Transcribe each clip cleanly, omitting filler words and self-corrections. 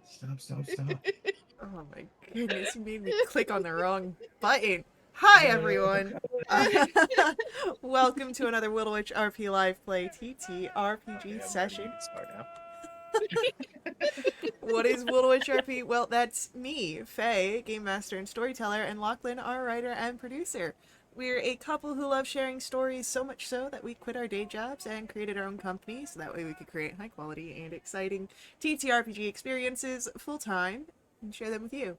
Stop. Oh my goodness, you made me click on the wrong button. Hi everyone! Uh, welcome to another Wildewitch RP Live Play TTRPG Okay, I'm ready. You session. can start now. What is Wildewitch RP? Well, that's me, Faye, Game Master and Storyteller, and Lachlan, our writer and producer. We're a couple who love sharing stories so much so that we quit our day jobs and created our own company so that way we could create high quality and exciting TTRPG experiences full time and share them with you.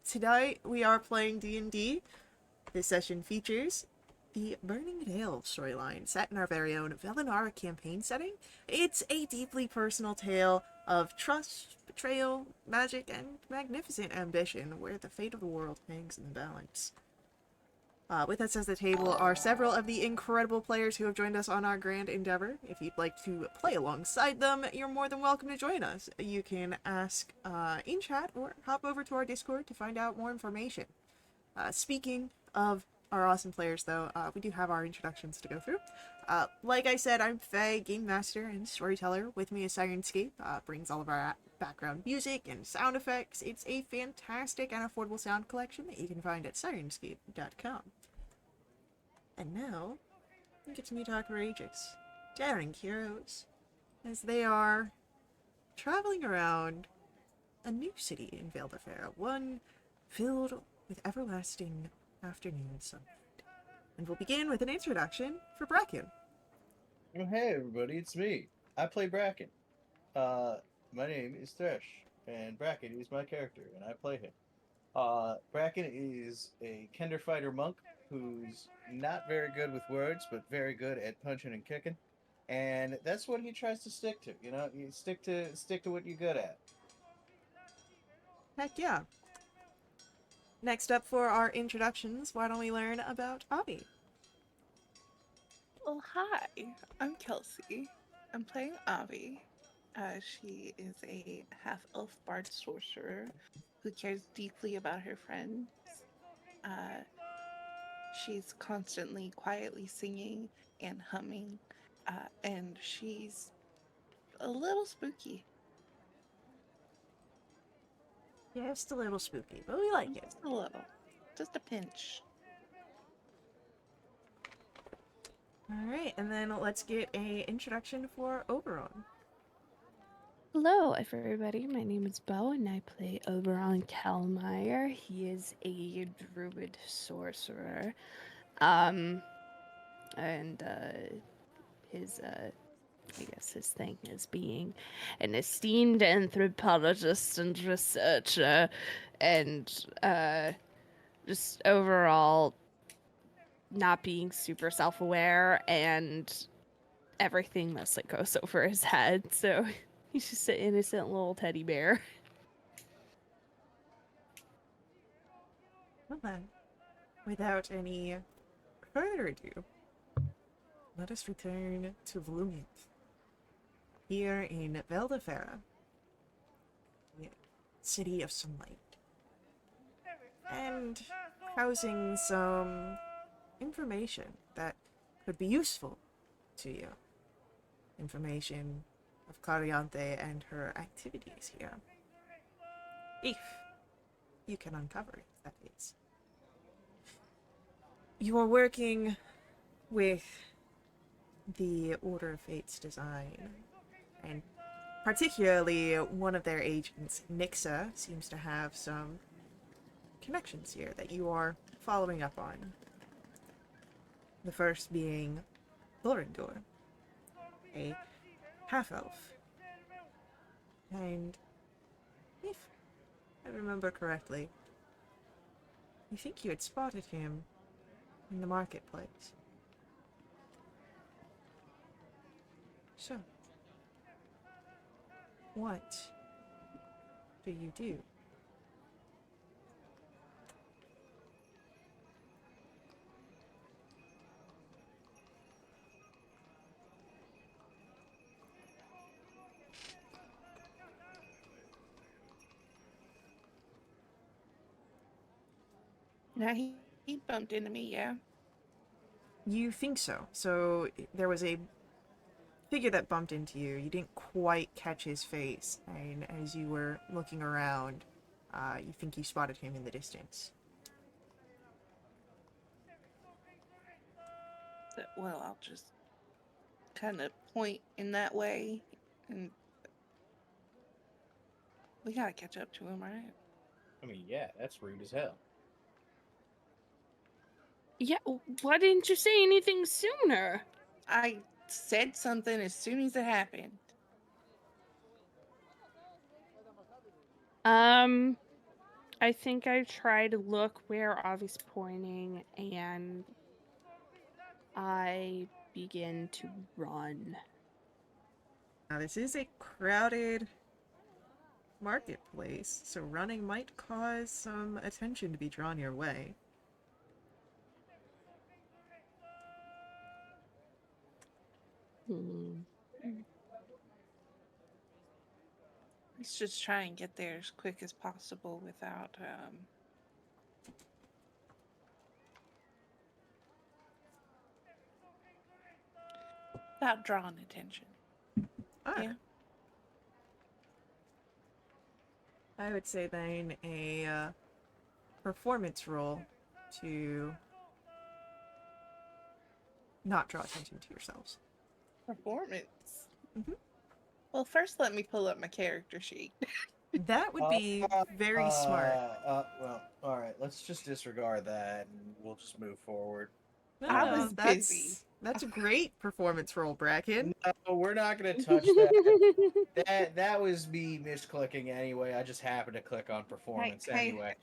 Today we are playing D&D. This session features the Burning Veil storyline set in our very own Velinara campaign setting. It's a deeply personal tale of trust, betrayal, magic, and magnificent ambition where the fate of the world hangs in the balance. With us at the table are several of the incredible players who have joined us on our grand endeavor. If you'd like to play alongside them, you're more than welcome to join us. You can ask in chat or hop over to our Discord to find out more information. Speaking of our awesome players, though, we do have our introductions to go through. Like I said, I'm Faye, Game Master and Storyteller. With me is Sirenscape, brings all of our background music and sound effects. It's a fantastic and affordable sound collection that you can find at sirenscape.com. And now, we get to meet our courageous, daring heroes, as they are traveling around a new city in Valdefera, one filled with everlasting afternoon sunlight. And we'll begin with an introduction for Bracken. Oh, hey everybody, it's me. I play Bracken. Uh, my name is Thresh, and Bracken is my character, and I play him. Bracken is a Kender fighter monk who's not very good with words, but very good at punching and kicking. And that's what he tries to stick to. You know, you stick to what you're good at. Heck yeah. Next up for our introductions, why don't we learn about Avi? Well, hi, I'm Kelsey. I'm playing Avi. She is a half elf bard sorcerer who cares deeply about her friends. Uh, she's constantly quietly singing and humming, and she's a little spooky. Yeah, it's a little spooky, but we like it. Just a little. Just a pinch. Alright, and then let's get a introduction for Oberon. Hello, everybody. My name is Bo, and I play Oberon Kalmeyer. He is a druid sorcerer. And his I guess his thing is being an esteemed anthropologist and researcher, and just overall not being super self-aware and everything mostly goes over his head. So he's just an innocent little teddy bear. Well then, without any further ado, let us return to Vlumiant. Here in Valdefera, the city of sunlight. And housing some information that could be useful to you. Information of Cariante and her activities here. If you can uncover it, that is. You are working with the Order of Fate's design, and particularly one of their agents, Nixa, seems to have some connections here that you are following up on. The first being Lorindor, a half-elf. And if I remember correctly, I think you had spotted him in the marketplace. So, what do you do? Now he bumped into me, yeah. You think so. So there was a figure that bumped into you, you didn't quite catch his face, and as you were looking around, you think you spotted him in the distance. Well, I'll just kind of point in that way, and we gotta catch up to him, right? I mean, yeah, that's rude as hell. Yeah, why didn't you say anything sooner? I said something as soon as it happened. I think I try to look where Avi's pointing, and I begin to run. Now, this is a crowded marketplace, so running might cause some attention to be drawn your way. Let's just try and get there as quick as possible without drawing attention. Alright. Yeah. I would say then a performance roll to not draw attention to yourselves. Performance. Mhm. Well, first let me pull up my character sheet. That would be very smart. Well, all right. Let's just disregard that, and we'll just move forward. No, I was busy. That's a great performance roll, Bracken. No, we're not gonna touch that. That was me misclicking anyway. I just happened to click on performance Hey, anyway.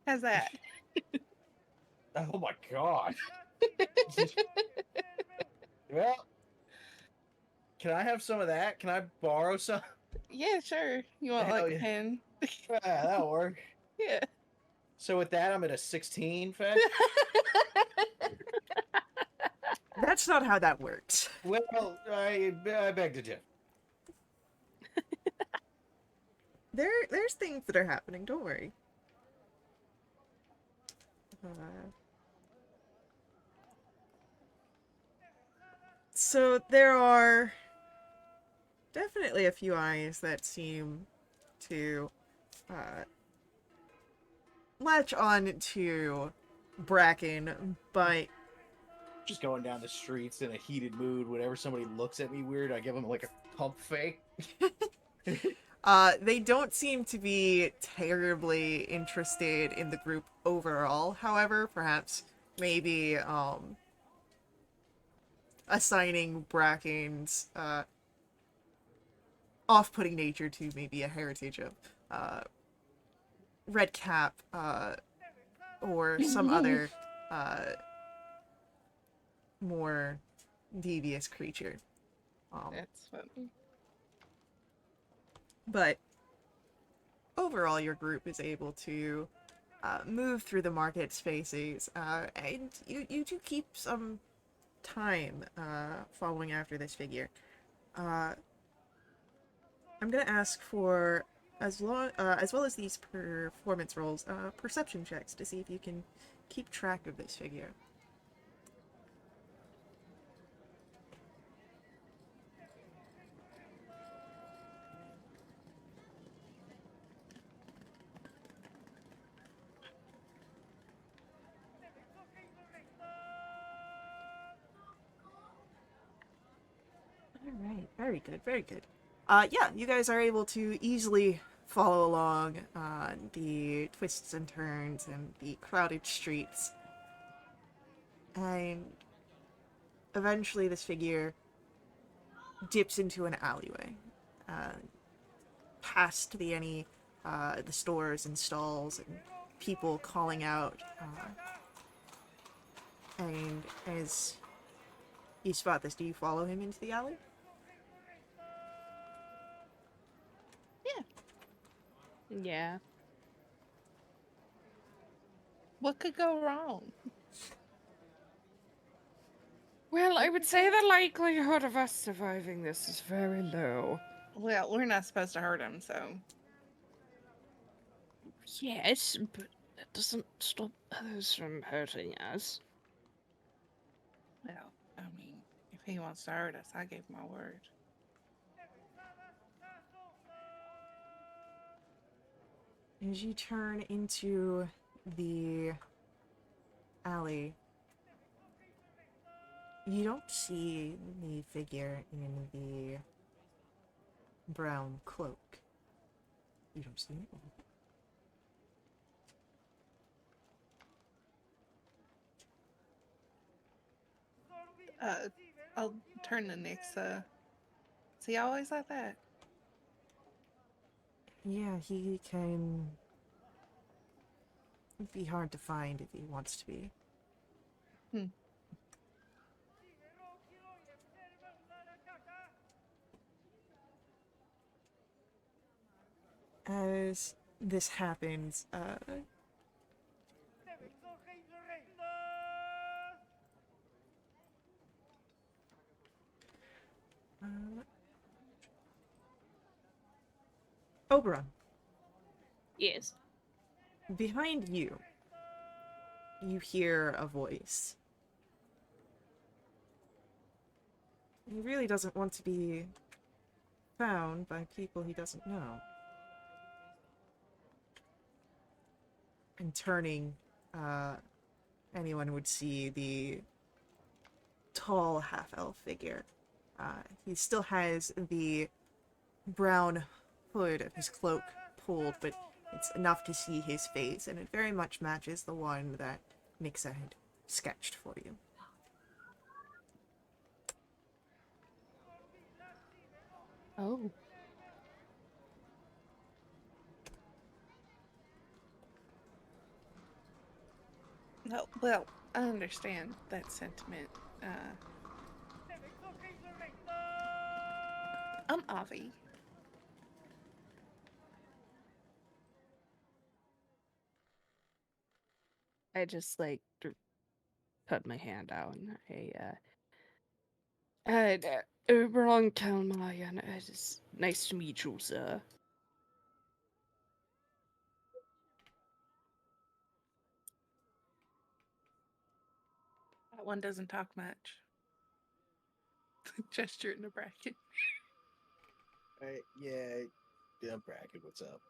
how's that? Oh my god. Well, can I have some of that? Can I borrow some? Yeah, sure. You want Hell like yeah. a pen? Yeah, that'll work. Yeah. So with that, I'm at a 16, Faye. That's not how that works. Well, I beg to differ. There's things that are happening, don't worry. So there are definitely a few eyes that seem to latch on to Bracken, but Just going down the streets in a heated mood. Whenever somebody looks at me weird, I give them like a pump fake. they don't seem to be terribly interested in the group overall. However, perhaps maybe assigning Bracken's off-putting nature to maybe a heritage of red cap or some other more devious creature. That's funny. But overall, your group is able to move through the market spaces, and you do keep some time following after this figure. I'm gonna ask for as well as these performance rolls, perception checks to see if you can keep track of this figure. Alright, very good, very good. Yeah, you guys are able to easily follow along the twists and turns and the crowded streets. And eventually this figure dips into an alleyway. Past the stores and stalls and people calling out. And as you spot this, do you follow him into the alley? Yeah. What could go wrong? Well, I would say the likelihood of us surviving this is very low. Well, we're not supposed to hurt him, so. Yes, but that doesn't stop others from hurting us. Well, I mean, if he wants to hurt us, I gave my word. As you turn into the alley, you don't see the figure in the brown cloak. You don't see it. I'll turn to Nixa. Is he always like that? Yeah, he can be hard to find if he wants to be. As this happens, Oberon, Yes. behind you, you hear a voice. He really doesn't want to be found by people he doesn't know. And turning, anyone would see the tall half-elf figure. He still has the brown hood of his cloak pulled, but it's enough to see his face, and it very much matches the one that Nixa had sketched for you. Oh. No, well, I understand that sentiment. I'm Avi. I just like put my hand out and wrong town, Mayan. It's nice to meet you, sir. That one doesn't talk much. Gesture in the bracket. Yeah, Bracken, what's up?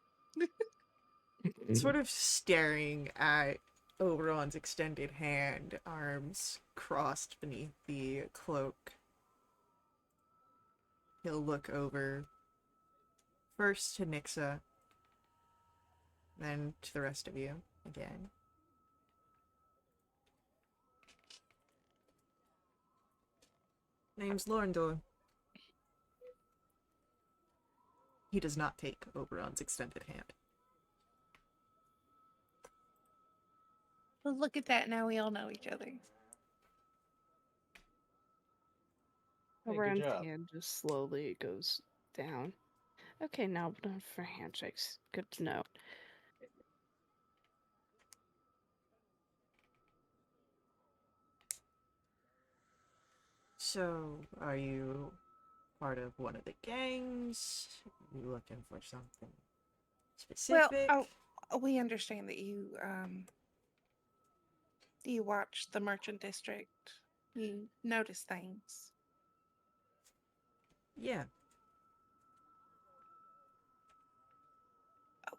Sort of staring at Oberon's extended hand, arms crossed beneath the cloak. He'll look over first to Nixa, then to the rest of you again. Name's Lorindor. He does not take Oberon's extended hand. Well, look at that. Now we all know each other. Hey, good Oberon's job. hand just slowly goes down. Okay, now done for handshakes. Good to know. So, are you part of one of the gangs? Are you looking for something specific? Well, we understand that you watch the Merchant District. You notice things. Yeah.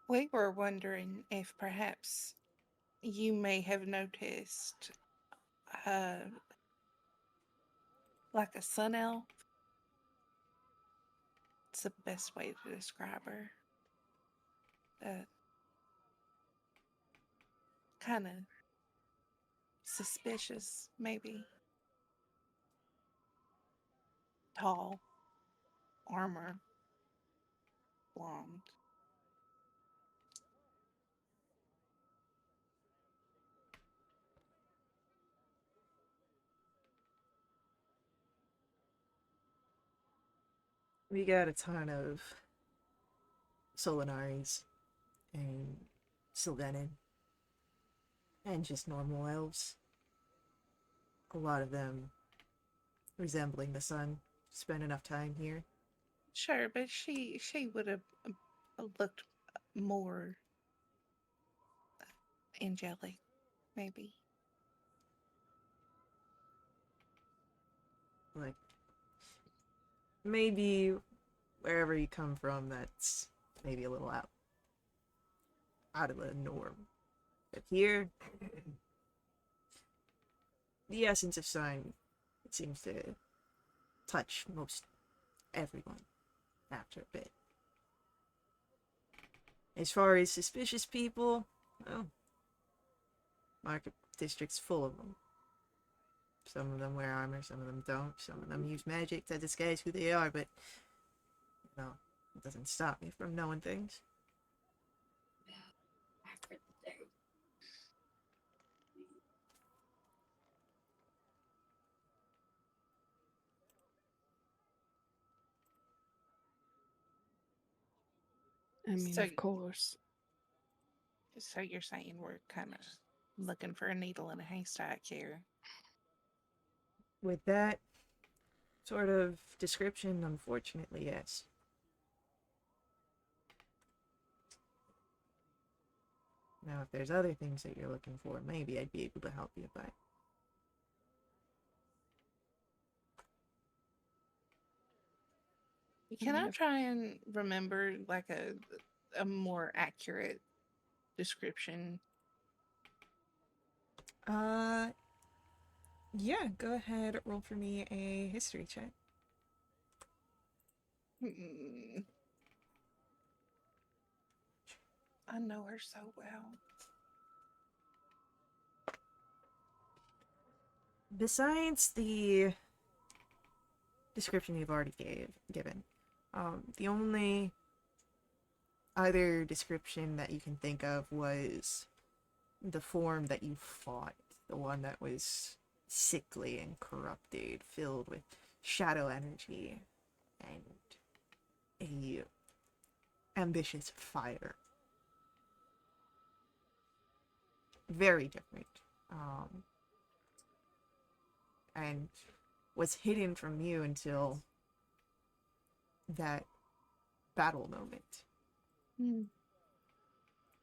We were wondering if perhaps you may have noticed, like a sun elf. It's the best way to describe her. Kind of suspicious, maybe. Tall, armor, blonde. We got a ton of Solinaris and Sylvanin and just normal elves. A lot of them resembling the sun. Spend enough time here. Sure, but she would have looked more angelic, maybe. Like, maybe wherever you come from, that's maybe a little out. out of the norm. But here, the essence of sign, it seems to touch most everyone after a bit. As far as suspicious people, well, market district's full of them. Some of them wear armor, some of them don't. Some of them use magic to disguise who they are, but, you know, it doesn't stop me from knowing things. I mean, So, of course. so you're saying we're kind of looking for a needle in a haystack here? With that sort of description, unfortunately, yes. Now, if there's other things that you're looking for, maybe I'd be able to help you, but... Can I Yep. try and remember like a more accurate description? Yeah, go ahead, roll for me a history check. Hmm. I know her so well. Besides the description you've already given, the only other description that you can think of was the form that you fought, the one that was sickly and corrupted, filled with shadow energy and a ambitious fire. Very different. And was hidden from you until that battle moment. Hmm.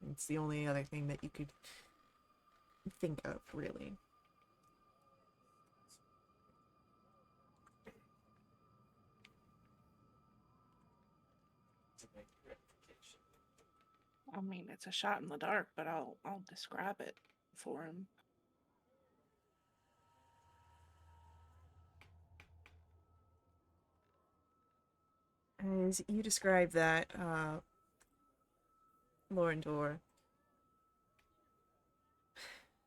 It's the only other thing that you could think of, really. I mean, it's a shot in the dark, but I'll describe it for him. As you describe that, Lauren Dor,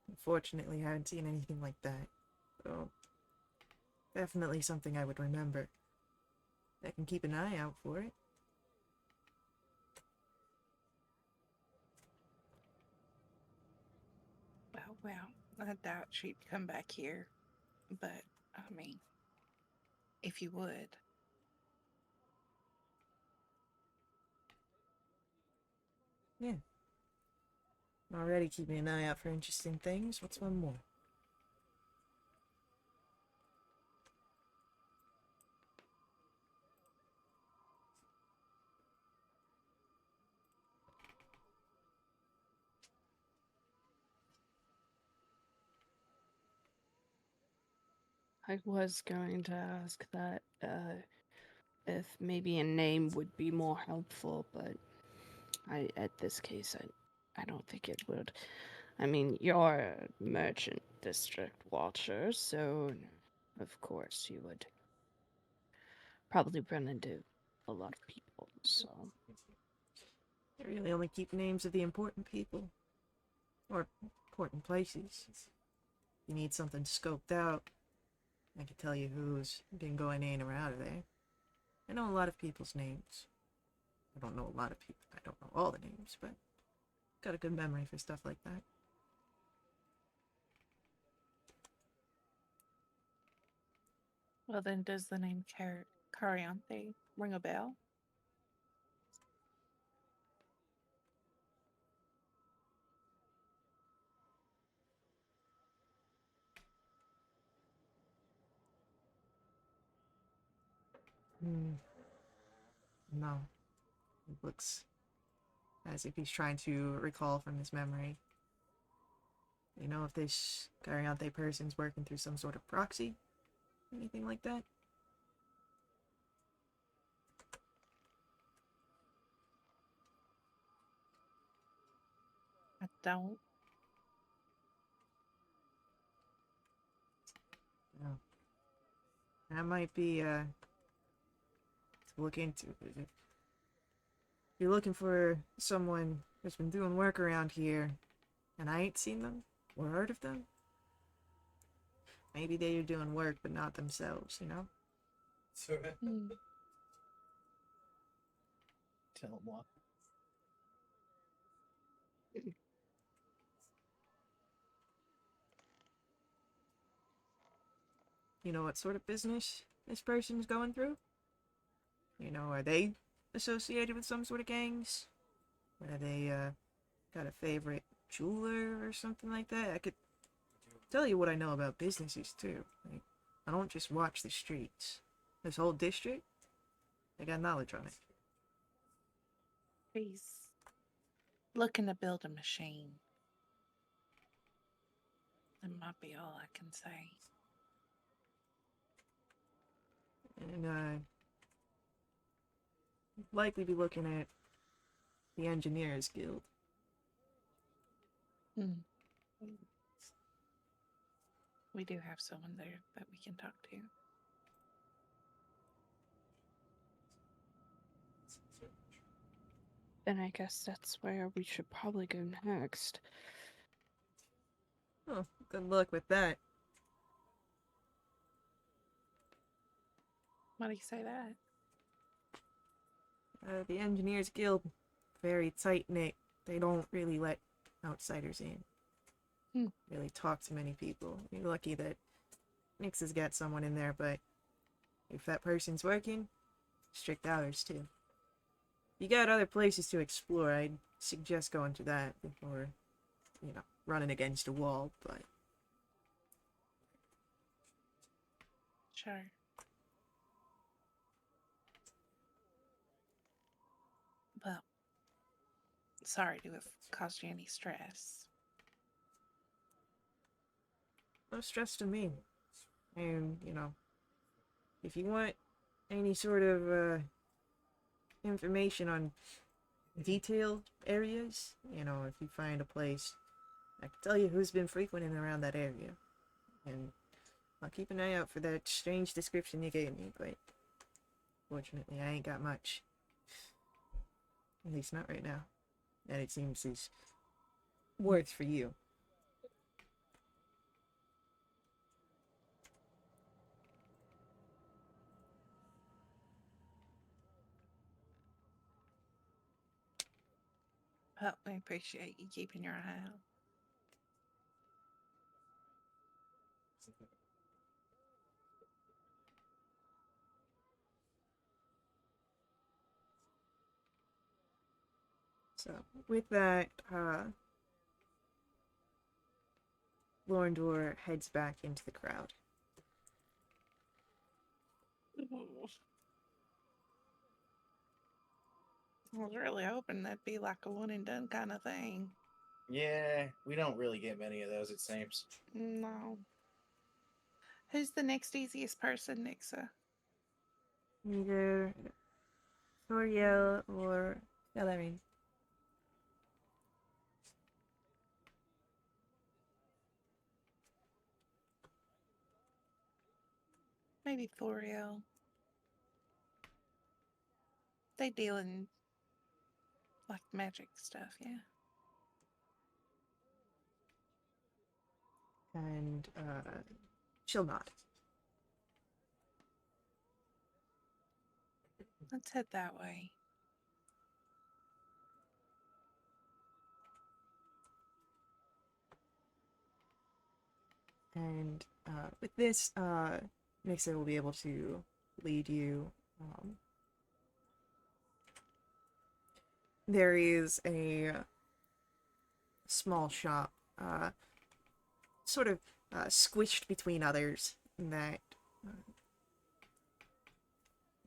unfortunately, I haven't seen anything like that. So, definitely something I would remember. I can keep an eye out for it. Well, I doubt she'd come back here, but I mean, if you would. Yeah. Already keeping an eye out for interesting things. What's one more? I was going to ask that if maybe a name would be more helpful, but at this case, I don't think it would. I mean, you're a merchant district watcher, so of course you would probably run into a lot of people, so... I really only keep names of the important people. Or important places. If you need something scoped out, I can tell you who's been going in or out of there. I know a lot of people's names. I don't know a lot of people. I don't know all the names, but got a good memory for stuff like that. Well, then, does the name Cariante ring a bell? No. It looks as if he's trying to recall from his memory. You know if this Cariante person's working through some sort of proxy? Anything like that? don't. No. That might be, to look into. If you're looking for someone who's been doing work around here, and I ain't seen them or heard of them, maybe they're doing work but not themselves, you know? So Hmm. tell him what. You know what sort of business this person's going through? You know, are they associated with some sort of gangs? Are they, got a favorite jeweler or something like that? I could tell you what I know about businesses, too. Like, I don't just watch the streets. This whole district, I got knowledge on it. He's looking to build a machine. That might be all I can say. And, likely be looking at the Engineers Guild. Hmm. We do have someone there that we can talk to. Then I guess that's where we should probably go next. Oh, good luck with that. Why do you say that? The Engineers Guild, very tight-knit. They don't really let outsiders in. Really talk to many people. You're lucky that Nix has got someone in there, but if that person's working, strict hours too. You got other places to explore. I'd suggest going to that before, you know, running against a wall, but Sure. Well, sorry to have caused you any stress. no stress to me. And, you know, if you want any sort of, information on detailed areas, you know, if you find a place, I can tell you who's been frequenting around that area. And I'll keep an eye out for that strange description you gave me, but fortunately I ain't got much. At least not right now. That it seems is worth for you. Well, I appreciate you keeping your eye out. So, with that, Lorndor heads back into the crowd. I was really hoping that'd be like a one and done kind of thing. Yeah, we don't really get many of those, it seems. No. Who's the next easiest person, Nixa? Either Toriel or Bellarine. Maybe Thoriel. They deal in like magic stuff, yeah. And, she'll nod. Let's head that way. And, with this, Nixa will be able to lead you. There is a small shop, sort of squished between others that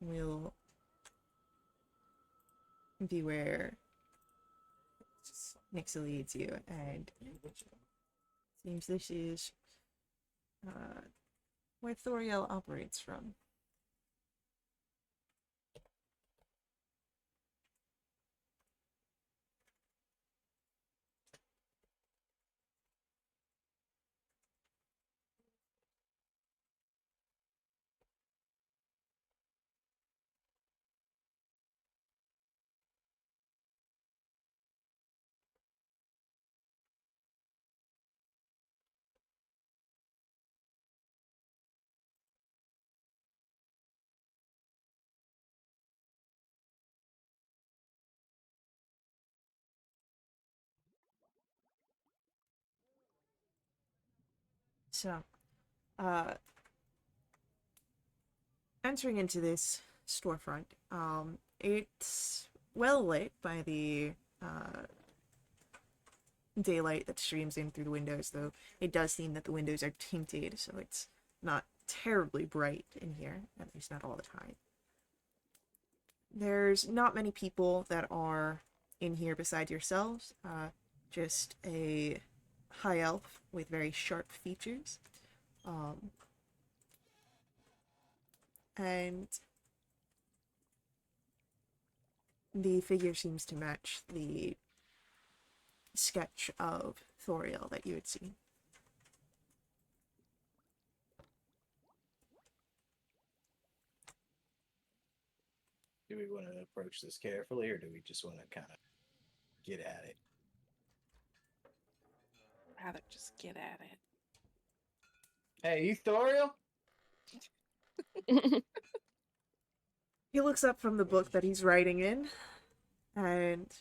will be where Nixa leads you, and seems this is where Thoriel operates from. So, uh, entering into this storefront, it's well lit by the daylight that streams in through the windows, though it does seem that the windows are tinted, so it's not terribly bright in here, at least not all the time. There's not many people that are in here besides yourselves, just a high elf with very sharp features. And the figure seems to match the sketch of Thoriel that you had seen. Do we want to approach this carefully, or do we just want to kind of get at it? Rather just get at it. Hey, you Thoriel? He looks up from the book that he's writing in, and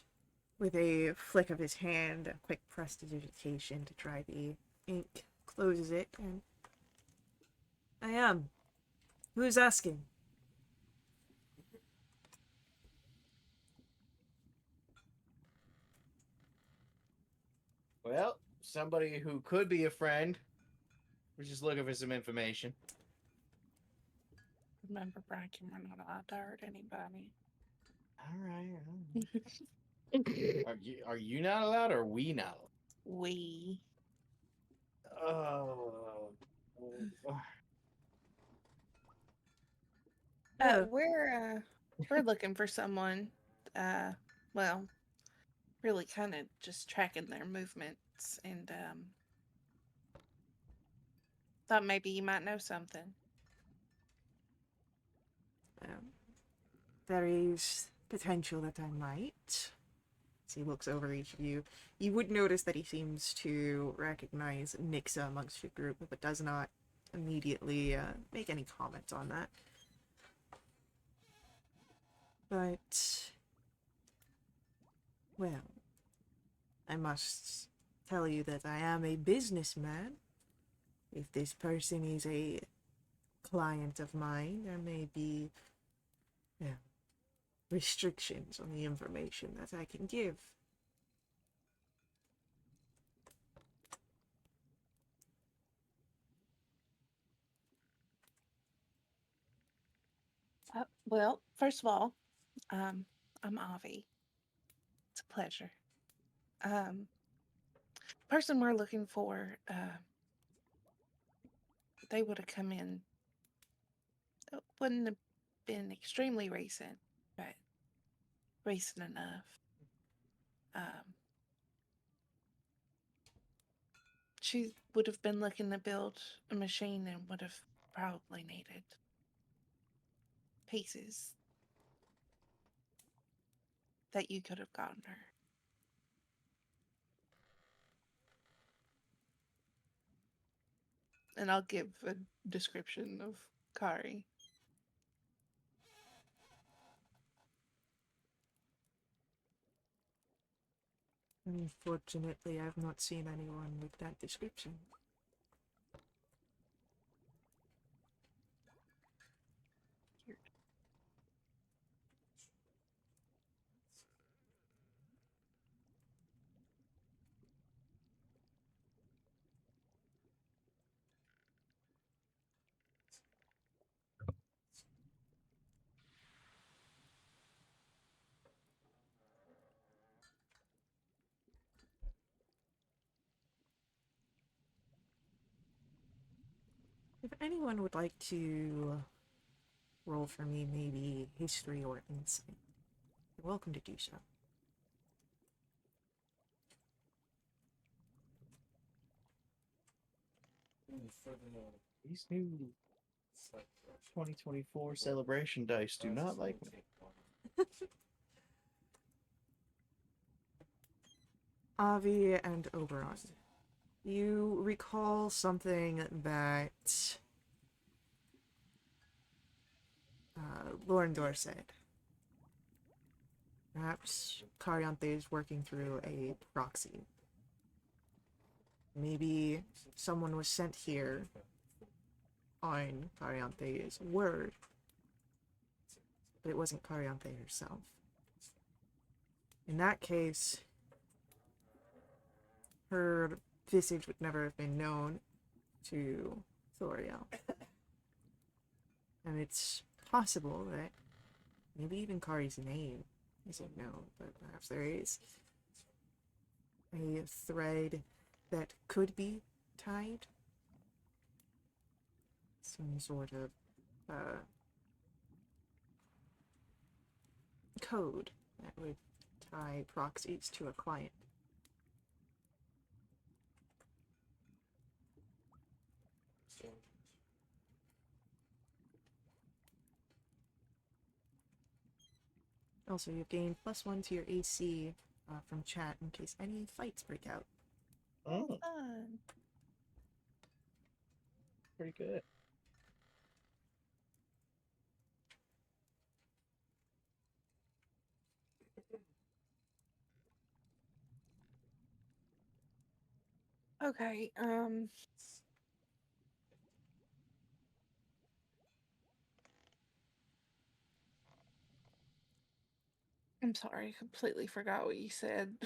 with a flick of his hand, a quick prestidigitation to dry the ink, closes it, and I am. Who is asking? Well, somebody who could be a friend. We're just looking for some information. Remember, Bracken, we're not allowed to hurt anybody. All right. Are you not allowed, or are we not We. allowed? Oh. We're looking for someone. Well, really kind of just tracking their movements, and thought maybe you might know something. There is potential that I might. As he looks over each of you, you would notice that he seems to recognize Nixa amongst your group, but does not immediately make any comment on that. But, well, I must tell you that I am a businessman. If this person is a client of mine, there may be restrictions on the information that I can give. Well, first of all, I'm Avi. It's a pleasure. Person we're looking for, they would have come in. It wouldn't have been extremely recent, but recent enough. She would have been looking to build a machine and would have probably needed pieces that you could have gotten her. And I'll give a description of Kari. Unfortunately, I've not seen anyone with that description. If anyone would like to roll for me, maybe history or insight, you're welcome to do so. These new 2024 celebration dice do not like me. Avi and Oberon, you recall something that Lorindor said. Perhaps Cariante is working through a proxy. Maybe someone was sent here on Cariante's word, but it wasn't Cariante herself. In that case, her visage would never have been known to Thoriel. And it's possible that maybe even Kari's name isn't known, but perhaps there is a thread that could be tied. Some sort of code that would tie proxies to a client. Also, you've gained +1 to your AC from chat in case any fights break out. Oh, Fun. pretty good. Okay, I'm sorry, I completely forgot what you said.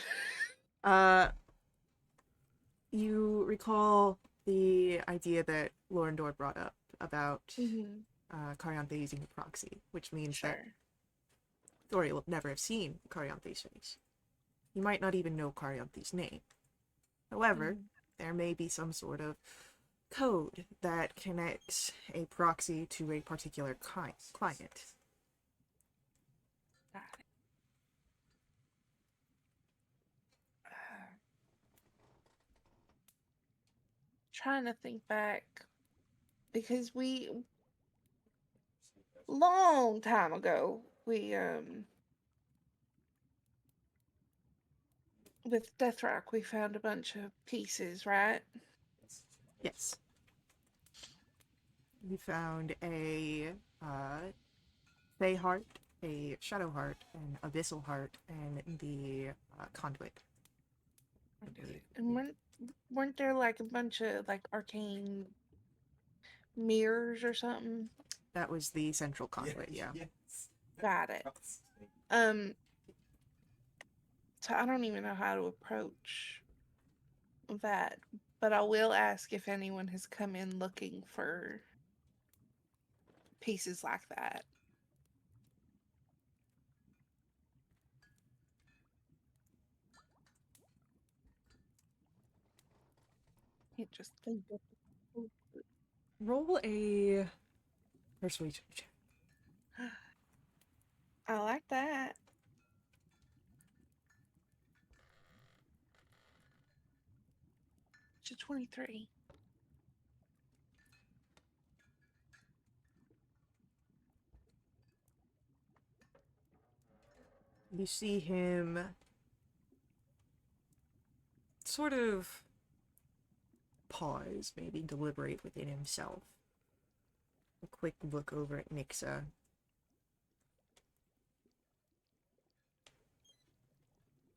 You recall the idea that Lorindor brought up about Mm-hmm. Cariante using a proxy, which means that Sure. Thori will never have seen Cariante's face. He might not even know Cariante's name. However, Mhm. there may be some sort of code that connects a proxy to a particular client. Got it. Trying to think back because we long time ago we with Death Rock we found a bunch of pieces, right? Yes. You found a Fey heart, a Shadow heart, an Abyssal heart, and the conduit. And weren't there like a bunch of like arcane mirrors or something? That was the central conduit, yeah. Yes. Got it. So I don't even know how to approach that, but I will ask if anyone has come in looking for pieces like that. Can't just think of Roll a persuasion check. I like that. It's a 23. You see him sort of pause, maybe deliberate within himself. A quick look over at Nixa.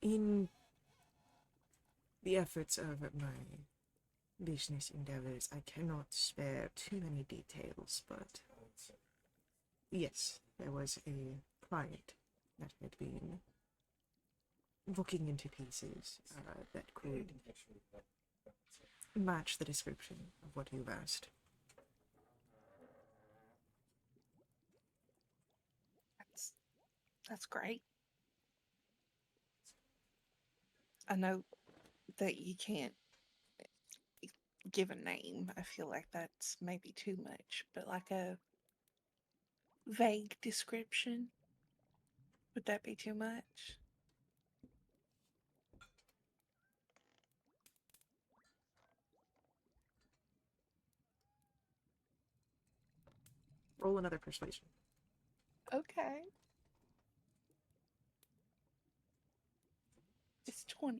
In the efforts of my business endeavors, I cannot spare too many details, but yes, there was a client that had been looking into pieces that could match the description of what you've asked. That's great. I know that you can't give a name. I feel like that's maybe too much, but like a vague description, would that be too much? Roll another persuasion. Okay. It's 20.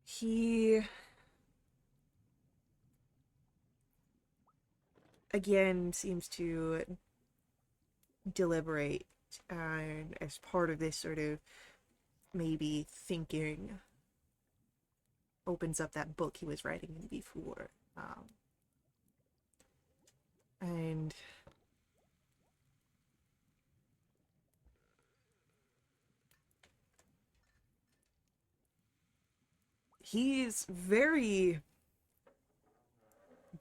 He again seems to deliberate, and as part of this sort of maybe thinking, opens up that book he was writing in before. And he's very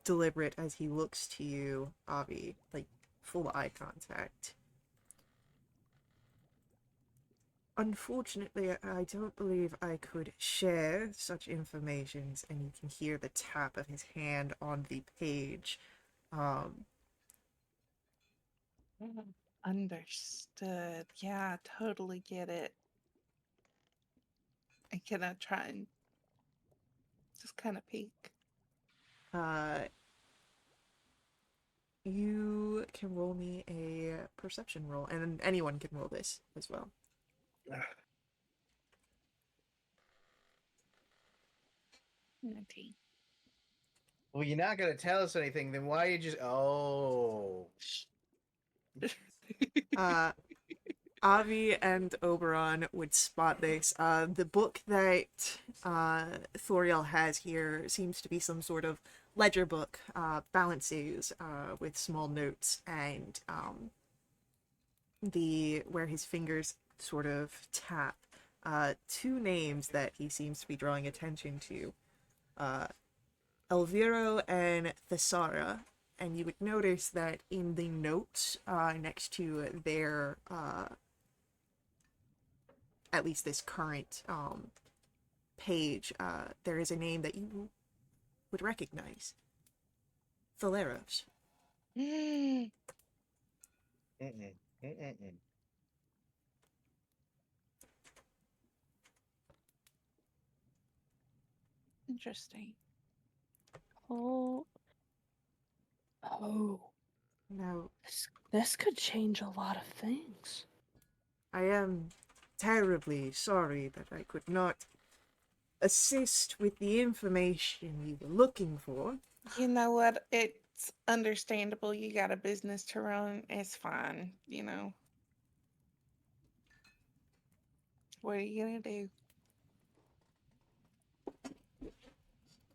deliberate as he looks to you, Avi, like full eye contact. Unfortunately, I don't believe I could share such information, and you can hear the tap of his hand on the page. Um, Understood. Yeah, totally get it. And can I try and just kind of peek? uh, you can roll me a perception roll, and anyone can roll this as well. Well, you're not gonna tell us anything, then why you just? Oh. Uh, Avi and Oberon would spot this. The book that Thoriel has here seems to be some sort of ledger book, balances with small notes, and the where his fingers sort of tap. Two names that he seems to be drawing attention to. Elviro and Thesara, and you would notice that in the notes next to their, at least this current page, there is a name that you would recognize. Thaleros. Mm-mm. Mm-mm. Interesting. Oh. Now, This could change a lot of things. I am terribly sorry that I could not assist with the information you were looking for. You know what? It's understandable. You got a business to run. It's fine, you know. What are you gonna do?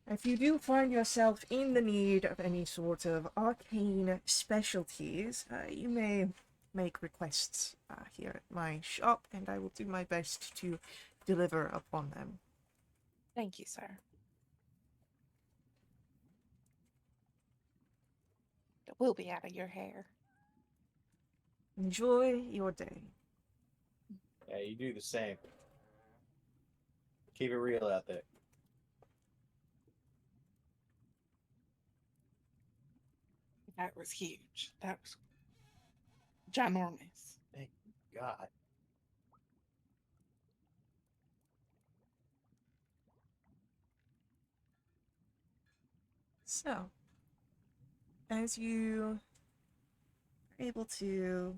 If you do find yourself in the need of any sort of arcane specialties, you may make requests here at my shop, and I will do my best to deliver upon them. Thank you, sir. We'll be out of your hair. Enjoy your day. Yeah, you do the same. Keep it real out there. That was huge. That was ginormous. Thank God. So, as you are able to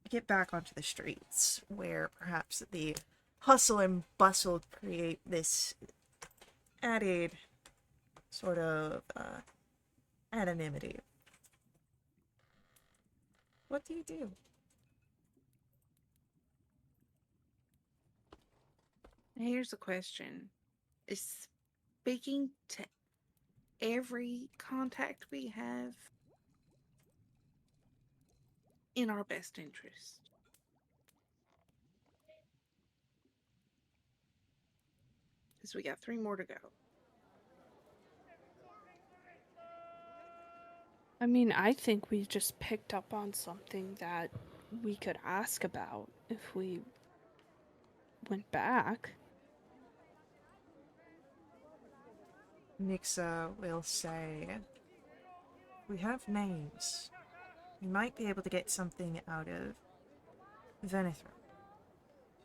get back onto the streets, where perhaps the hustle and bustle create this added sort of anonymity, what do you do? Here's a question. Is speaking to every contact we have in our best interest? Because we got 3 more to go. I mean, I think we just picked up on something that we could ask about if we went back. Nixa will say, we have names. We might be able to get something out of Venethra.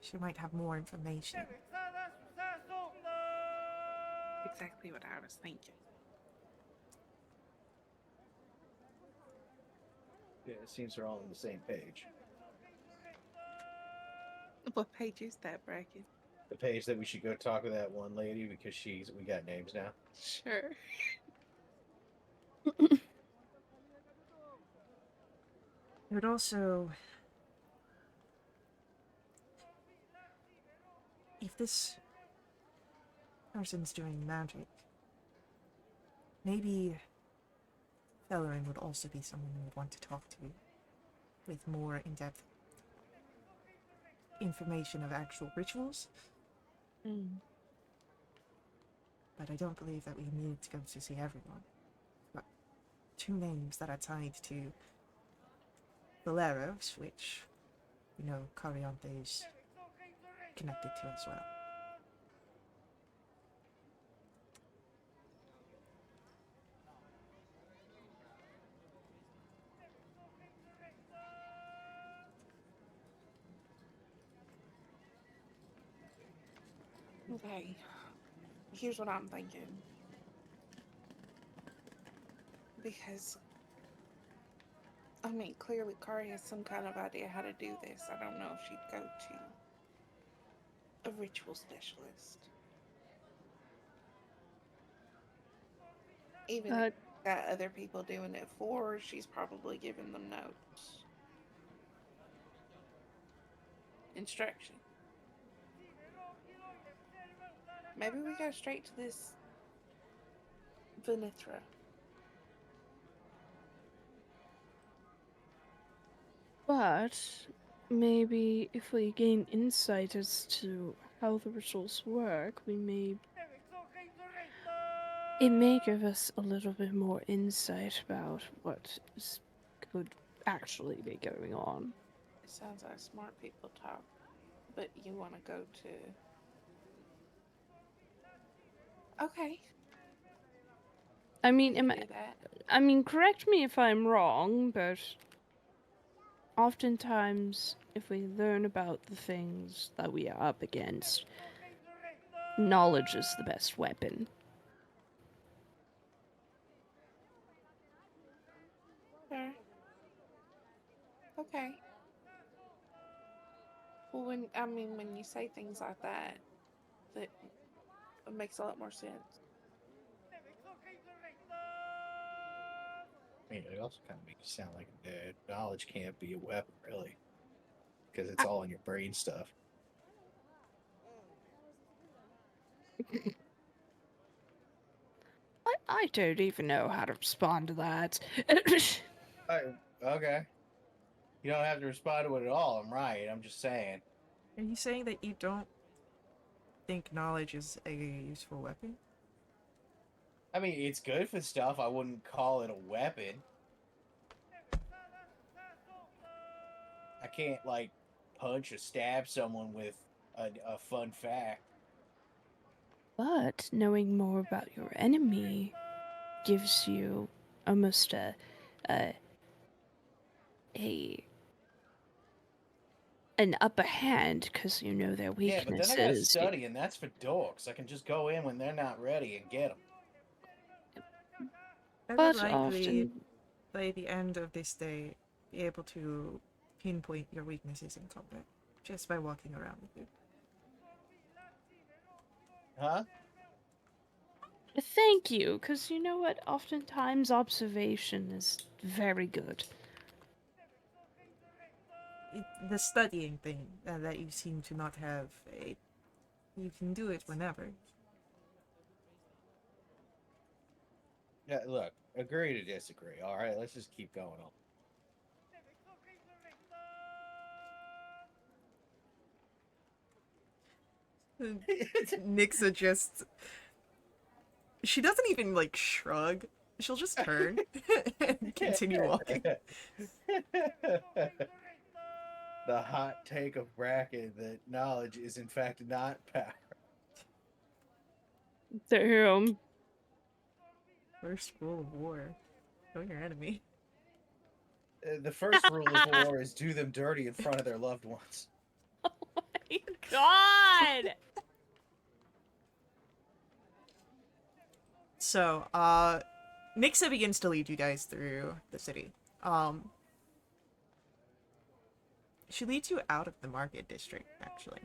She might have more information. Exactly what I was thinking. Yeah, it seems we're all on the same page. What page is that, Bracken? The page that we should go talk with that one lady because we got names now. Sure. It would also... If this person's doing magic, maybe Fellerin would also be someone we would want to talk to with more in-depth information of actual rituals. But I don't believe that we need to go to see everyone. But 2 names that are tied to Valeros, which, you know, Cariante is connected to as well. Okay. Here's what I'm thinking. Because, I mean, clearly Kari has some kind of idea how to do this. I don't know if she'd go to a ritual specialist. Even if she's got other people doing it for her, she's probably giving them notes. Instruction. Maybe we go straight to this Venithra. But maybe if we gain insight as to how the rituals work, it may give us a little bit more insight about what could actually be going on. It sounds like smart people talk, but you want to go to... Okay. I mean, Do that. correct me if I'm wrong, but oftentimes, if we learn about the things that we are up against, knowledge is the best weapon. Sure. Okay. Well, when you say things like that, it makes a lot more sense. I mean, it also kind of makes you sound like knowledge can't be a weapon, really, because it's all in your brain stuff. I don't even know how to respond to that. Okay. You don't have to respond to it at all. I'm right. I'm just saying. Are you saying that you don't think knowledge is a useful weapon? I mean, it's good for stuff. I wouldn't call it a weapon. I can't, like, punch or stab someone with a fun fact. But knowing more about your enemy gives you almost an upper hand because you know their Yeah, but then I gotta weaknesses. study, and that's for dorks. I can just go in when they're not ready and get them. I would But likely, often, by the end of this day, be able to pinpoint your weaknesses in combat just by walking around with you. Huh? thank you, because you know what? Oftentimes, observation is very good. The studying thing that you seem to not have you can do it whenever. Yeah, look, agree to disagree. All right, let's just keep going on. Nixa just... She doesn't even, like, shrug. She'll just turn and continue walking. The hot take of Bracken that knowledge is in fact not power. Damn. First rule of war. Know your enemy. The first rule of war is do them dirty in front of their loved ones. Oh my god! So, Nixa begins to lead you guys through the city. She leads you out of the market district, actually.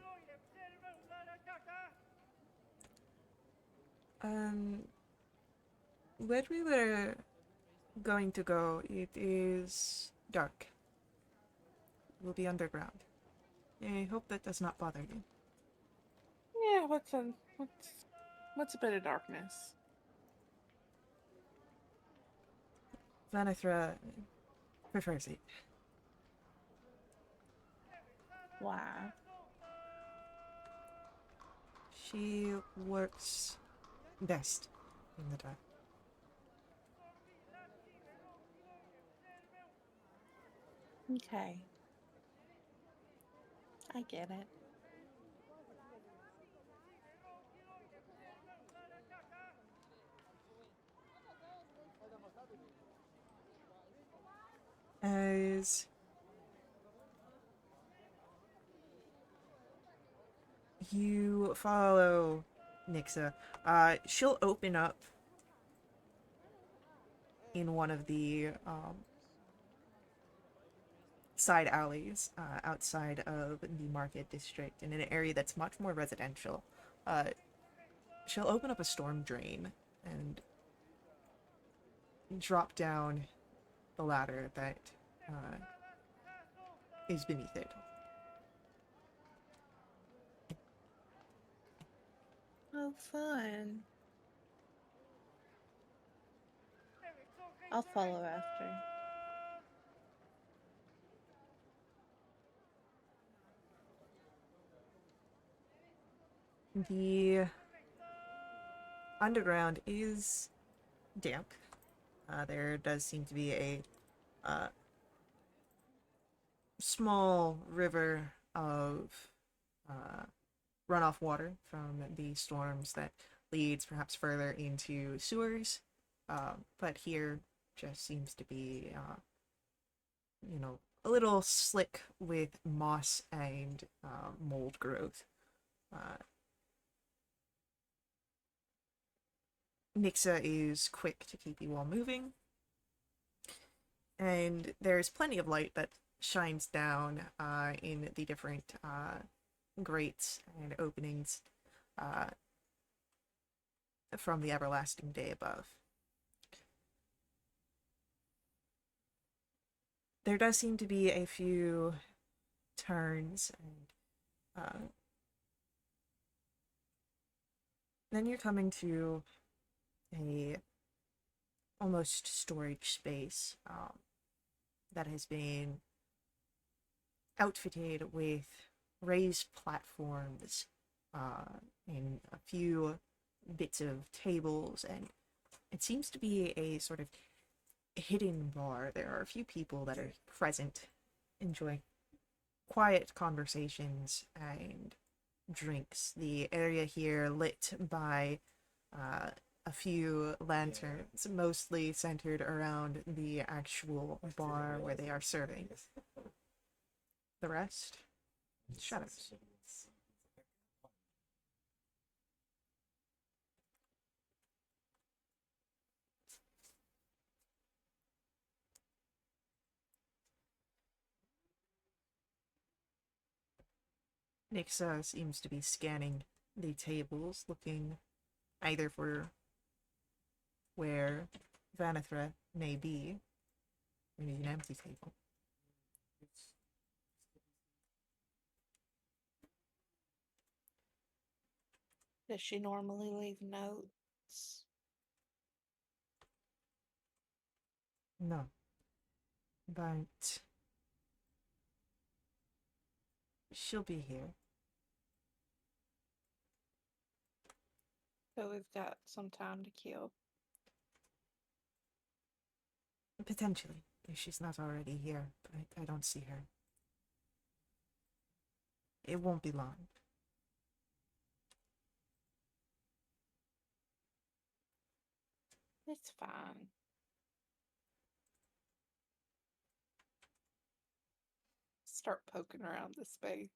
Where we were going to go, it is dark. will be underground. I hope that does not bother you. Yeah, what's a bit of darkness? Vanithra prefers it. Why? She works best in the dark. Okay. I get it. As you follow Nixa, she'll open up in one of the side alleys outside of the market district in an area that's much more residential. She'll open up a storm drain and drop down the ladder that is beneath it. Oh, fun. I'll follow after. The underground is damp. There does seem to be a small river of runoff water from the storms that leads perhaps further into sewers. But here just seems to be, a little slick with moss and mold growth. Nixa is quick to keep you all moving, and there's plenty of light that shines down in the different grates and openings from the everlasting day above. There does seem to be a few turns, and then you're coming to a almost storage space that has been outfitted with raised platforms and a few bits of tables, and it seems to be a sort of hidden bar. There are a few people that are present enjoying quiet conversations and drinks. The area here lit by a few lanterns, mostly centered around the actual bar where they are serving. The rest, shadows. Nixa seems to be scanning the tables, looking either for where Vanithra may be. Maybe an empty table. Does she normally leave notes? No. But she'll be here. So we've got some time to kill. Potentially, if she's not already here, but I don't see her. It won't be long. It's fine. Start poking around the space.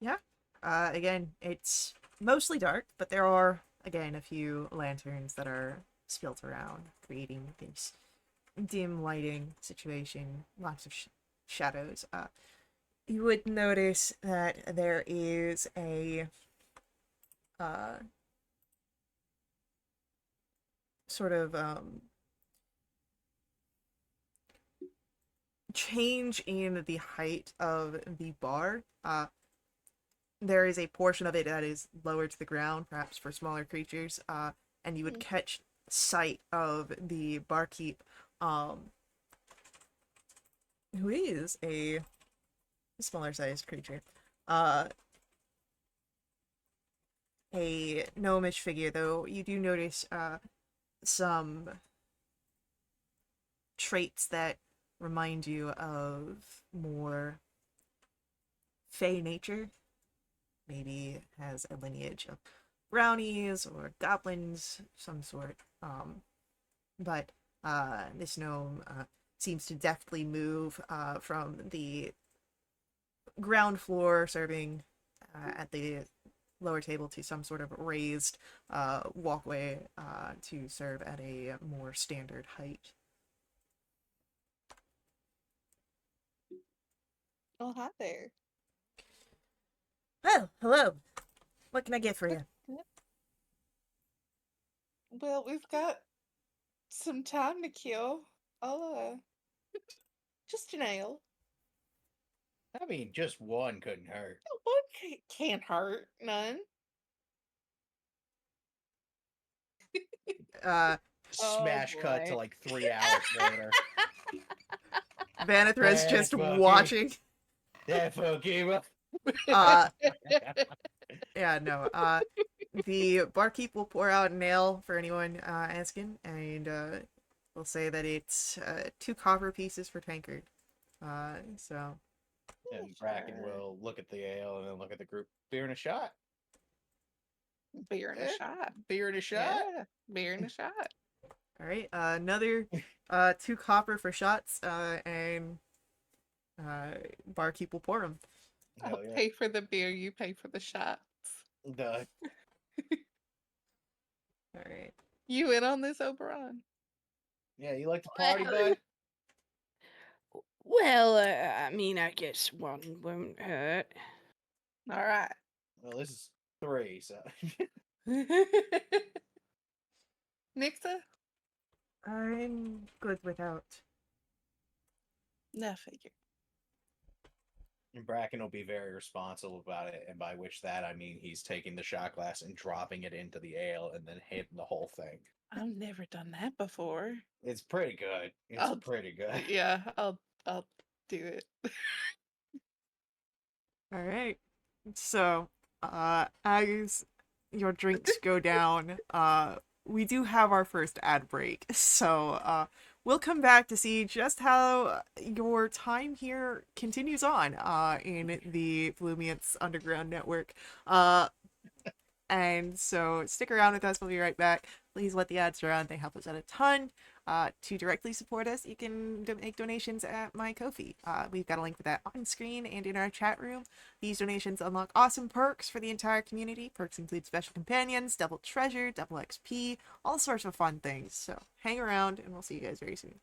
Yeah. Again, it's mostly dark, but there are, again, a few lanterns that are spilt around, creating this dim lighting situation, lots of shadows. You would notice that there is a sort of change in the height of the bar. There is a portion of it that is lower to the ground, perhaps for smaller creatures, and you would catch sight of the barkeep, who is a smaller sized creature. A gnomish figure, though you do notice some traits that remind you of more fey nature. Maybe has a lineage of brownies or goblins, some sort. But this gnome seems to deftly move from the ground floor, serving at the lower table, to some sort of raised walkway to serve at a more standard height. Oh, hi there. Oh, hello. What can I get for you? Well, we've got some time to kill. I'll, just an ale. I mean, just one couldn't hurt. One can't hurt. None. Smash cut to boy. like 3 hours later. Vanithra's Hey, just fuck you. watching. That fuck you up. Yeah, no. The barkeep will pour out an ale for anyone asking, and we'll say that it's 2 copper pieces per tankard. So And Bracken will look at the ale and then look at the group. Beer and a shot. Beer and a Eh, shot. Beer and a shot. Yeah, beer and a shot. all right, another 2 copper for shots, and barkeep will pour them. I'll Hell yeah. pay for the beer. You pay for the shots. Duh. All right. You in on this, Oberon? Yeah, you like to party, Well, bud? Well, I mean, I guess one won't hurt. All right. Well, this is 3, so. Nixa? I'm good without. No figure. And Bracken will be very responsible about it, and by which that I mean he's taking the shot glass and dropping it into the ale and then hitting the whole thing. I've never done that before. It's pretty good. It's I'll- pretty good. Yeah, I'll do it. All right. So, as your drinks go down, we do have our first ad break. So, we'll come back to see just how your time here continues on in the Flumience Underground Network. And so stick around with us. We'll be right back. Please let the ads run. They help us out a ton. To directly support us, you can make donations at my Ko-fi. We've got a link for that on screen and in our chat room. These donations unlock awesome perks for the entire community. Perks include special companions, double treasure, double XP, all sorts of fun things. So hang around, and we'll see you guys very soon.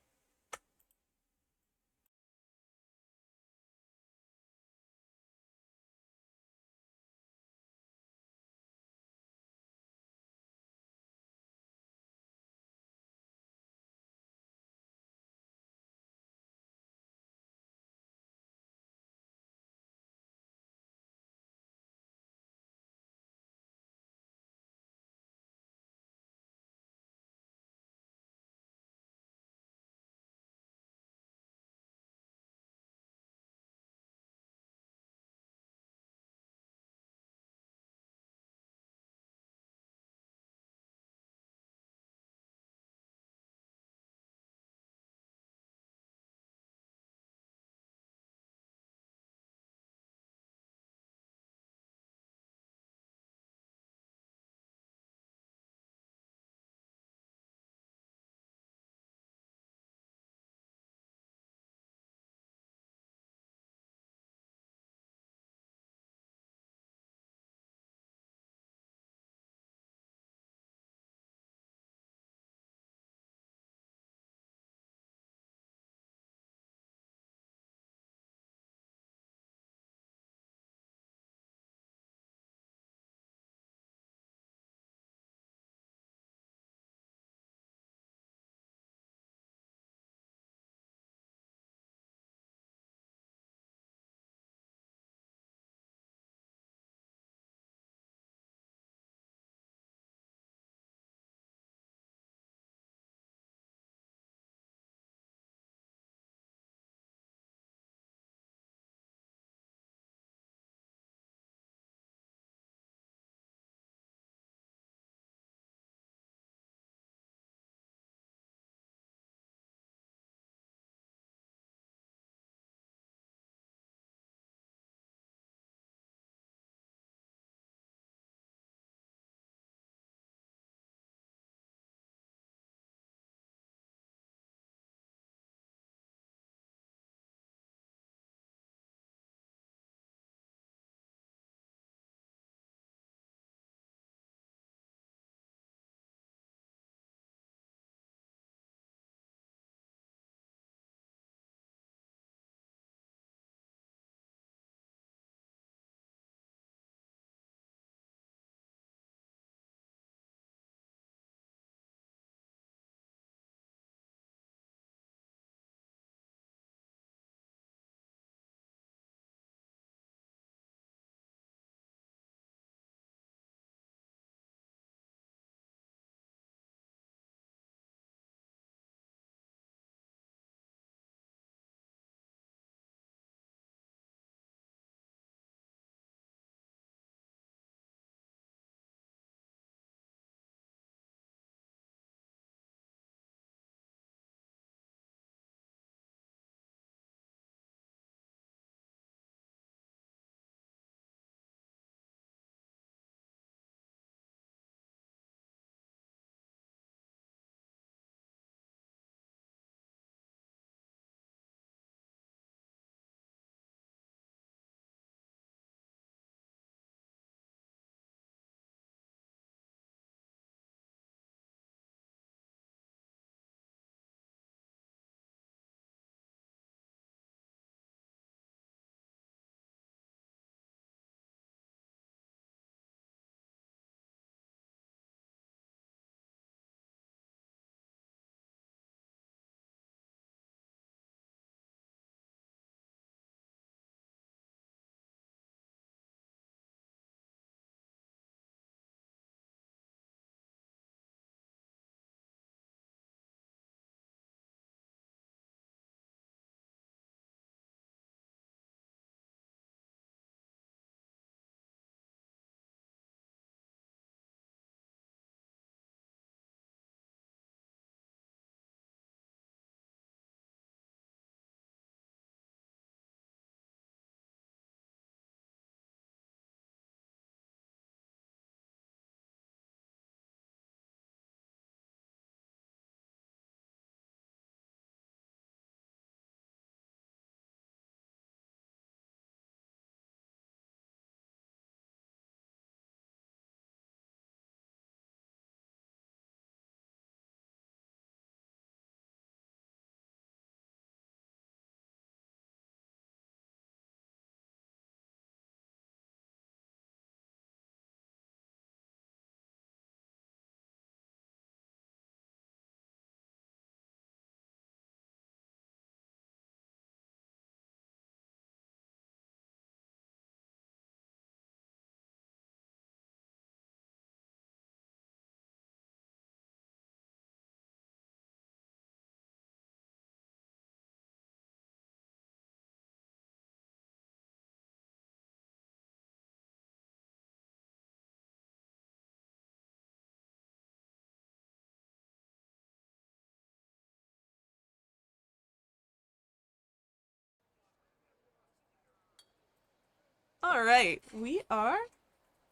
All right, we are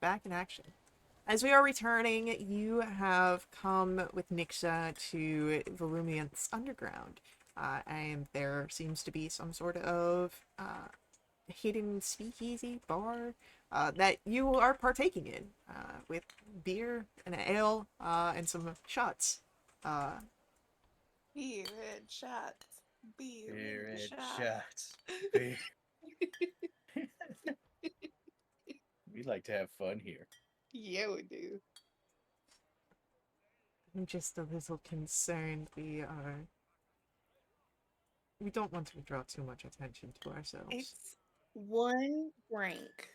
back in action. As we are returning, you have come with Nixa to Volumiant's underground, and there seems to be some sort of hidden speakeasy bar that you are partaking in, with beer and ale and some shots. Beer and shots. Beer Beer and and shots. shots. Beer. We like to have fun here. Yeah, we do. I'm just a little concerned we don't want to draw too much attention to ourselves. It's one drink.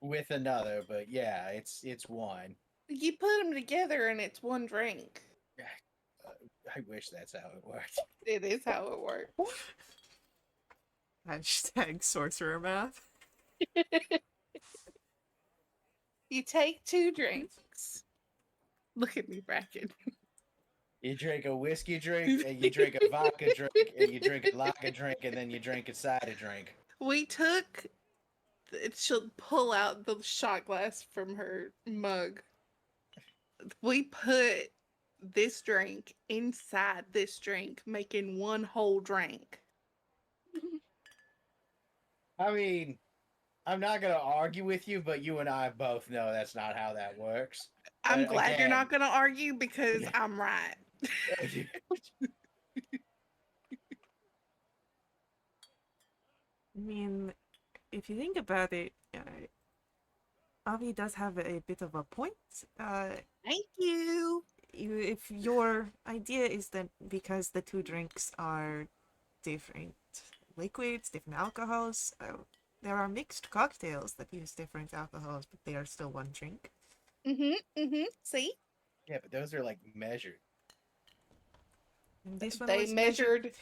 With another, but yeah, it's one. You put them together and it's one drink. I wish that's how it worked. It is how it works. Hashtag sorcerer math. You take 2 drinks. Look at me, Bracken. You drink a whiskey drink, and you drink a vodka drink, and you drink a lager drink, and then you drink a cider drink. We took. She'll pull out the shot glass from her mug. We put this drink inside this drink, making one whole drink. I mean, I'm not gonna argue with you, but you and I both know that's not how that works. I'm But glad you're again- not going to argue because I'm right. I mean, if you think about it, Avi does have a bit of a point. Thank you. If your idea is that because the 2 drinks are different liquids, different alcohols, there are mixed cocktails that use different alcohols, but they are still one drink. See? Yeah, but those are like measured. And this one They was measured.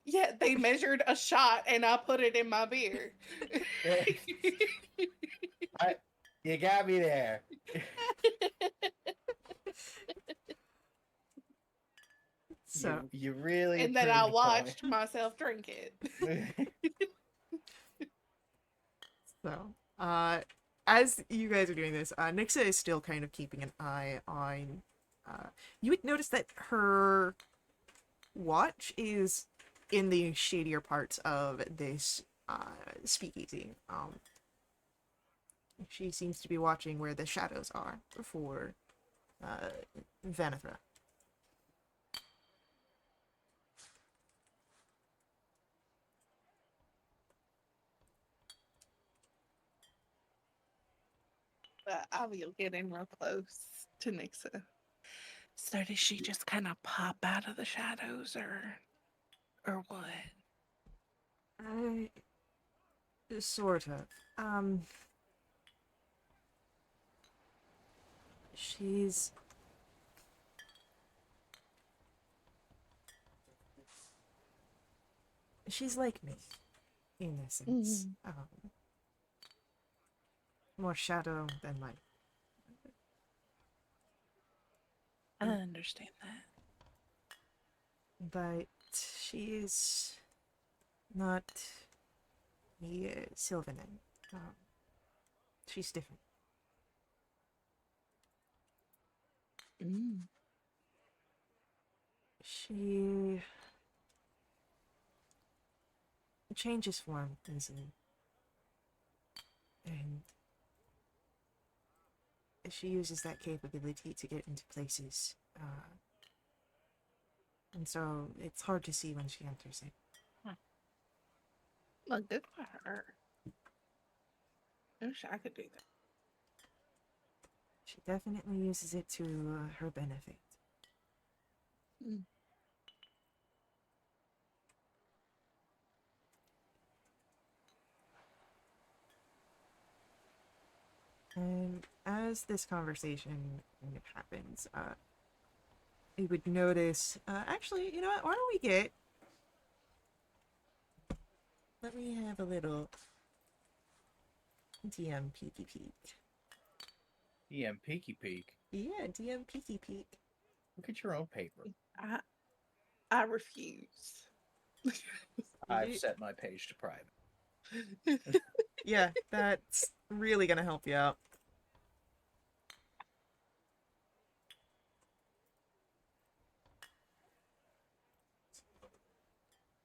Yeah, they measured a shot and I put it in my beer. You got me there. So, you really. And then I proved the watched myself drink it. point. So, as you guys are doing this, Nixa is still kind of keeping an eye on. You would notice that her watch is in the shadier parts of this speakeasy. She seems to be watching where the shadows are for Vanithra. Avi'll get in real close to Nixa. So does she just kind of pop out of the shadows or what? Sort of. She's like me, in a sense. More shadow than light. I understand that. But she is not the Sylvanin. She's different. She changes form easily. And she uses that capability to get into places. And so it's hard to see when she enters it. Well, good for her. I wish I could do that. She definitely uses it to her benefit. And as this conversation kind of happens, you would notice, actually, you know what, why don't we let me have a little DM peeky peek. DM peeky peek. Yeah, DM peeky peek. Look at your own paper. I refuse. I've set my page to private. Yeah, that's really gonna help you out.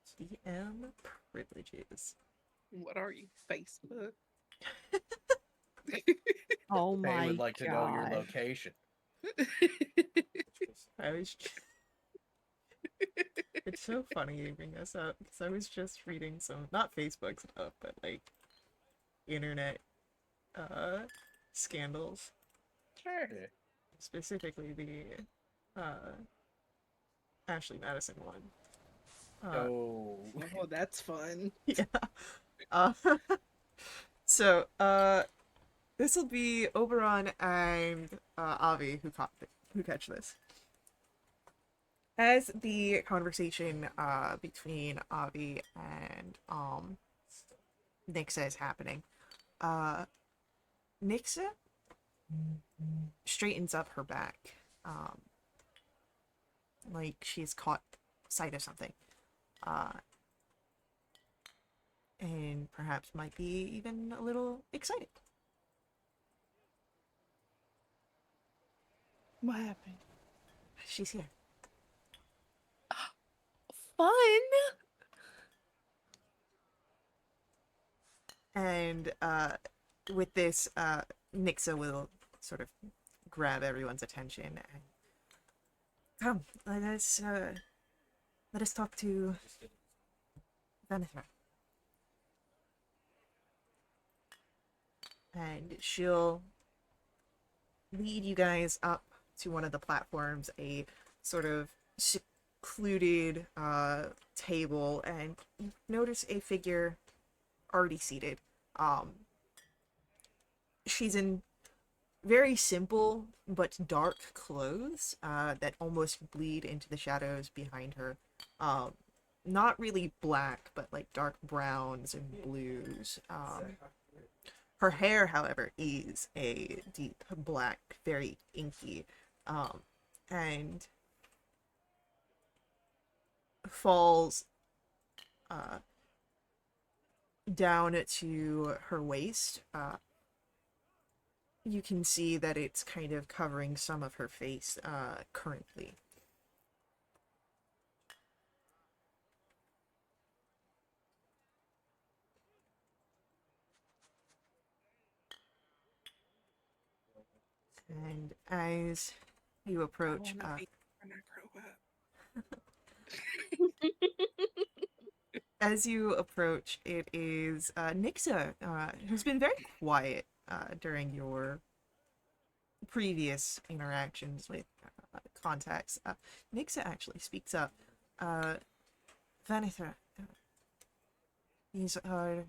TM privileges. What are you, Facebook? Oh They my would like to know your god. location. I was. It's so funny you bring this up because I was just reading some, not Facebook stuff, but like internet scandals, Sure. Yeah. specifically the Ashley Madison one. Oh. Oh, that's fun. Yeah. Uh, so this will be Oberon and Avi who catch this. As the conversation between Avi and Nixa is happening, Nixa straightens up her back, like she's caught sight of something, and perhaps might be even a little excited. What happened? She's here. Fun. And with this, Nixa will sort of grab everyone's attention and come. Let us talk to Vanessa. And she'll lead you guys up to one of the platforms, a sort of secluded table, and you notice a figure already seated. She's in very simple but dark clothes that almost bleed into the shadows behind her. Not really black, but like dark browns and blues. Her hair, however, is a deep black, very inky, and falls down to her waist. You can see that it's kind of covering some of her face currently. And as you approach, I wanna be when I grow up. as you approach, it is Nixa, who's been very quiet during your previous interactions with contacts. Nixa actually speaks up. Vanessa, these are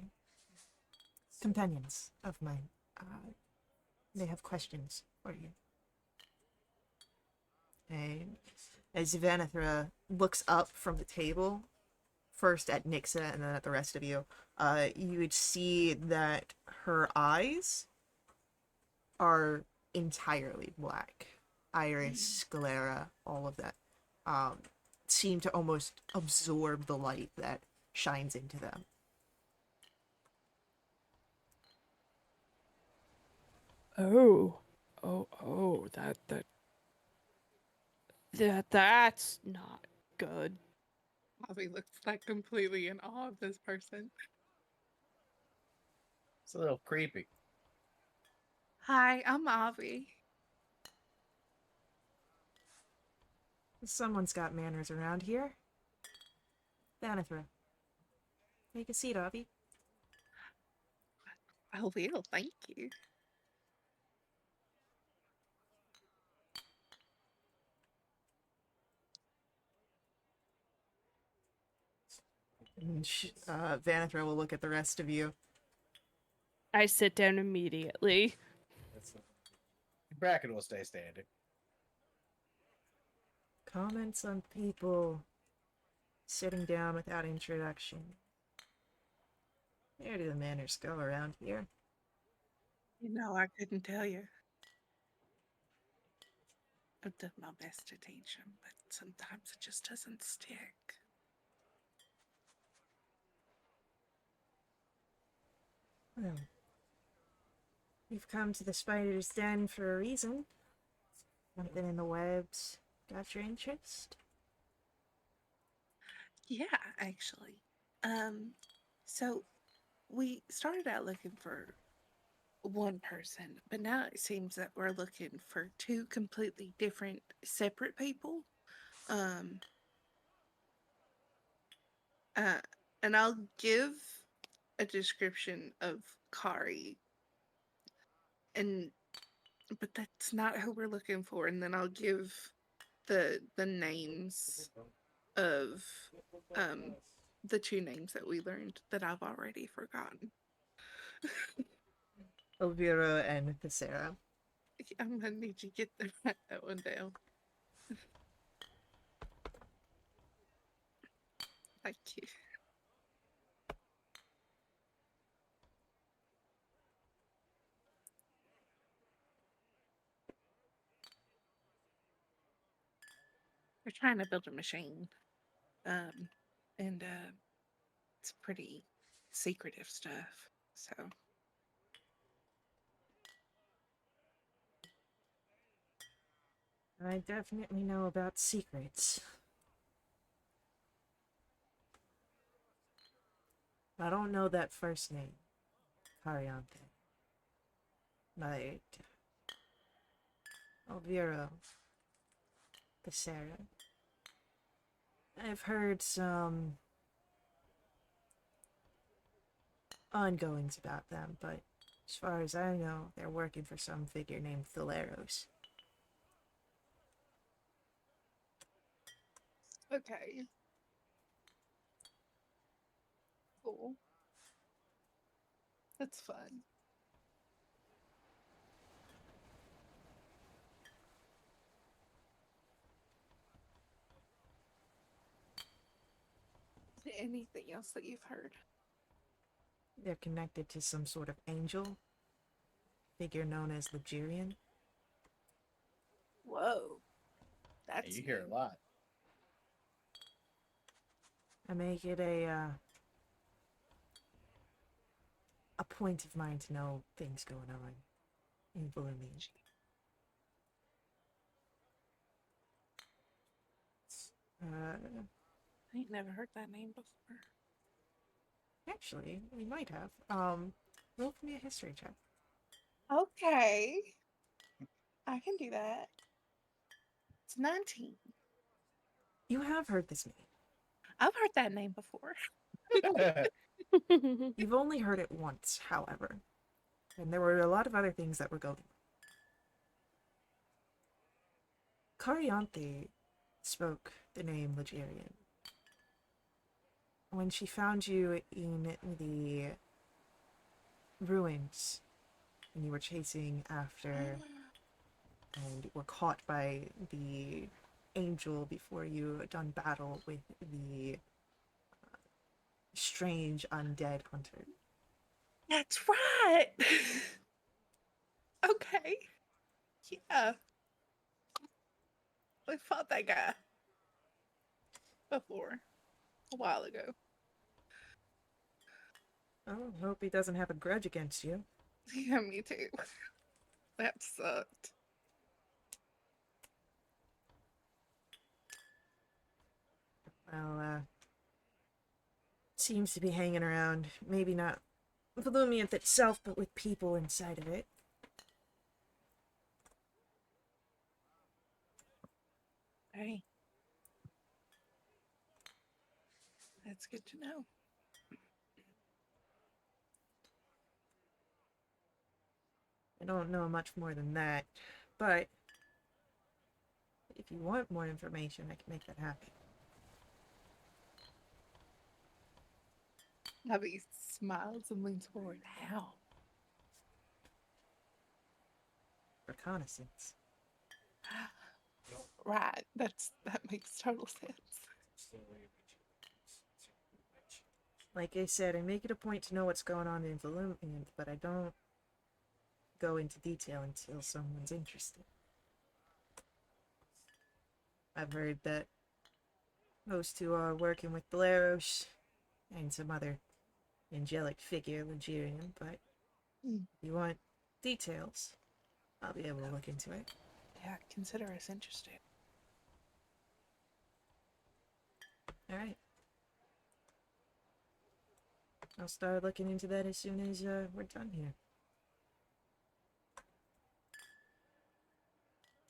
companions of mine. They have questions for you. And as Vanessa looks up from the table, first at Nixa and then at the rest of you, you would see that her eyes are entirely black. Iris, sclera, all of that seem to almost absorb the light that shines into them. That's not good. Avi looks like completely in awe of this person. It's a little creepy. Hi, I'm Avi. Someone's got manners around here. Vanessa, take a seat, Avi. I will, thank you. And Vanessa will look at the rest of you. I sit down immediately. Bracken will stay standing. Comments on people sitting down without introduction. Where do the manners go around here? You know, I couldn't tell you. I've done my best to teach him, but sometimes it just doesn't stick. Well, you've come to the spider's den for a reason. Something in the webs got your interest? Yeah, actually. So we started out looking for one person, but now it seems that we're looking for two completely different, separate people. Um, uh, and I'll give a description of Kari, and but that's not who we're looking for. And then I'll give the names of um the two names that we learned that I've already forgotten. Elvira and Thessera. I'm gonna need you to get write that one down. Thank you. We're trying to build a machine. And it's pretty secretive stuff. So I definitely know about secrets. I don't know that first name, Cariante. Like, Elvira, Thessera. I've heard some ongoings about them, but as far as I know, they're working for some figure named Thaleros. okay, cool. That's fun. Anything else that you've heard? They're connected to some sort of angel, figure known as Ligurian. Whoa, Yeah, that's you hear a new. lot. I make it a point of mine to know things going on in Volumine. I ain't never heard that name before. Actually, we might have. Roll for me a history check. Okay, I can do that. It's 19. You have heard this name. I've heard that name before. You've only heard it once, however. And there were a lot of other things that were going on. Cariante spoke the name Ligurian. When she found you in the ruins, and you were chasing after and were caught by the angel before you done battle with the strange undead hunter. That's right. Okay. Yeah. We fought that guy before, a while ago. Oh, hope he doesn't have a grudge against you. Yeah, me too. That sucked. Well, seems to be hanging around. Maybe not Volumianth itself, but with people inside of it. Hey. That's good to know. I don't know much more than that, but if you want more information, I can make that happen. Abby smiles and leans forward. How? Reconnaissance. Right. That makes total sense. Like I said, I make it a point to know what's going on in Volumianth, but I don't go into detail until someone's interested. I've heard that those two are working with Beleros and some other angelic figure Legerian, but Mm. if you want details, I'll be able to look into it. Yeah, consider us interested. All right. I'll start looking into that as soon as we're done here.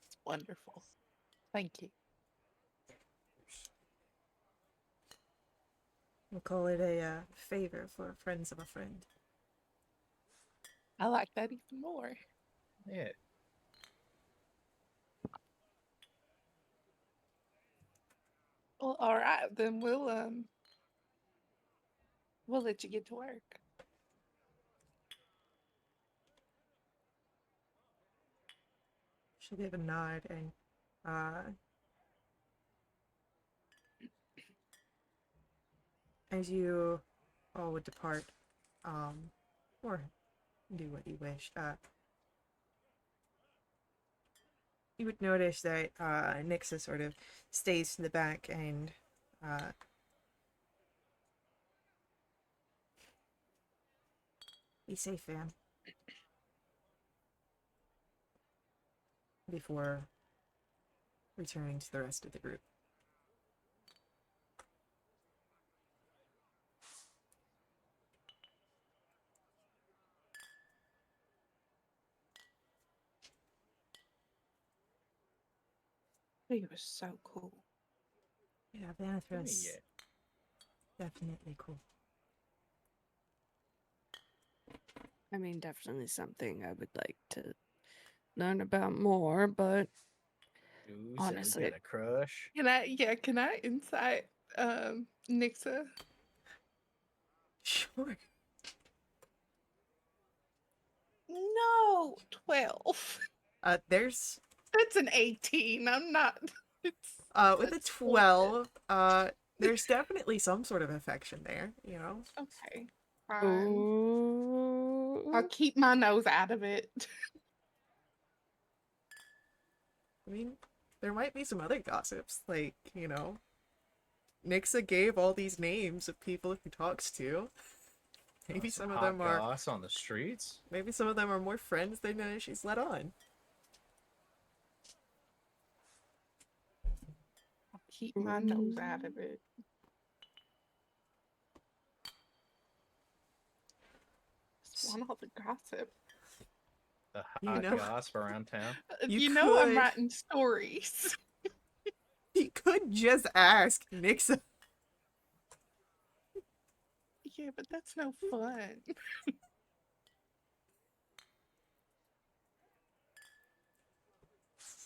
It's wonderful. Thank you. We'll call it a favor for friends of a friend. I like that even more. Yeah. Well, all right, then we'll let you get to work. She'll give a nod and as you all would depart, or do what you wish, you would notice that Nixa sort of stays to the back and be safe, fam. Before returning to the rest of the group. He was so cool. Yeah, Vanithras, Yeah. definitely cool. I mean, definitely something I would like to learn about more, but Ooh, honestly, got a crush. Can I insight Nixa? Sure. No, 12. There's That's an 18. I'm not. with a That's 12, there's definitely some sort of affection there, you know? okay. Fine. I'll ooh, keep my nose out of it. I mean, there might be some other gossips, like, you know, Nixa gave all these names of people he talks to. Maybe some of them are goss on the streets. maybe some of them are more friends than she's let on. I'll keep my nose out of it. Just want all the gossip. The You hot know- gossip around town. You I'm could. writing stories. You could just ask Nixa. Yeah, but that's no fun.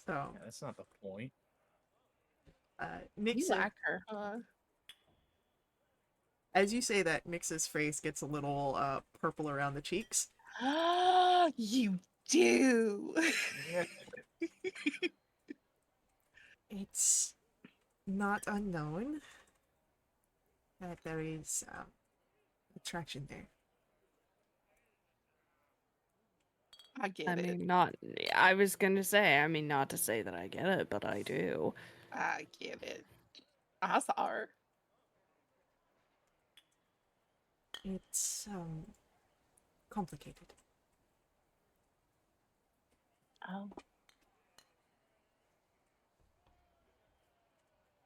So, Yeah, that's not the point. You Nixa, like her, huh? as you say that, Nixa's face gets a little purple around the cheeks. You do. Yeah. It's not unknown that there is attraction there. I get I it. mean, I was gonna say, I mean, not to say that I get it, but I do. I get it. I saw her. It's complicated. Oh,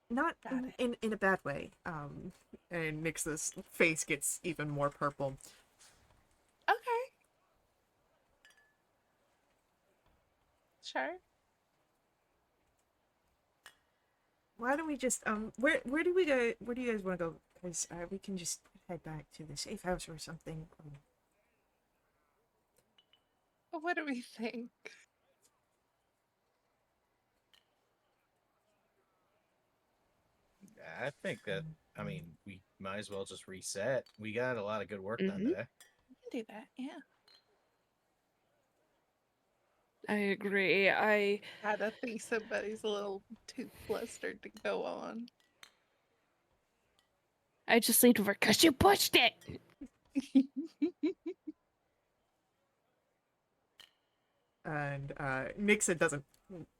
Not Got it. in a bad way. And Nixa's face gets even more purple. okay. Sure. Why don't we just where do we go? Where do you guys want to go? Because we can just head back to the safe house or something. What do we think? I think that, I mean, we might as well just reset. We got a lot of good work done Mhm. today. We can do that, yeah. I agree. I don't think somebody's a little too flustered to go on. I just leaned over because you pushed it. And Nixa doesn't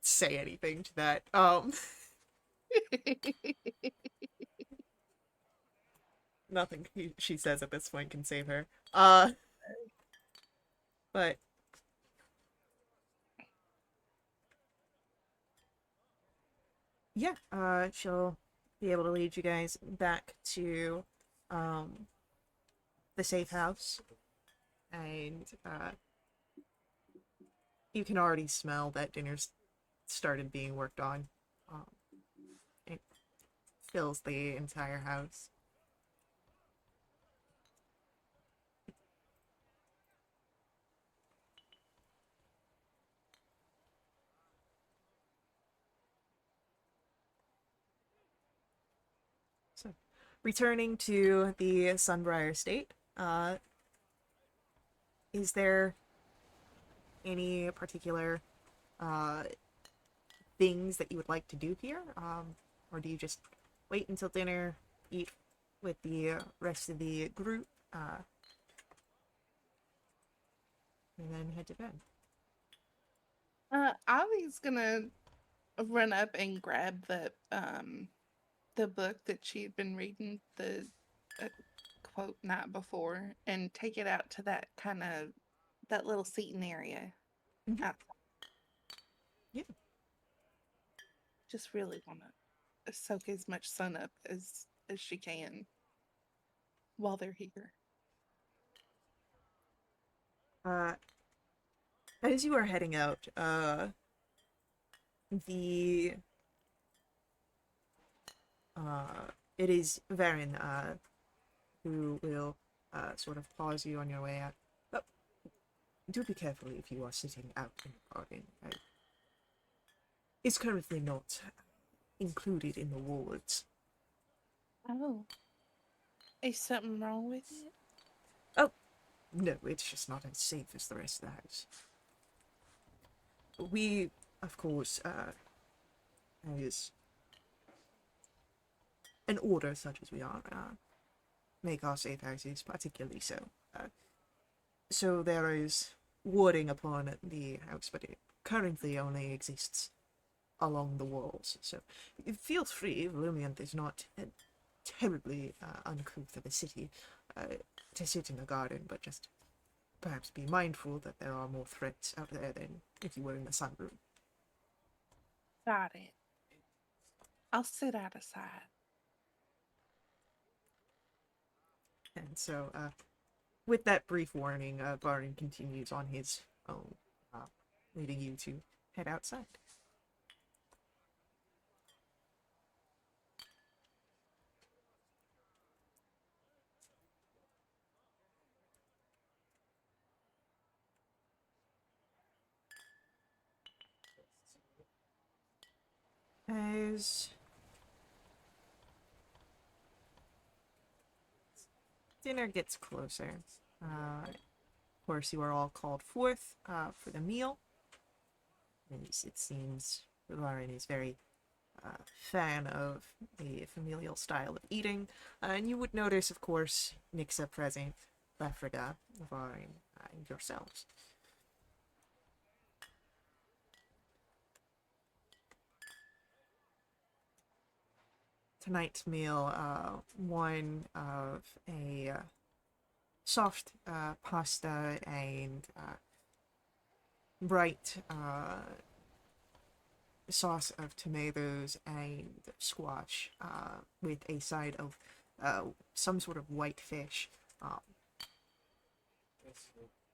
say anything to that. Nothing she says at this point can save her. But yeah, she'll be able to lead you guys back to the safe house, and you can already smell that dinner's started being worked on. Um, it fills the entire house. So, returning to the Sunbriar State, is there any particular uh, things that you would like to do here? Or do you just wait until dinner, eat with the rest of the group, and then head to bed? Ollie's gonna run up and grab the book that she'd been reading the quote night before and take it out to that that little seating area Mhm. outside. Yeah. Just really want to soak as much sun up as she can while they're here. As you are heading out, the it is Varen who will sort of pause you on your way out. But do be careful if you are sitting out in the garden. It's currently not included in the wards. Oh. Is something wrong with it? Oh, no, it's just not as safe as the rest of the house. We, of course, as an order such as we are, make our safe houses particularly so. So there is warding upon the house, but it currently only exists along the walls. So feel free, Lumiant is not terribly uncouth of a city, to sit in the garden, but just perhaps be mindful that there are more threats out there than if you were in the sunroom. Got it. I'll sit out of sight. And so, with that brief warning, Barin continues on his own, leading you to head outside. As dinner gets closer, of course, you are all called forth for the meal. As it seems Lauren is very fan of the familial style of eating, and you would notice, of course, Nixa present, Lefrida, Lauren, and yourselves. Tonight's meal, one of a soft pasta and bright sauce of tomatoes and squash, with a side of some sort of white fish.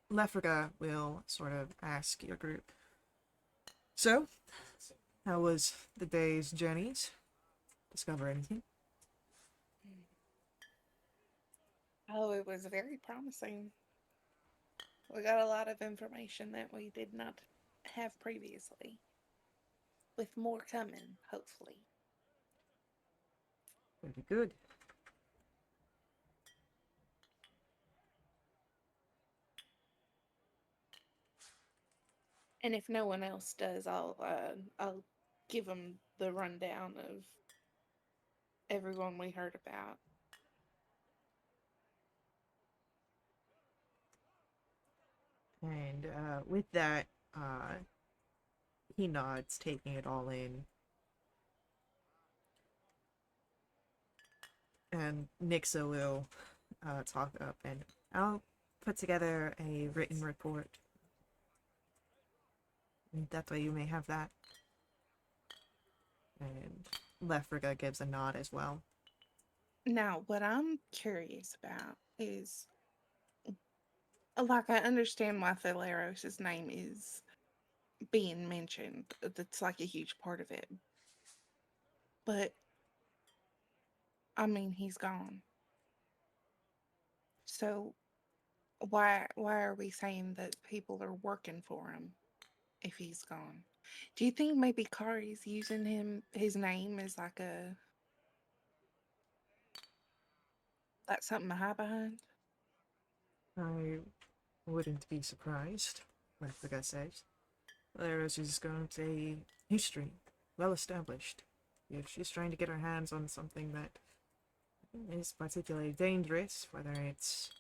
Lefrida will sort of ask your group, so, how was the day's journeys? Discover anything? Oh, it was very promising. We got a lot of information that we did not have previously. With more coming, hopefully. Very good. And if no one else does, I'll give them the rundown of everyone we heard about. And with that, he nods, taking it all in. And Nixa will talk up, and I'll put together a written report. And that way you may have that. And Lefriga gives a nod as well. Now, what I'm curious about is, like, I understand why Theleros' name is being mentioned. That's like a huge part of it. But, I mean, he's gone. So, why are we saying that people are working for him if he's gone? Do you think maybe Kari's using his name as like that's something to hide behind? I wouldn't be surprised, Lefriga says. Laros is got a history, well established. If she's trying to get her hands on something that is particularly dangerous, whether it's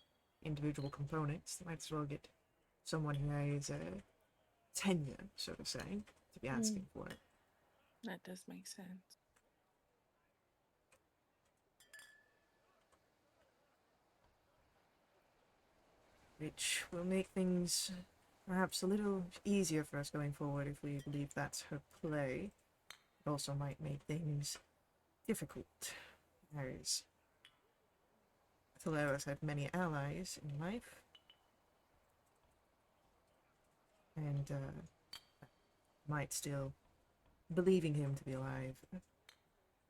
individual components, might as well get someone who has a tenure, so to say, to be asking for it. That does make sense. Which will make things perhaps a little easier for us going forward if we believe that's her play. It also might make things difficult, as Theleros had many allies in life, and might still, believing him to be alive,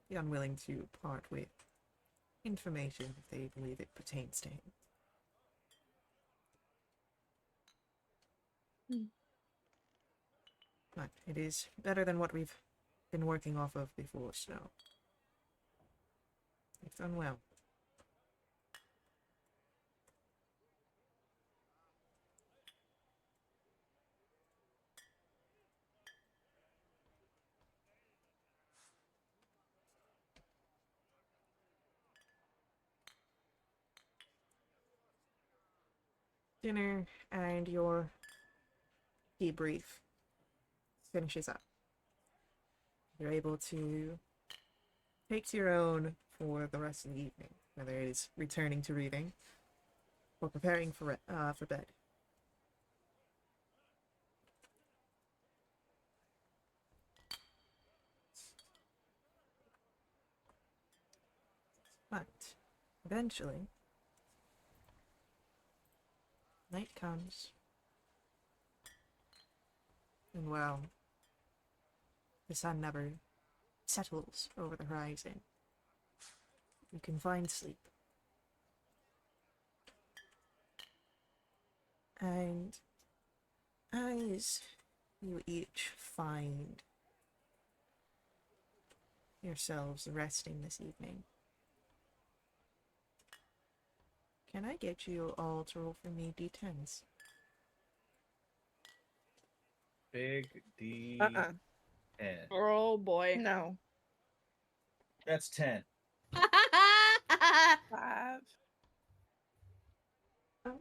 be unwilling to part with information if they believe it pertains to him. But it is better than what we've been working off of before, so we've done well. Dinner and your debrief finishes up. You're able to take to your own for the rest of the evening, whether it is returning to reading or preparing for bed. But eventually, night comes, and well, the sun never settles over the horizon. You can find sleep. And as you each find yourselves resting this evening, can I get you all to roll for me d10s? Big D Uh-uh. N. Oh boy. No. That's 10. 5. Alright.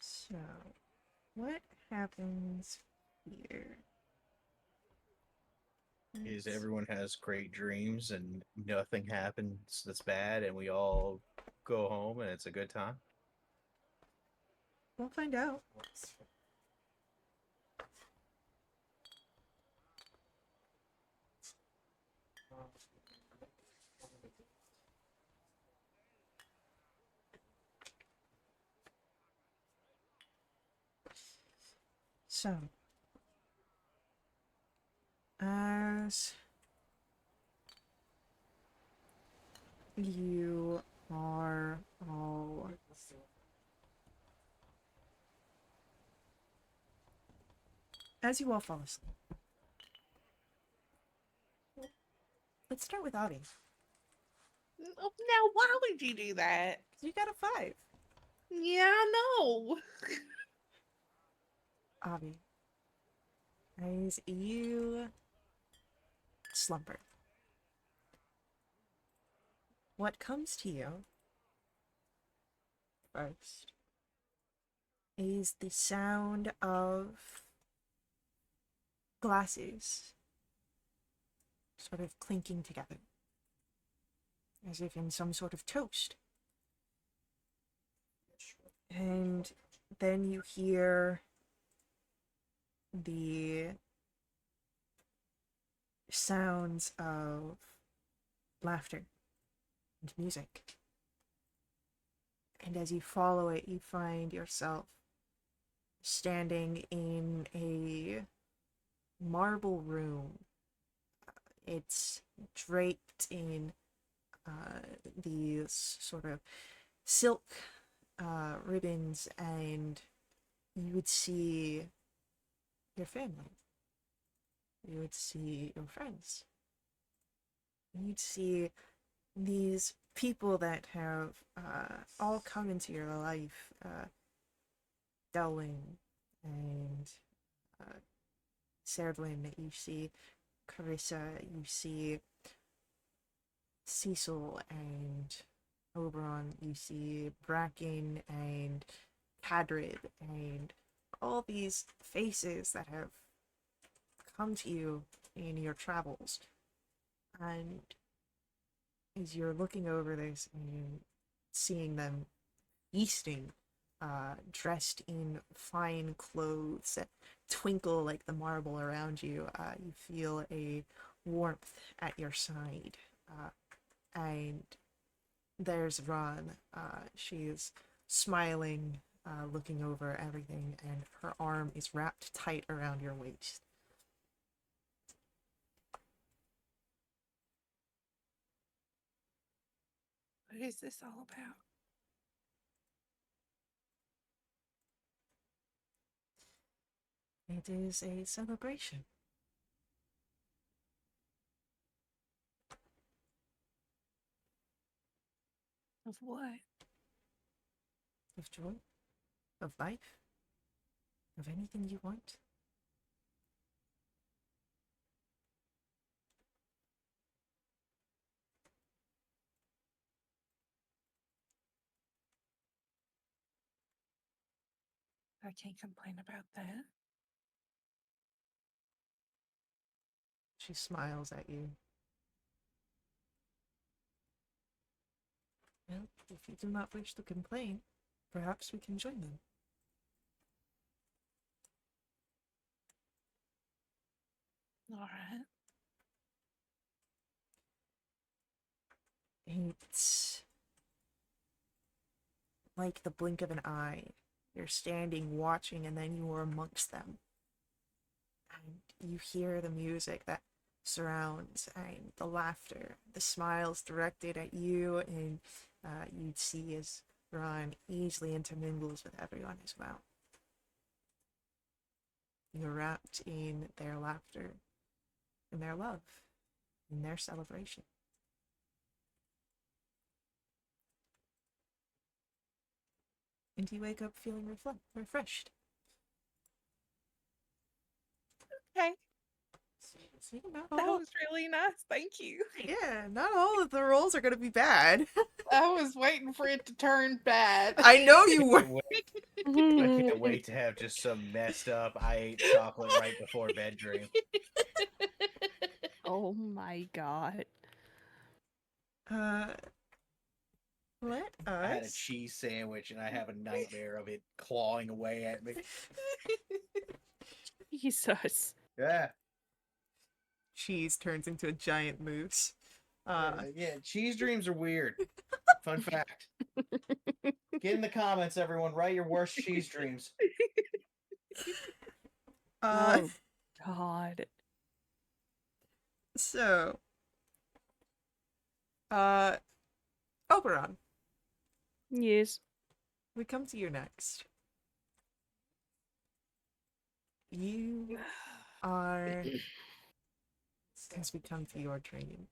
So, what happens here? Is everyone has great dreams and nothing happens that's bad, and we all go home and it's a good time? We'll find out. So, as you are all fall asleep. Let's start with Avi. Now, why would you do that? You got a 5. Yeah, I know. Avi, as you slumber. What comes to you first is the sound of glasses sort of clinking together, as if in some sort of toast. And then you hear the sounds of laughter and music. And as you follow it, you find yourself standing in a marble room. It's draped in these sort of silk ribbons, and you would see your family. You would see your friends. You'd see these people that have all come into your life. Delwyn and Serdwin, you see Carissa, you see Cecil and Oberon, you see Bracken and Cadrid, and all these faces that have come to you in your travels. And as you're looking over this and seeing them feasting, dressed in fine clothes that twinkle like the marble around you, you feel a warmth at your side. And there's Ron. She is smiling, looking over everything, and her arm is wrapped tight around your waist. What is this all about? It is a celebration. Of what? Of joy, of life, of anything you want. I can't complain about that. She smiles at you. Well, if you do not wish to complain, perhaps we can join them. All right. It's like the blink of an eye. You're standing watching, and then you are amongst them. And you hear the music that surrounds, and the laughter, the smiles directed at you, and you'd see as Ron easily intermingles with everyone as well. You're wrapped in their laughter, in their love, in their celebration. And you wake up feeling refreshed. Okay. See, not That all, was really nice. Thank you. yeah, not all of the roles are going to be bad. I was waiting for it to turn bad. I know you were. I can't wait to have just some messed up I ate chocolate right before bed dream. Oh my god. Let I had a us. cheese sandwich and I have a nightmare of it clawing away at me. Jesus. Yeah. Cheese turns into a giant moose. Yeah, cheese dreams are weird. Fun fact. Get in the comments, everyone. Write your worst cheese dreams. Oh god. So, Oberon, Yes. we come to you next. You are, as we come to your training,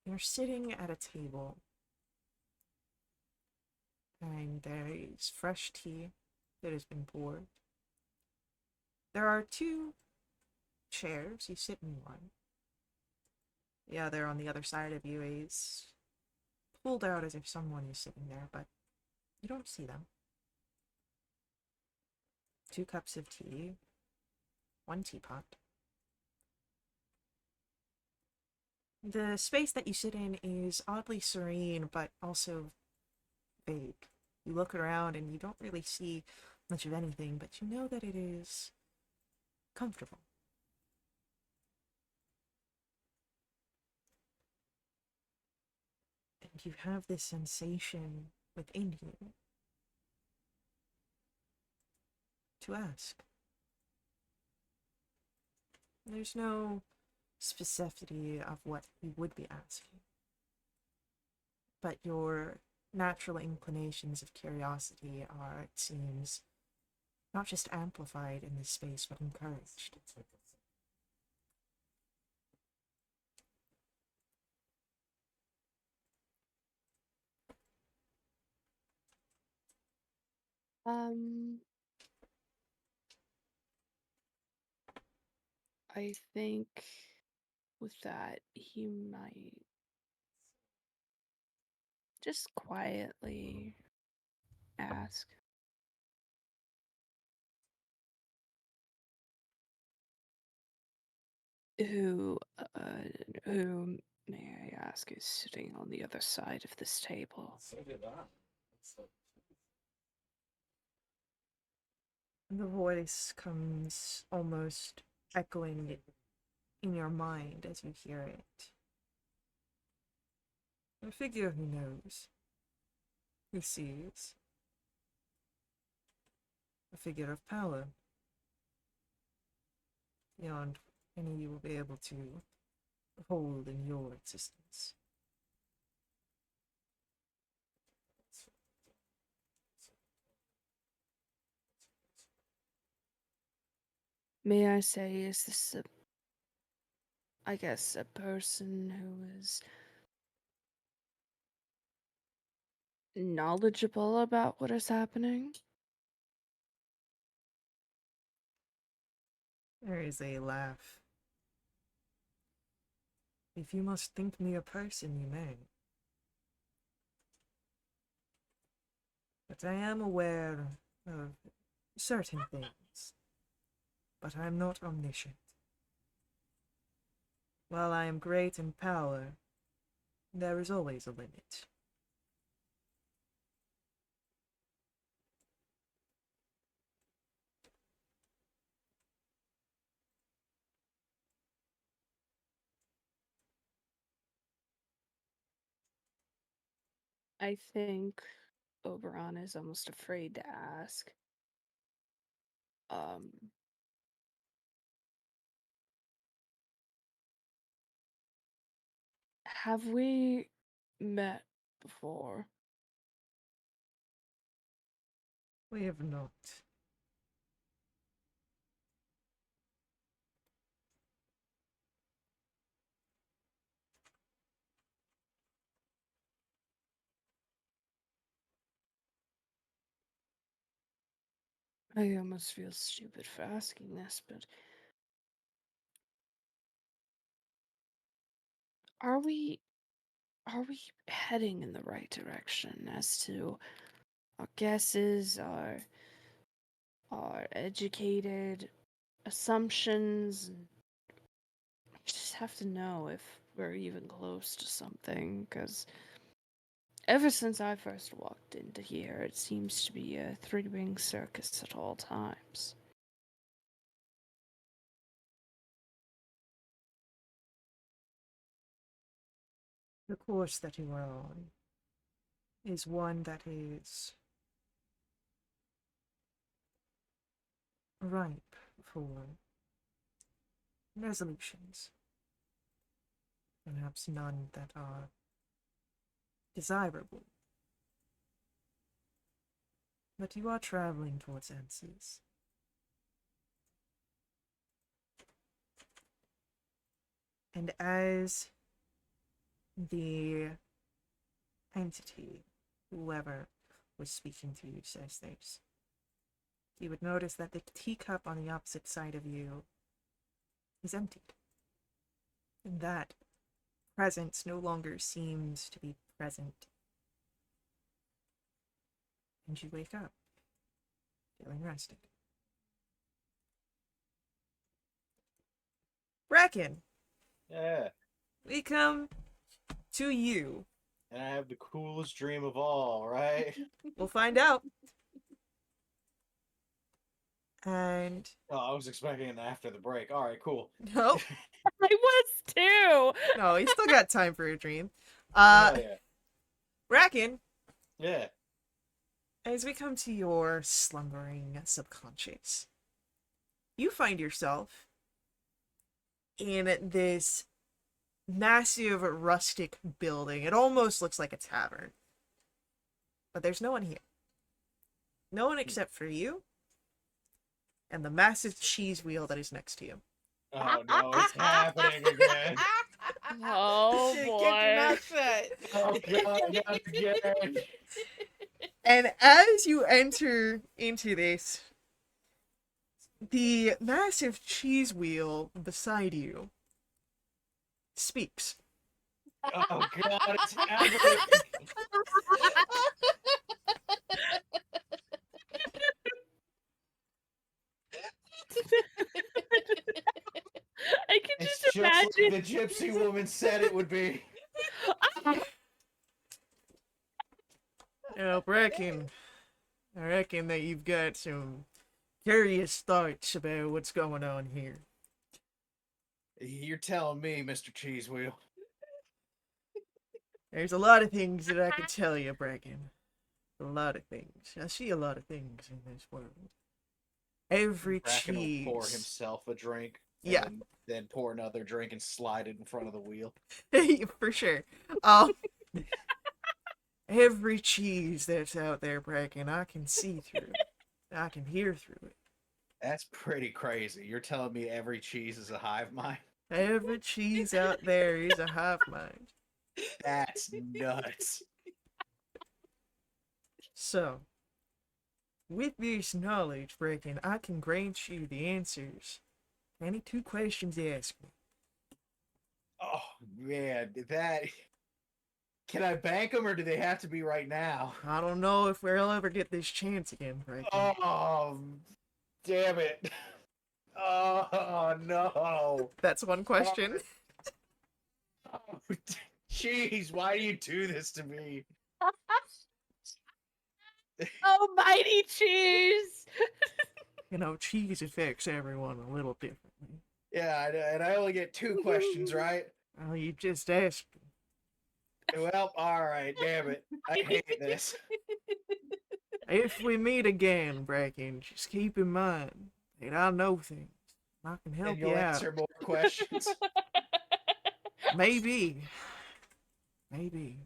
you're sitting at a table, and there is fresh tea that has been poured. There are two chairs. You sit in one. The other on the other side of you is pulled out as if someone is sitting there, but you don't see them. 2 cups of tea, 1 teapot. The space that you sit in is oddly serene, but also vague. You look around and you don't really see much of anything, but you know that it is comfortable. And you have this sensation within you to ask. There's no specificity of what you would be asking, but your natural inclinations of curiosity are, it seems, not just amplified in this space, but encouraged. I think with that, he might just quietly ask. Who, who, may I ask, is sitting on the other side of this table? The voice comes almost echoing in your mind as you hear it. A figure who knows, who sees. A figure of power, beyond any you will be able to hold in your existence. May I say, is this I guess, a person who is knowledgeable about what is happening? There is a laugh. If you must think me a person, you may. But I am aware of certain things. But I am not omniscient. While I am great in power, there is always a limit. I think Oberon is almost afraid to ask. Um, have we met before? We have not. I almost feel stupid for asking this, but are we heading in the right direction as to our guesses, our educated assumptions? I just have to know if we're even close to something, because ever since I first walked into here, it seems to be a three-ring circus at all times. The course that you are on is one that is ripe for resolutions. Perhaps none that are desirable. But you are traveling towards answers. And as the entity, whoever was speaking to you, says this, you would notice that the teacup on the opposite side of you is emptied. And that presence no longer seems to be present. And you wake up, feeling rested. Bracken, Yeah. we come to you. And I have the coolest dream of all, right? We'll find out. And Oh, I was expecting it after the break. All right, cool. no, I was too. no, you still got time for a dream. Hell yeah. Bracken, Yeah. as we come to your slumbering subconscious, you find yourself in this massive rustic building. It almost looks like a tavern. But there's no one here. No one except for you and the massive cheese wheel that is next to you. Oh no, it's happening again. Oh Shit, boy. keep your mouth shut. Oh god, not again. And as you enter into this, the massive cheese wheel beside you speaks. Oh god, it's happening. I can It's just just imagine. like the gypsy woman said it would be. Now, Bracken, I reckon that you've got some curious thoughts about what's going on here. You're telling me, Mr. Cheese Wheel. There's a lot of things that I could tell you, Bracken. A lot of things. I see a lot of things in this world. Every Bracken cheese. will pour himself a drink. Yeah. And then pour another drink and slide it in front of the wheel. For sure. Every cheese that's out there, Bracken, I can see through. I can hear through it. That's pretty crazy. You're telling me every cheese is a hive mind? Every cheese out there is a hive mind. That's nuts. So, with this knowledge, Bracken, I can grant you the answers to any 2 questions you ask me. Oh man, that. Can I bank them or do they have to be right now? I don't know if we'll ever get this chance again, Bracken. Oh, damn it. Oh no. That's 1 question. Oh, jeez, why do you do this to me? Almighty cheese. You know, cheese affects everyone a little differently. Yeah, and I only get 2 questions, right? Well, you just asked. Well, alright, damn it. I hate this. If we meet again, Bracken, just keep in mind that I know things. I can help And you you'll out. answer more questions. Maybe. Maybe.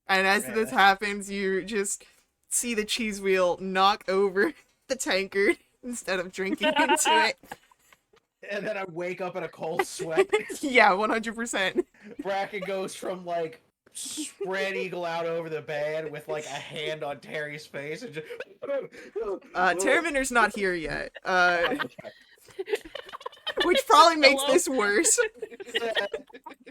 And as Man, this happens, you just see the cheese wheel knock over the tankard instead of drinking into it. And then I wake up in a cold sweat. Yeah, 100%. Bracken goes from like spread eagle out over the bed with like a hand on Terry's face and just. Terminder's not here yet. Which probably makes this worse. Yeah,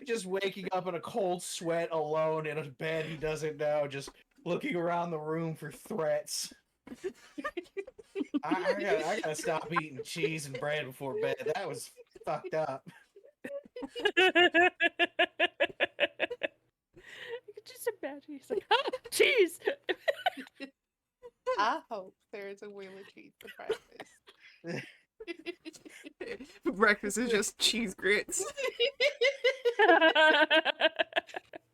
just waking up in a cold sweat alone in a bed he doesn't know, just looking around the room for threats. I gotta stop eating cheese and bread before bed. That was fucked up. I can just imagine he's like, oh, cheese. I hope there's a wheel of cheese for breakfast. Breakfast is just cheese grits.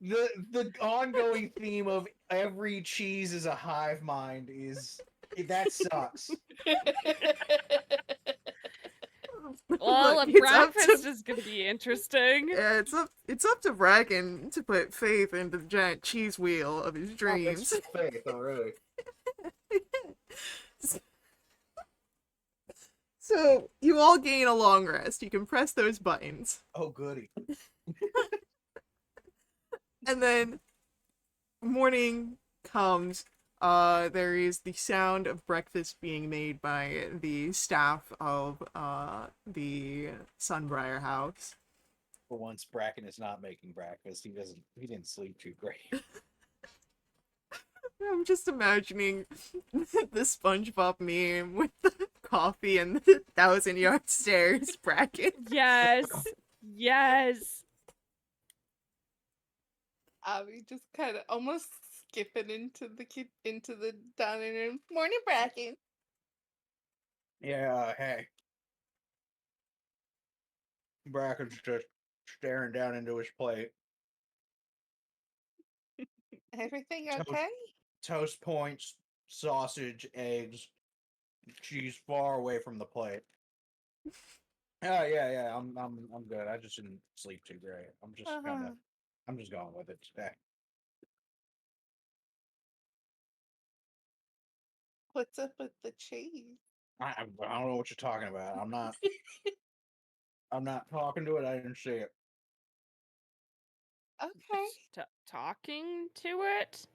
The ongoing theme of every cheese is a hive mind is that sucks. Well, Look, a it's up breakfast to- is gonna be interesting. Yeah, it's up to Bracken to put faith into the giant cheese wheel of his dreams. Faith, already. So you all gain a long rest. You can press those buttons, Oh goody. and then morning comes There is the sound of breakfast being made by the staff of the Sunbriar House. For once, Bracken is not making breakfast. He didn't sleep too great. I'm just imagining the SpongeBob meme with the coffee and the 1,000-yard stairs bracket. Yes. Yes. Abby just kind of almost skipping into the dining room. Morning, Bracken. Yeah, hey. Bracken's just staring down into his plate. Everything Toast. okay? Toast points, sausage, eggs, cheese far away from the plate. Yeah. I'm good. I just didn't sleep too great. I'm just going with it today. What's up with the cheese? I don't know what you're talking about. I'm not talking to it. I didn't see it. Okay. Talking to it?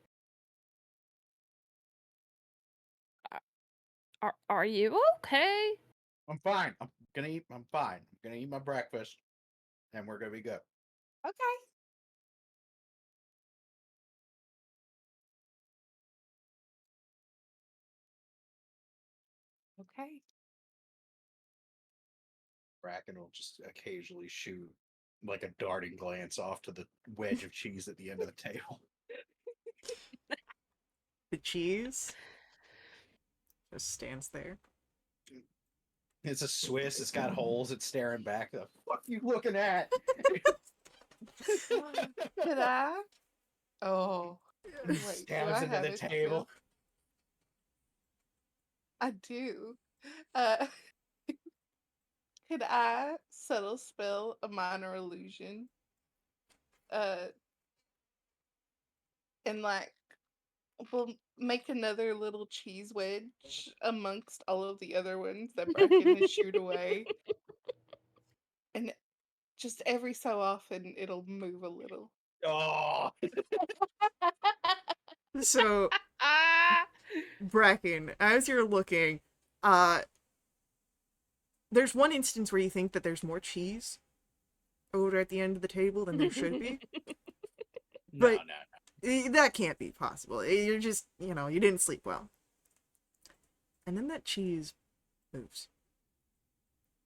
Are you okay? I'm fine. I'm fine. I'm gonna eat my breakfast, and we're gonna be good. Okay. Okay. Bracken will just occasionally shoot like a darting glance off to the wedge of cheese at the end of the table. The cheese just stands there. It's a Swiss. It's got holes. It's staring back. The fuck you looking at? Did I? Oh. Wait, do I Stabs into have the it table. still? I do. Uh, could I subtle spell a minor illusion? And like, we'll make another little cheese wedge amongst all of the other ones that Bracken has shooed away. And just every so often, it'll move a little. Oh, So, Ah! Bracken, as you're looking, there's one instance where you think that there's more cheese over at the end of the table than there should be. no. That can't be possible. You're just, you didn't sleep well. And then that cheese moves.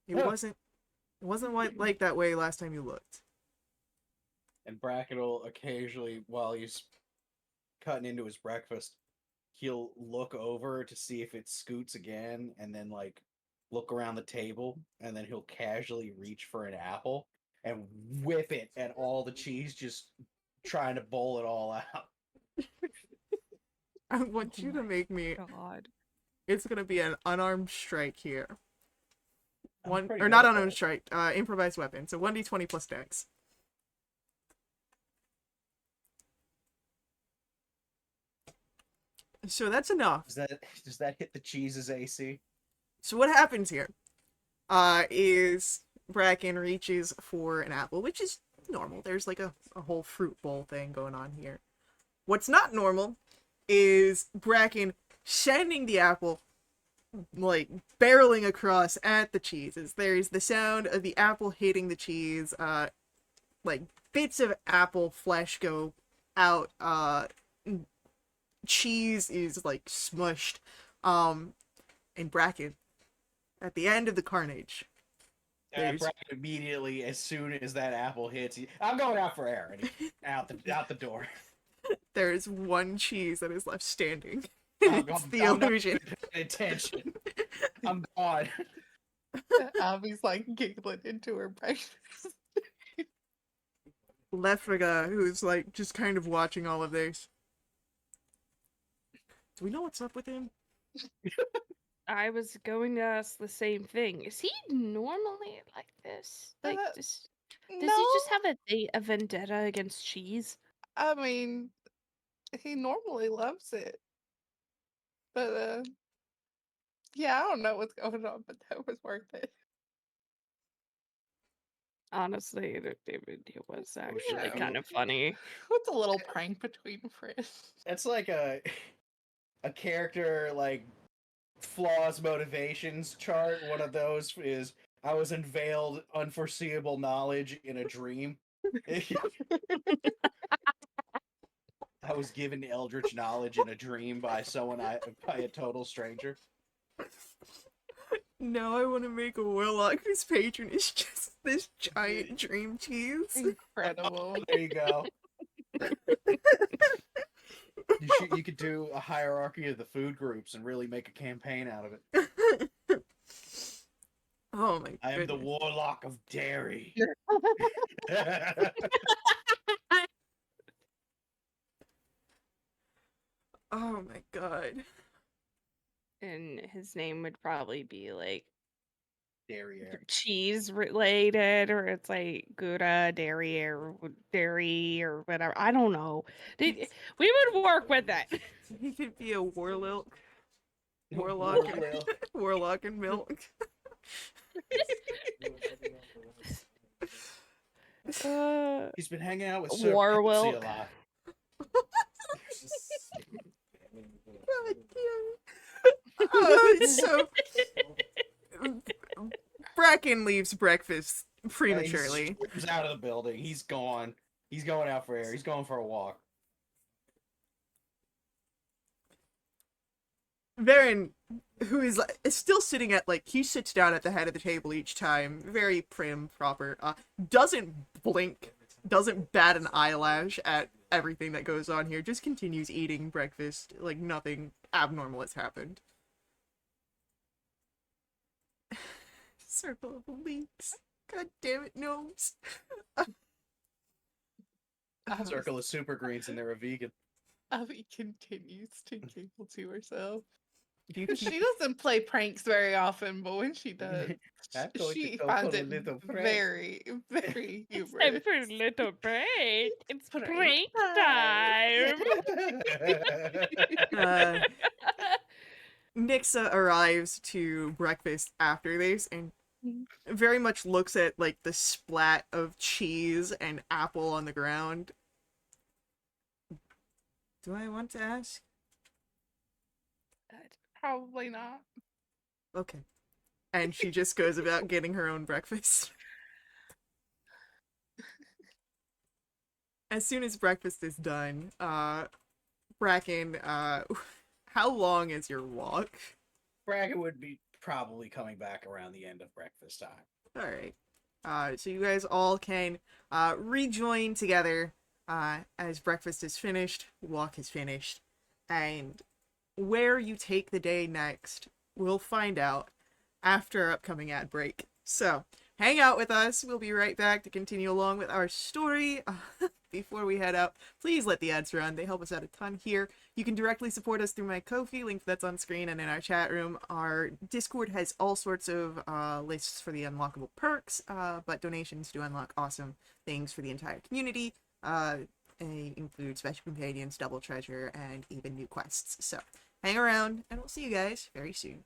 It Oh. wasn't like that way last time you looked. And Bracken will occasionally, while he's cutting into his breakfast, he'll look over to see if it scoots again, and then like look around the table, and then he'll casually reach for an apple and whip it at all the cheese, just trying to bowl it all out. I want you to make me. God. It's gonna be an unarmed strike here. I'm pretty Or good not at unarmed that. strike, improvised weapon. So 1d20 plus dex. So that's enough. Does that hit the cheese's AC? So what happens here is Bracken reaches for an apple, which is normal. There's like a whole fruit bowl thing going on here. What's not normal is Bracken sending the apple, like, barreling across at the cheeses. There's the sound of the apple hitting the cheese, like, bits of apple flesh go out, cheese is, like, smushed, and Bracken, at the end of the carnage, And Bracken immediately, as soon as that apple hits, I'm going out for air, and he's out the door. there's one cheese that is left standing. I'm The not illusion. paying attention. I'm gone. Abby's like giggling into her breakfast. Lefriga, who's like just kind of watching all of this. Do we know what's up with him? I was going to ask the same thing. Is he normally like this? Like, does he just have a vendetta against cheese? I mean, he normally loves it. But, yeah, I don't know what's going on, but that was worth it. Honestly, it was actually Yeah. kind of funny. What's a little prank between friends? It's like a a character like flaws motivations chart. One of those is I was unveiled unforeseeable knowledge in a dream. I was given eldritch knowledge in a dream by by a total stranger. Now I want to make a warlock whose patron is just this giant dream cheese. Incredible. There you go. You could do a hierarchy of the food groups and really make a campaign out of it. Oh my I am the goodness. warlock of dairy. Oh my god. And his name would probably be like Derriere. cheese related, or it's like Gouda, dairy, or whatever. I don't know. We would work with it. He could be a warlock. Warlock. Warlil. Warlock and milk. He's been hanging out with Warwilk. a lot. God damn. Oh, so Bracken leaves breakfast prematurely. He's out of the building. He's gone. He's going out for air. He's going for a walk. Varen, who is still sitting at, like, he sits down at the head of the table each time, very prim, proper, doesn't blink, doesn't bat an eyelash at everything that goes on here, just continues eating breakfast like nothing abnormal has happened. Circle of leaves. God damn it, gnomes. Circle of super greens and they're a vegan. Abby continues to giggle to herself. You keep- She doesn't play pranks very often, but when she does, I'm going to she go finds for a it little prank. very, very Time humorous. for a little break. It's Prank break time. time. Nixa arrives to breakfast after this and very much looks at, like, the splat of cheese and apple on the ground. Do I want to ask? Probably not. Okay. And she just goes about getting her own breakfast. As soon as breakfast is done, Bracken, how long is your walk? Bracken would be probably coming back around the end of breakfast time. Alright. So you guys all can rejoin together as breakfast is finished, walk is finished, and where you take the day next, we'll find out after our upcoming ad break. So, hang out with us. We'll be right back to continue along with our story. Before we head out, please let the ads run. They help us out a ton here. You can directly support us through my Ko-fi, link that's on screen and in our chat room. Our Discord has all sorts of lists for the unlockable perks, but donations do unlock awesome things for the entire community. They include special companions, double treasure, and even new quests. So, hang around, and we'll see you guys very soon.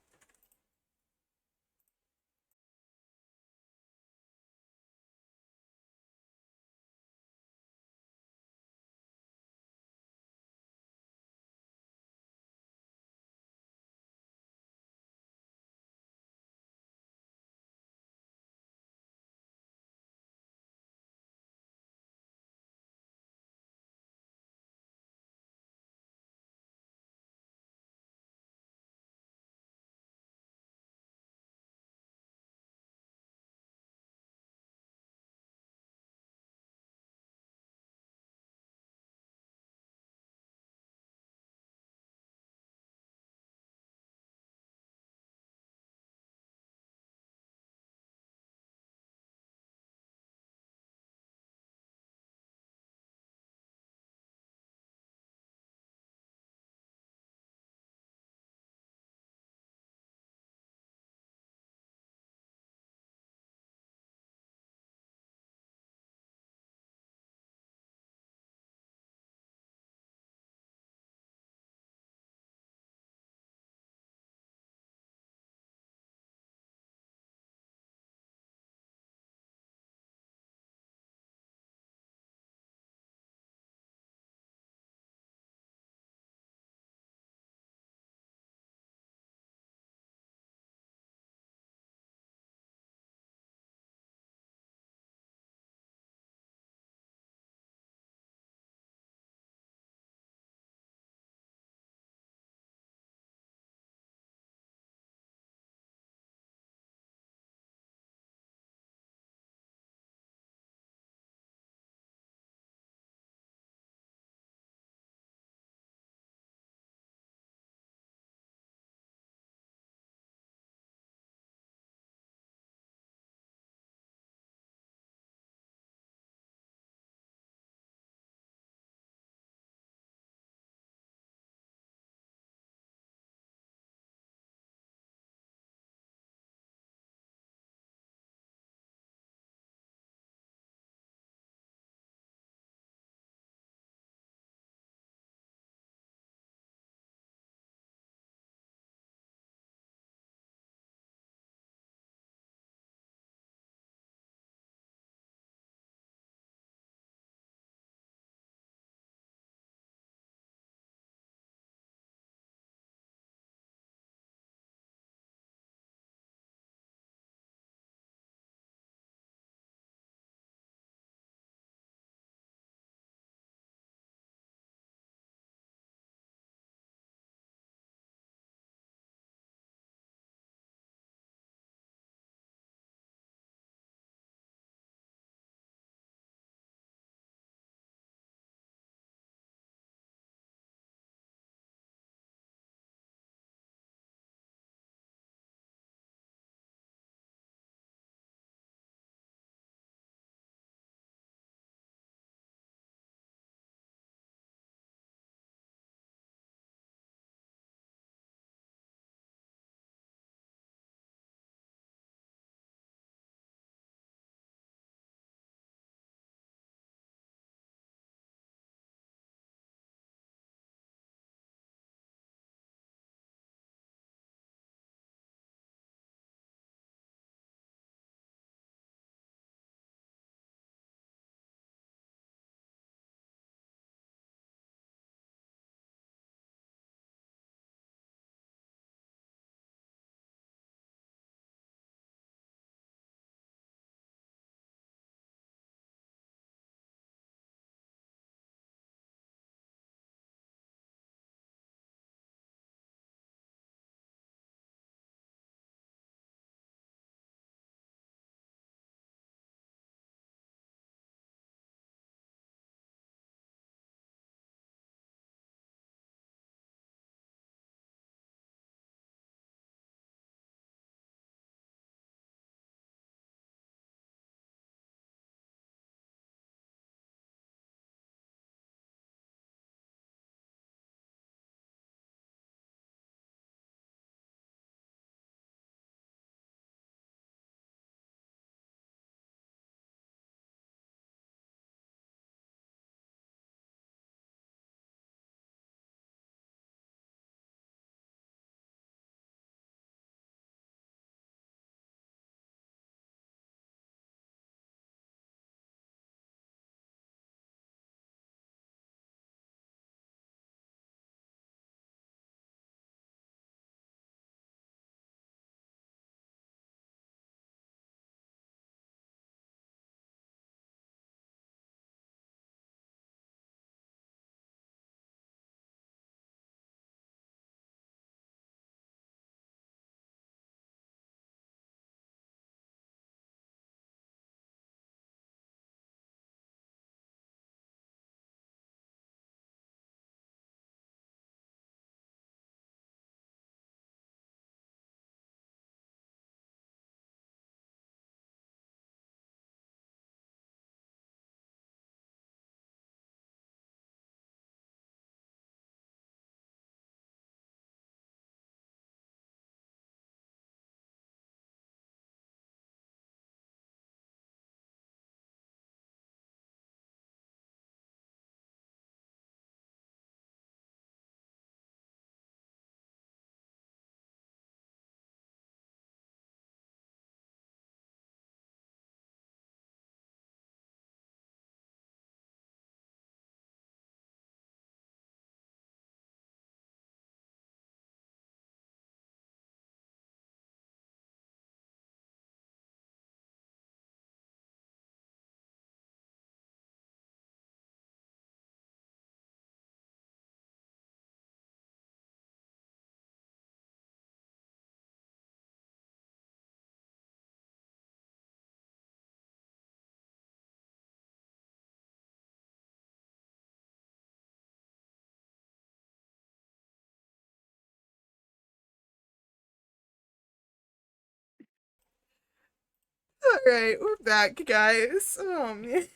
Alright, we're back, guys. Oh, man.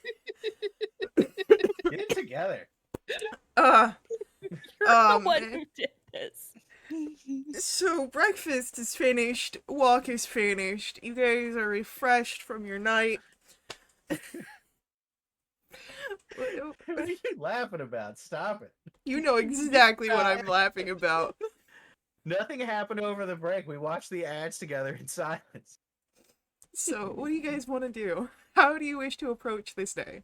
Get it together. Uh, You're the one man. who did this. So, breakfast is finished, walk is finished, you guys are refreshed from your night. What are you laughing about? Stop it. You know exactly what I'm laughing about. Nothing happened over the break. We watched the ads together in silence. So, what do you guys want to do? How do you wish to approach this day?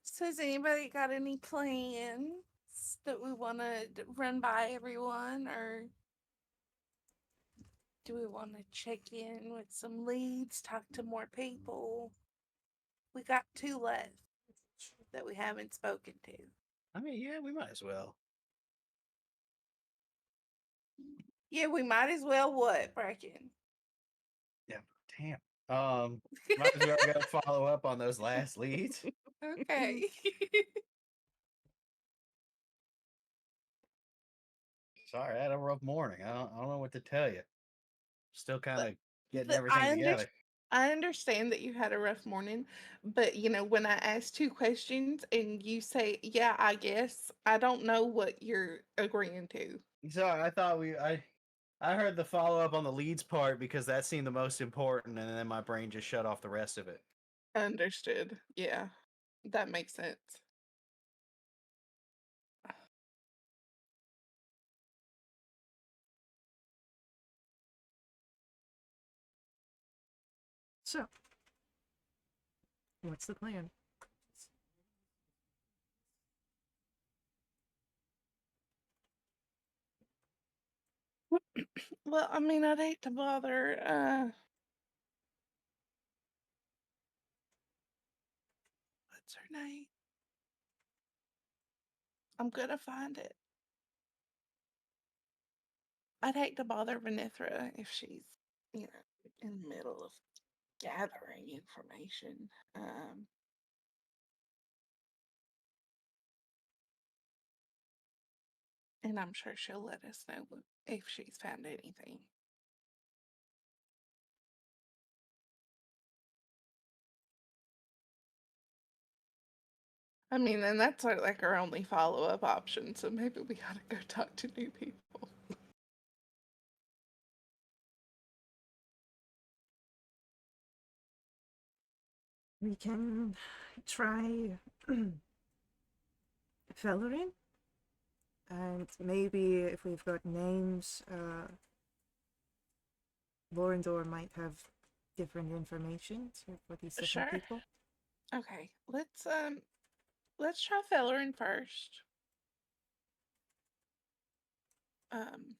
So has anybody got any plans that we want to run by everyone, or do we want to check in with some leads, talk to more people? We got 2 left that we haven't spoken to. I mean, yeah, we might as well. Yeah, we might as well. What, Bracken? Yeah, damn. Might as well go follow up on those last leads. Okay. Sorry, I had a rough morning. I don't know what to tell you. Still kind of getting But everything together. I understand that you had a rough morning, but when I ask 2 questions and you say, "Yeah, I guess," I don't know what you're agreeing to. Sorry, I thought I heard the follow up on the leads part because that seemed the most important, and then my brain just shut off the rest of it. Understood. Yeah, that makes sense. So, what's the plan? Well, I mean, I'd hate to bother. What's her name? I'm gonna find it. I'd hate to bother Vinithra if she's, in the middle of gathering information. And I'm sure she'll let us know if she's found anything. I mean, and that's like our only follow-up option, so maybe we gotta go talk to new people. We can try Fellerin, and maybe if we've got names, Lorindor might have different information for these different Sure. people. Okay, let's try Fellerin first. And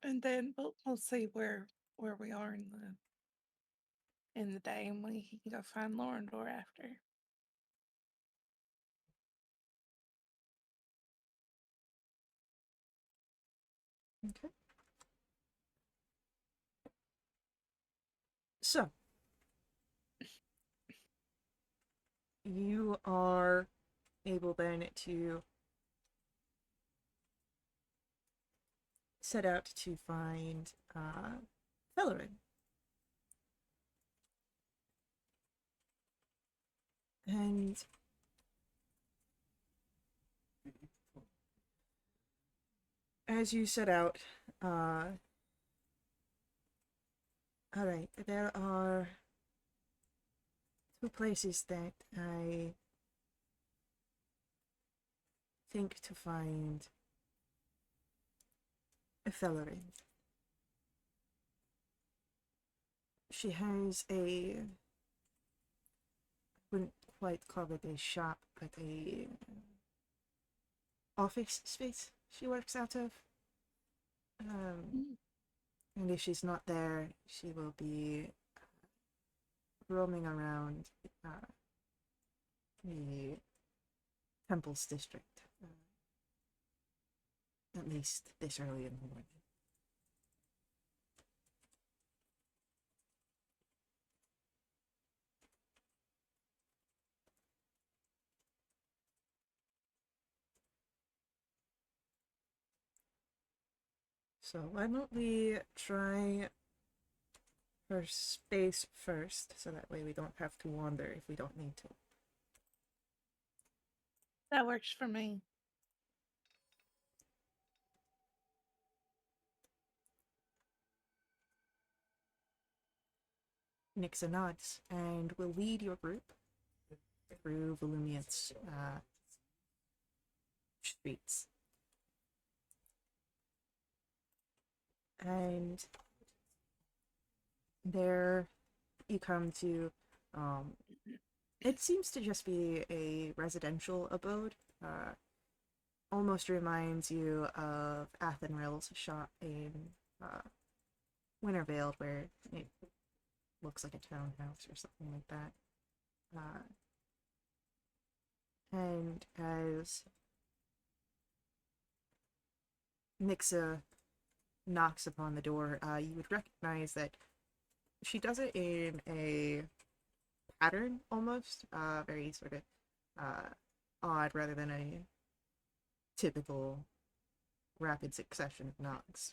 then we'll see where we are in the day, and we can go find Lorindor after. Okay. So, you are able then to set out to find Fellerin. And as you set out, alright, there are 2 places that I think to find a Fellerin. She has I wouldn't quite call it a shop, but a office space she works out of. And if she's not there, she will be roaming around the Temples district, at least this early in the morning. So why don't we try her space first, so that way we don't have to wander if we don't need to. That works for me. Nixa nods and will lead your group through Volumian's streets. And there you come to, it seems to just be a residential abode. Almost reminds you of Athenril's shop in Wintervale, where it looks like a townhouse or something like that. And as Nixa knocks upon the door, you would recognize that she does it in a pattern almost, very sort of odd rather than a typical rapid succession of knocks.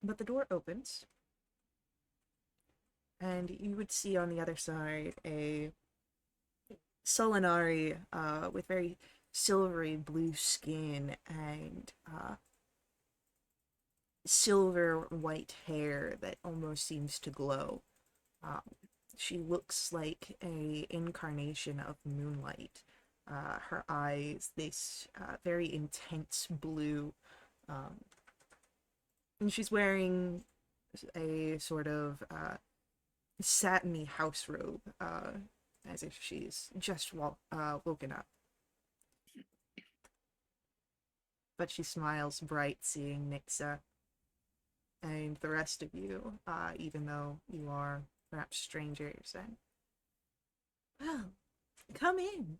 But the door opens, and you would see on the other side a Solinari with very silvery blue skin and silver white hair that almost seems to glow. She looks like a incarnation of moonlight. Her eyes, this very intense blue, and she's wearing a sort of satiny house robe, as if she's just woken up. But she smiles bright seeing Nixa and the rest of you, even though you are perhaps strangers. And, well, come in.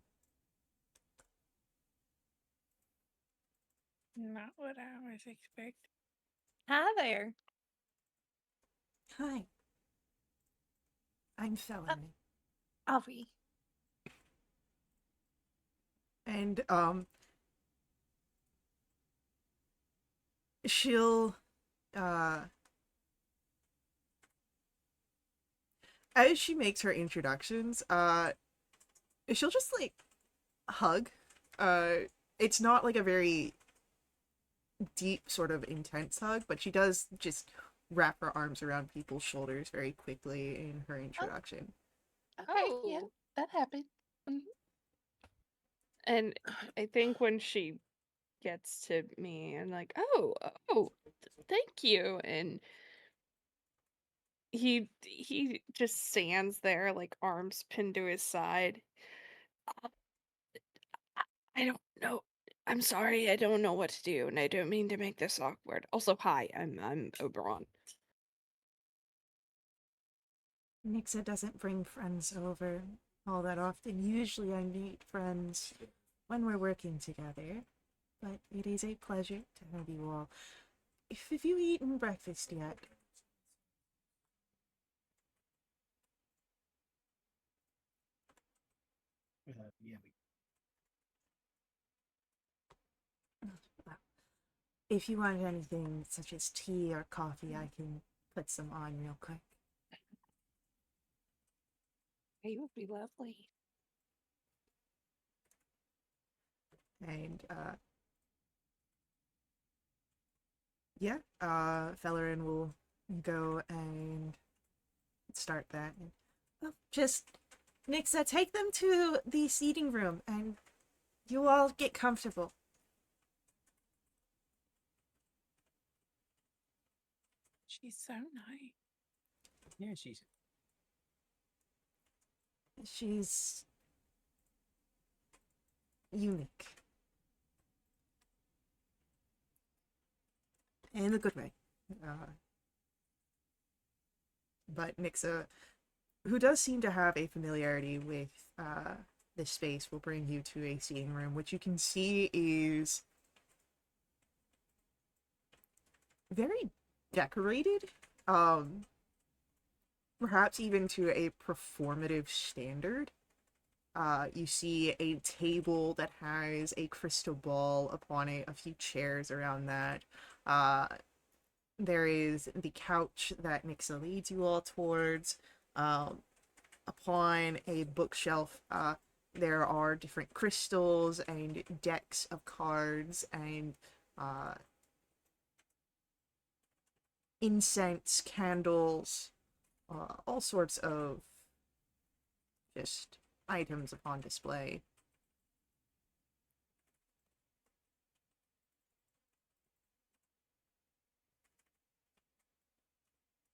Not what I was expecting. Hi there. Hi. I'm Felony. Avi. And, she'll, as she makes her introductions, she'll just, like, hug. It's not, like, a very deep, sort of intense hug, but she does just wrap her arms around people's shoulders very quickly in her introduction. Okay, yeah, that happened. Mm-hmm. And I think when she gets to me, I'm like, thank you. And he just stands there, like arms pinned to his side. I don't know. I'm sorry, I don't know what to do, and I don't mean to make this awkward. Also, hi, I'm Oberon. Nixa doesn't bring friends over all that often. Usually I meet friends when we're working together, but it is a pleasure to have you all. Have you eaten breakfast yet? Yeah. If you want anything such as tea or coffee, I can put some on real quick. It would be lovely. And, yeah, Fellerin will go and start that. And, oh, just, Nixa, take them to the seating room, and you all get comfortable. She's so nice. Yeah, She's unique. In a good way. But Nixa, who does seem to have a familiarity with this space, will bring you to a seating room, which you can see is very decorated. Perhaps even to a performative standard. You see a table that has a crystal ball upon it, a few chairs around that. Uh, there is the couch that Nixa leads you all towards. Um, Upon a bookshelf, there are different crystals and decks of cards and uh, incense, candles, all sorts of just items upon display.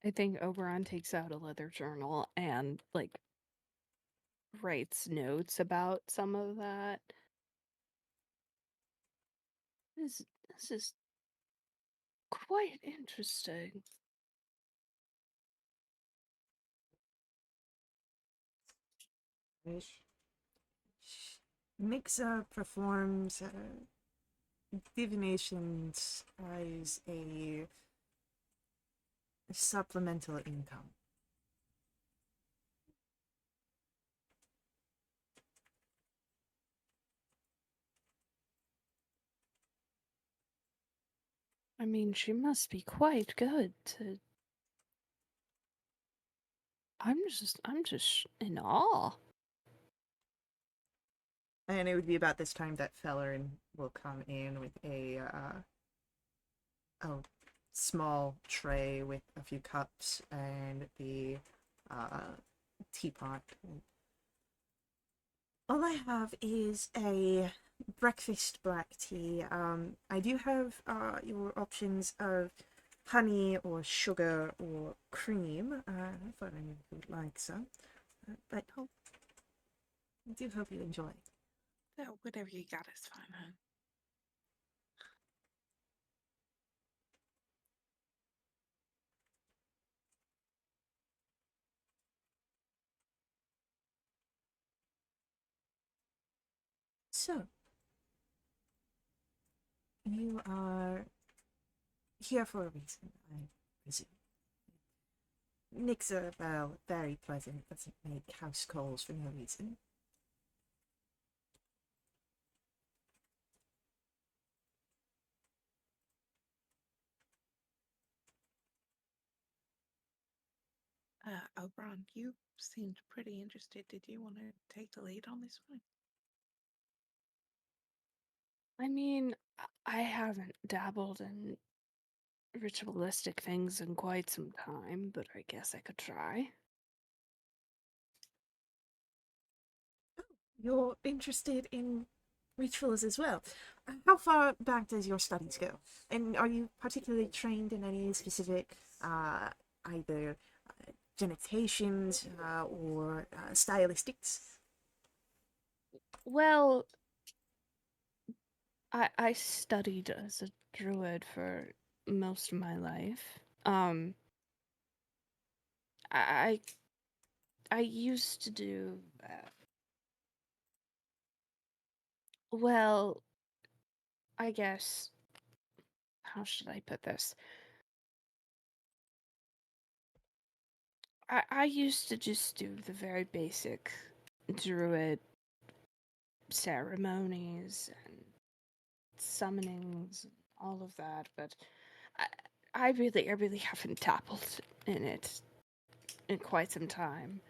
I think Oberon takes out a leather journal and like writes notes about some of that. This is quite interesting. Nixa performs divinations as a supplemental income. I mean, she must be quite good to. I'm just in awe. And it would be about this time that Fellerin will come in with a small tray with a few cups and the teapot. All I have is a breakfast black tea. I do have your options of honey or sugar or cream. For any who would like some. But I do hope you enjoy. Yeah, whatever you got is fine, huh? So, you are here for a reason, I presume. Nick's well, very pleasant, doesn't make house calls for no reason. Oberon, you seemed pretty interested. Did you want to take the lead on this one? I mean, I haven't dabbled in ritualistic things in quite some time, but I guess I could try. You're interested in rituals as well. How far back does your studies go? And are you particularly trained in any specific, either genitations or stylistics? Well, I studied as a druid for most of my life. I I used to do well, I guess how should I put this? I used to just do the very basic druid ceremonies and summonings and all of that, but I, I really haven't dabbled in it in quite some time.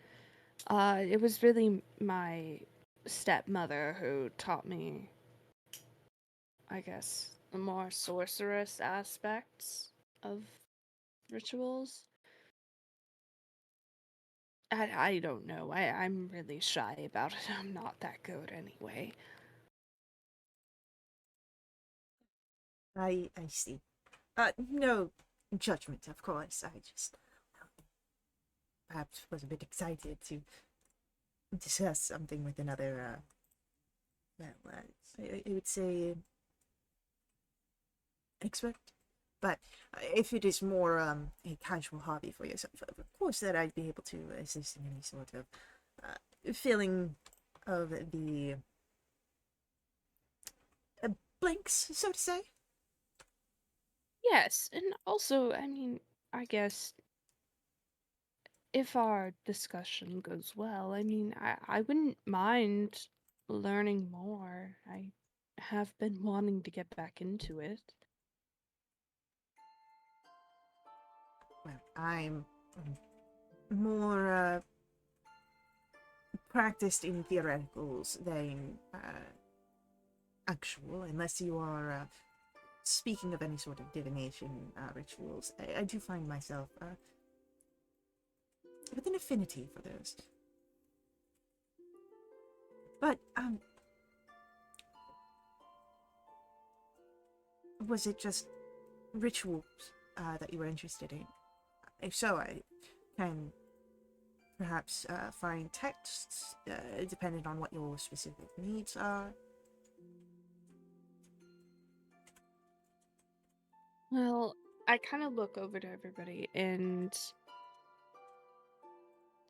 It was really my stepmother who taught me, I guess, the more sorcerous aspects of rituals. I don't know. I'm really shy about it. I'm not that good anyway. I see. No judgment, of course. I just perhaps was a bit excited to discuss something with another, I would say expert. But if it is more a casual hobby for yourself, of course that I'd be able to assist in any sort of filling of the blanks, so to say. Yes, and also, I mean, I guess if our discussion goes well, I mean, I wouldn't mind learning more. I have been wanting to get back into it. Well, I'm more practiced in theoreticals than actual, unless you are speaking of any sort of divination rituals. I do find myself with an affinity for those. But, was it just rituals that you were interested in? If so, I can perhaps find texts depending on what your specific needs are. Well, I kind of look over to everybody and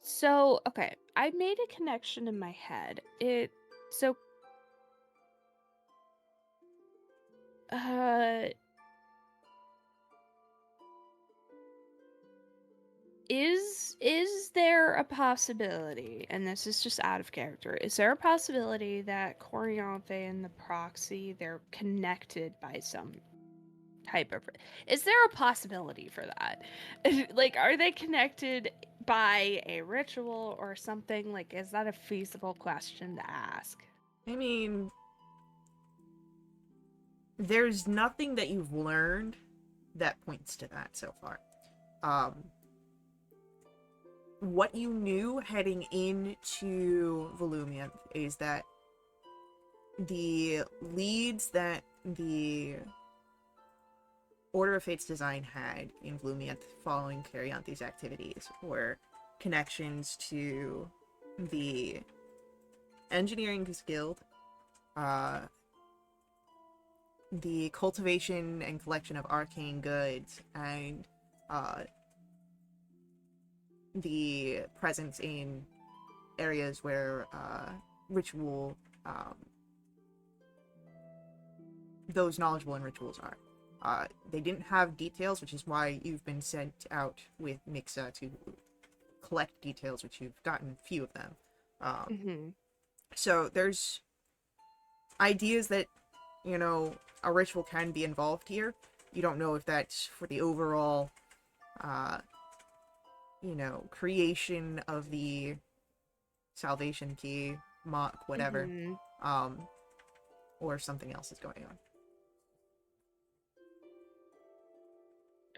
so, okay, I made a connection in my head. So, uh, is there a possibility, and this is just out of character, is there a possibility that Corianthe and the proxy, they're connected by some type of, is there a possibility for that? Like, are they connected by a ritual or something? Like, is that a feasible question to ask? I mean, there's nothing that you've learned that points to that so far. What you knew heading into Volumia is that the leads that the Order of Fate's design had in Volumia following Carianthe's activities were connections to the Engineering Guild, the cultivation and collection of arcane goods, and the presence in areas where ritual, those knowledgeable in rituals are. They didn't have details, which is why you've been sent out with Mixa to collect details, which you've gotten few of them. So there's ideas that, you know, a ritual can be involved here. You don't know if that's for the overall, you know, creation of the salvation key, mock, whatever, or if something else is going on.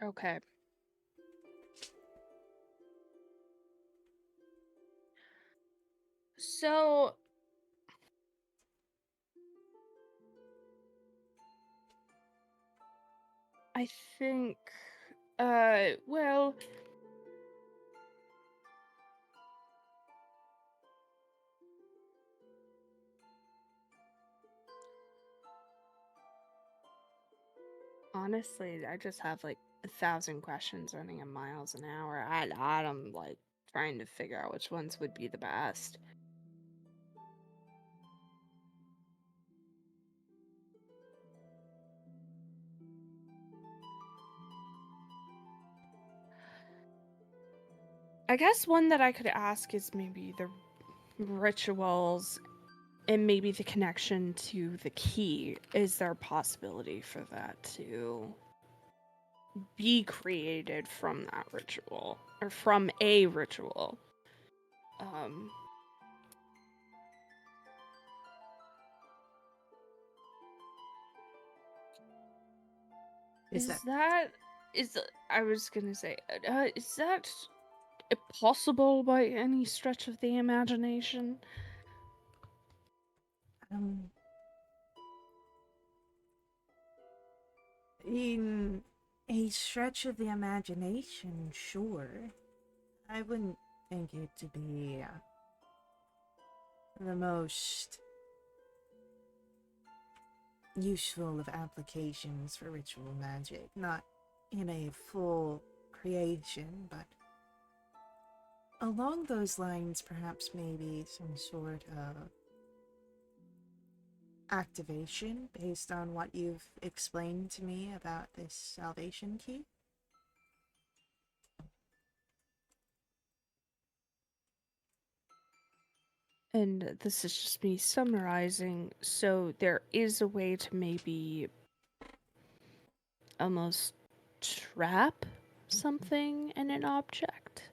Okay. So, I think, well, honestly, I just have like 1,000 questions running at miles an hour. I'm like trying to figure out which ones would be the best. I guess one that I could ask is maybe the rituals and maybe the connection to the key. Is there a possibility for that to be created from that ritual or from a ritual? I was gonna say, is that possible by any stretch of the imagination? In a stretch of the imagination, sure. I wouldn't think it to be the most useful of applications for ritual magic. Not in a full creation, but along those lines, perhaps maybe some sort of activation based on what you've explained to me about this salvation key. And this is just me summarizing, so there is a way to maybe almost trap something in an object?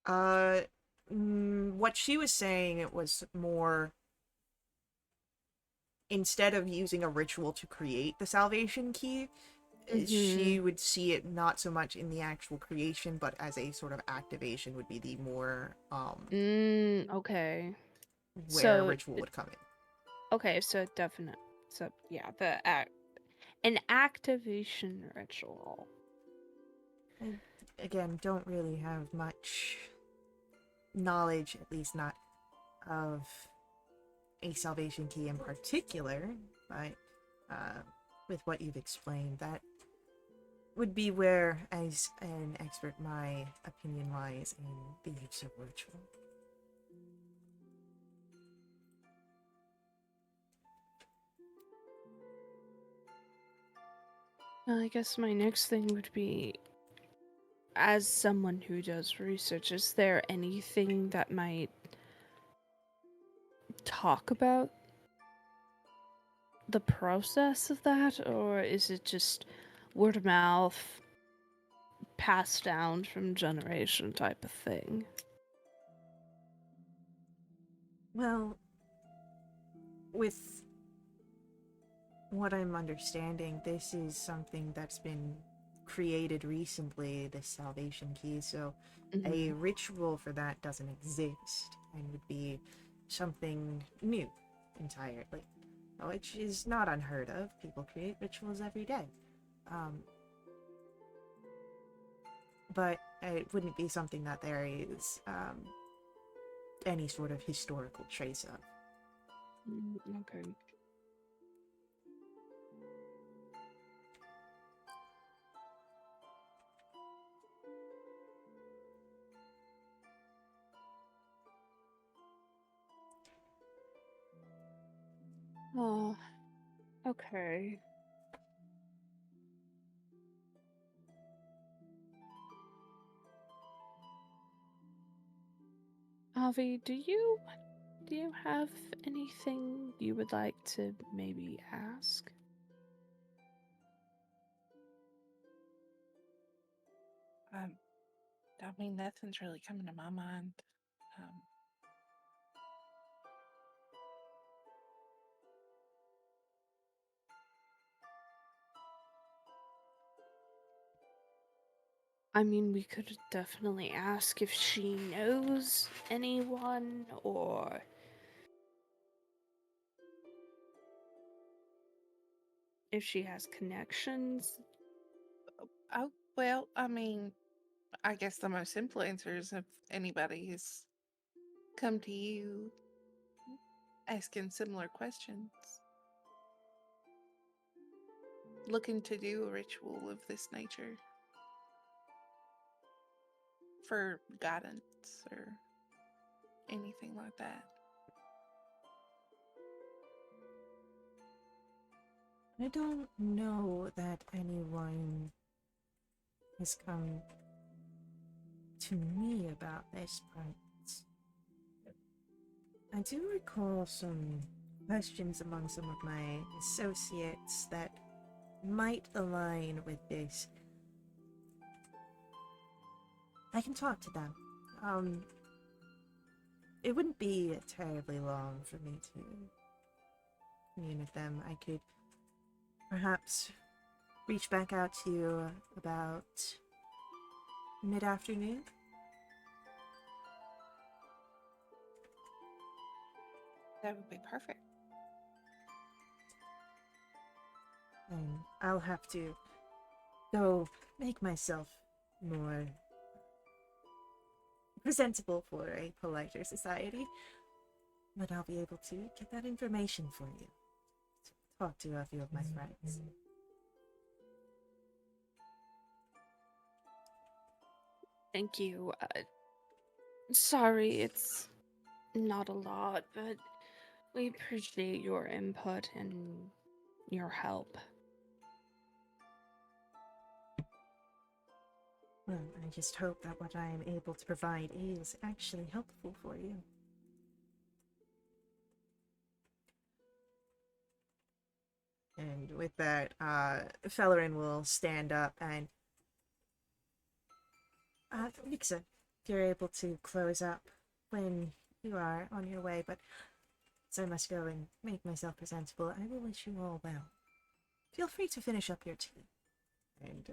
What she was saying, it was more, instead of using a ritual to create the salvation key, she would see it not so much in the actual creation, but as a sort of activation would be the more Okay. where a So, ritual would come in. okay, so definite. So, yeah, an activation ritual. I, again, don't really have much knowledge, at least not of a salvation key in particular, but with what you've explained, that would be where, as an expert, my opinion lies in the use of ritual. I guess my next thing would be, as someone who does research, is there anything that might talk about the process of that, or is it just word of mouth, passed down from generation type of thing? Well, with what I'm understanding, this is something that's been created recently, this salvation key, so a ritual for that doesn't exist and would be something new entirely, which is not unheard of. People create rituals every day. But it wouldn't be something that there is any sort of historical trace of. Okay. Oh, okay. Avi, do you have anything you would like to maybe ask? I mean, nothing's really coming to my mind. Um, I mean, we could definitely ask if she knows anyone, or if she has connections. oh, well, I mean, I guess the most simple answer is if anybody has come to you asking similar questions, looking to do a ritual of this nature for guidance or anything like that. I don't know that anyone has come to me about this, but I do recall some questions among some of my associates that might align with this. I can talk to them. It wouldn't be terribly long for me to commune with them. I could perhaps reach back out to you about mid-afternoon. That would be perfect. And I'll have to go make myself more presentable for a politer society. But I'll be able to get that information for you. Talk to a few of my friends. Thank you. Sorry, it's not a lot, but we appreciate your input and your help. Well, I just hope that what I am able to provide is actually helpful for you. And with that, Fellerin will stand up and... Nixa, if you're able to close up when you are on your way, but so I must go and make myself presentable. I will wish you all well. Feel free to finish up your tea. And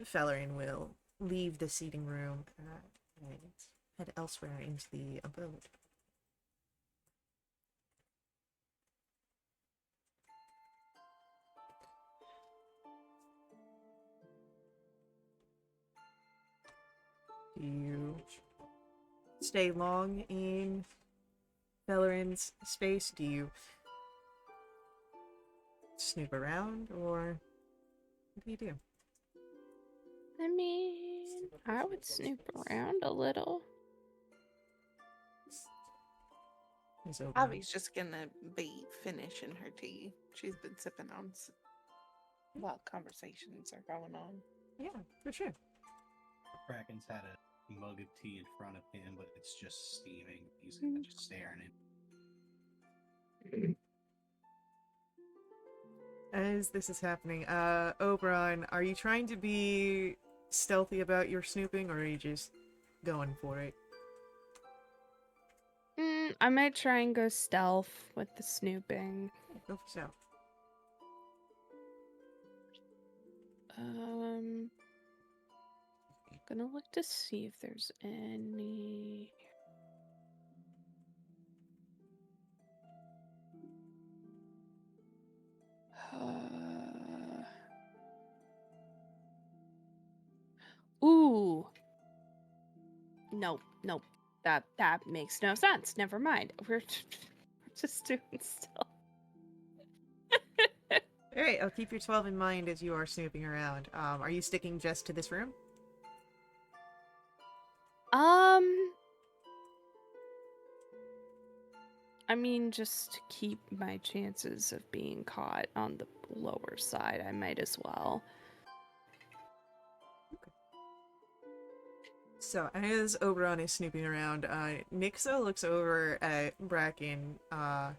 Fellerin will leave the seating room and head elsewhere into the abode. Do you stay long in Fellerin's space? Do you snoop around, or what do you do? I mean, I would snoop around a little. Is Oberon- Avi's just gonna be finishing her tea. She's been sipping on while conversations are going on. Yeah, for sure. Bracken's had a mug of tea in front of him, but it's just steaming. He's just staring at it. As this is happening, Oberon, are you trying to be stealthy about your snooping, or are you just going for it? I might try and go stealth with the snooping. Yeah, go for stealth. Gonna look to see if there's any. Ooh. Nope, nope. That makes no sense. Never mind. We're just doing stealth. Alright, I'll keep your 12 in mind as you are snooping around. Are you sticking just to this room? I mean, just to keep my chances of being caught on the lower side, I might as well. So, as Oberon is snooping around, Nixa looks over at Bracken, and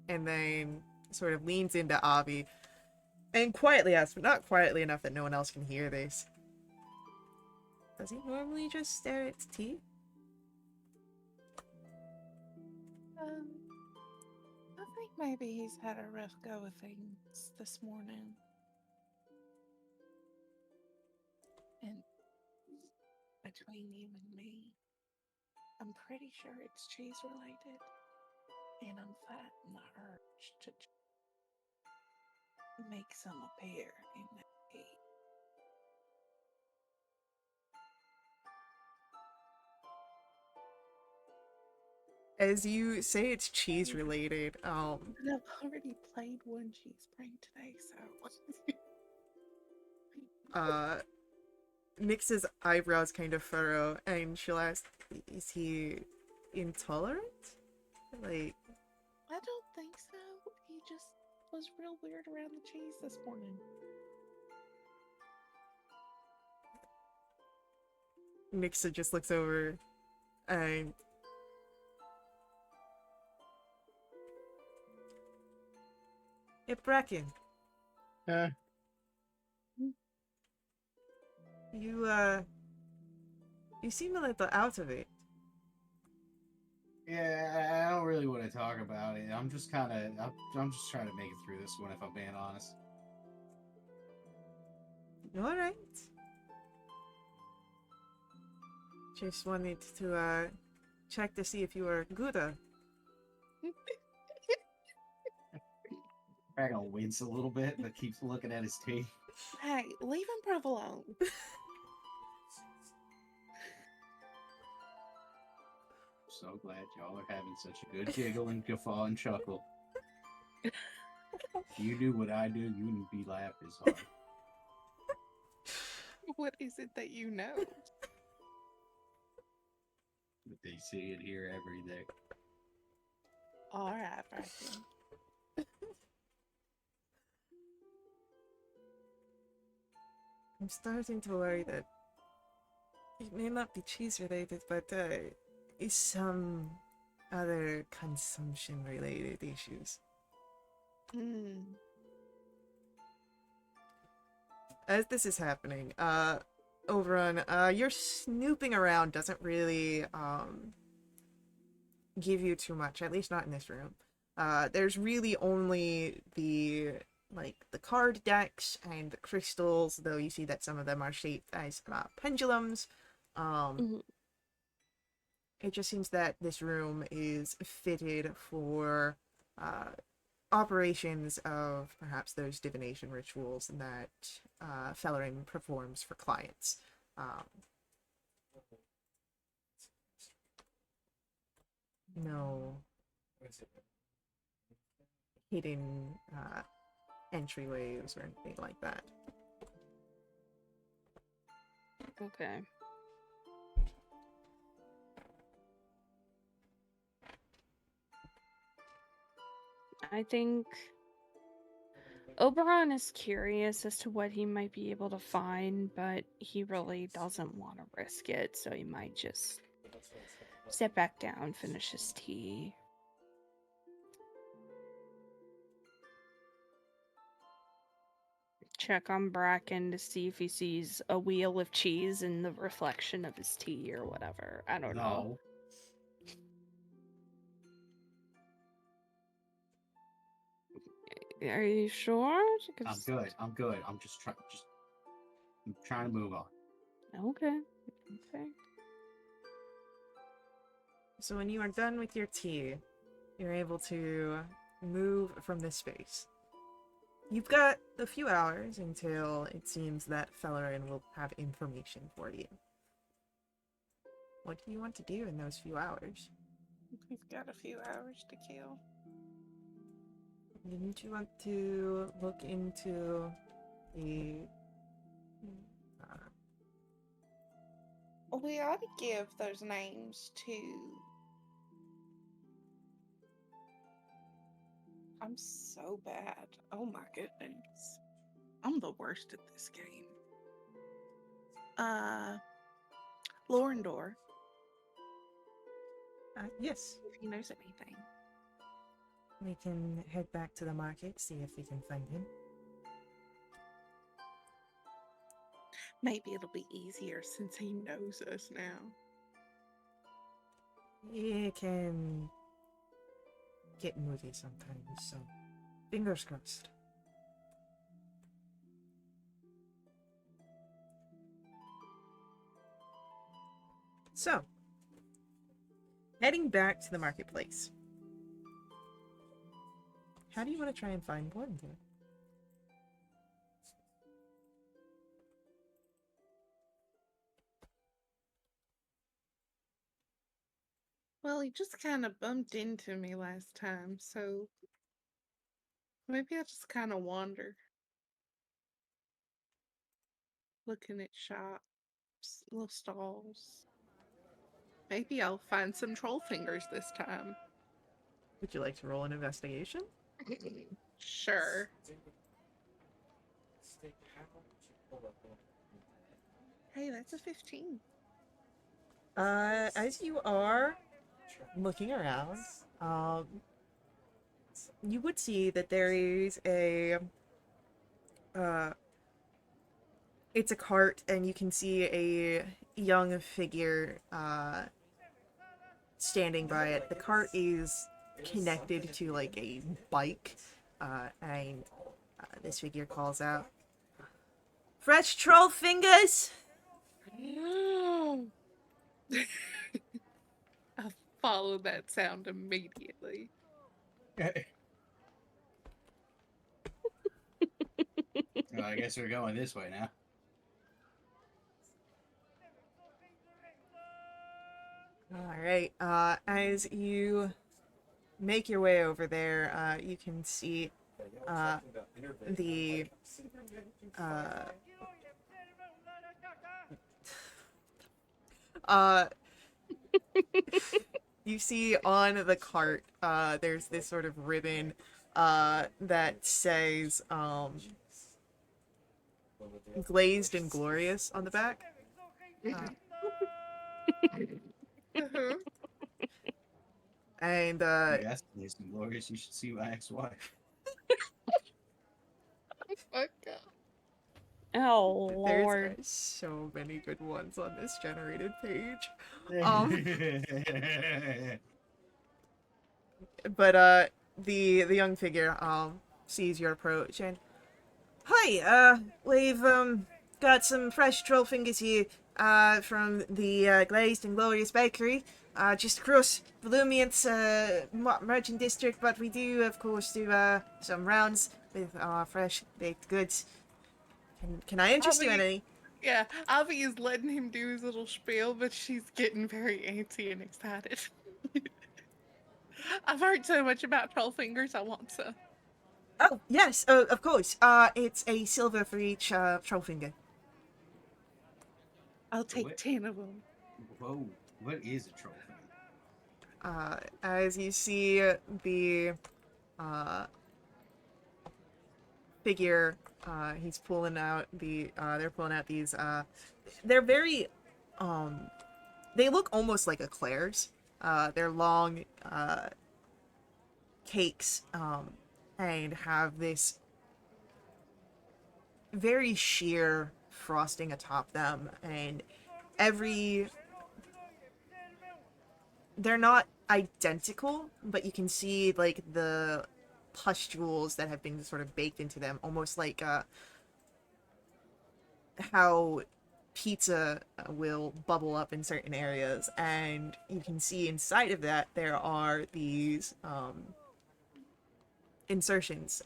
then sort of leans into Avi, and quietly asks, but not quietly enough that no one else can hear this. Does he normally just stare at tea? I think maybe he's had a rough go of things this morning. And between you and me, I'm pretty sure it's cheese related. And I'm fighting the urge to make some appear in that tea. As you say it's cheese related, And I've already played one cheese prank today, so. Nix's eyebrows kind of furrow, and she'll ask, is he intolerant? Like, I don't think so. He just was real weird around the cheese this morning. Nixa just looks over and hey, Bracken, you seem a little out of it. Yeah, I don't really want to talk about it. I'm just trying to make it through this one, if I'm being honest. Alright. Just wanted to, check to see if you were good. Bracken wince a little bit, but keeps looking at his teeth. Hey, leave improv alone. So glad y'all are having such a good giggle and guffaw and chuckle. If you do what I do, you wouldn't be laughing as hard. What is it that you know? But they see it here every day. Alright, Bracken. I'm starting to worry that it may not be cheese related, but is some other consumption related issues. Hmm. As this is happening, Oberon, your snooping around doesn't really give you too much, at least not in this room. There's really only the card decks and the crystals, though you see that some of them are shaped as pendulums. It just seems that this room is fitted for operations of perhaps those divination rituals that Fellerin performs for clients. No hidden entryways or anything like that. Okay. I think Oberon is curious as to what he might be able to find, but he really doesn't want to risk it, so he might just sit back down, finish his tea. Check on Bracken to see if he sees a wheel of cheese in the reflection of his tea or whatever. I don't know. Are you sure? I'm good. I'm good. I'm trying to move on. Okay. Okay. So when you are done with your tea, you're able to move from this space. You've got a few hours until it seems that Fellerin will have information for you. What do you want to do in those few hours? We've got a few hours to kill. Didn't you want to look into the... We ought to give those names to... I'm so bad. Oh my goodness. I'm the worst at this game. Lorindor. Yes. If he knows anything. We can head back to the market, see if we can find him. Maybe it'll be easier since he knows us now. He can get moody sometimes, so fingers crossed. So, heading back to the marketplace. How do you want to try and find Borndir? Well, he just kind of bumped into me last time, so maybe I'll just kind of wander. Looking at shops, little stalls. Maybe I'll find some troll fingers this time. Would you like to roll an investigation? Sure. Hey, that's a 15. As you are looking around, you would see that there is a it's a cart, and you can see a young figure standing by it. The cart is connected to like a bike, and this figure calls out, "Fresh troll fingers!" I'll follow that sound immediately. Well, I guess we're going this way now. Alright, as you make your way over there, you can see the you see on the cart, there's this sort of ribbon that says glazed and glorious on the back. Uh-huh. And Yes, it's glorious. You should see my ex-wife. Oh God. Oh there's Lord. so many good ones on this generated page. But the young figure sees your approach and, hi, we've got some fresh troll fingers here from the Glazed and Glorious Bakery just across Volumiant's merchant district, but we do of course do some rounds with fresh baked goods. Can I interest you in Avi- any? Yeah, Avi is letting him do his little spiel, but she's getting very antsy and excited. I've heard so much about troll fingers, I want some. Oh yes, of course. It's a silver for each troll finger. I'll take What? 10 of them. Whoa, what is a troll thing? As you see the figure, he's pulling out they're pulling out these, they're very, they look almost like eclairs. They're long, cakes, and have this very sheer frosting atop them, and they're not identical, but you can see like the pustules that have been sort of baked into them, almost like how pizza will bubble up in certain areas, and you can see inside of that there are these insertions.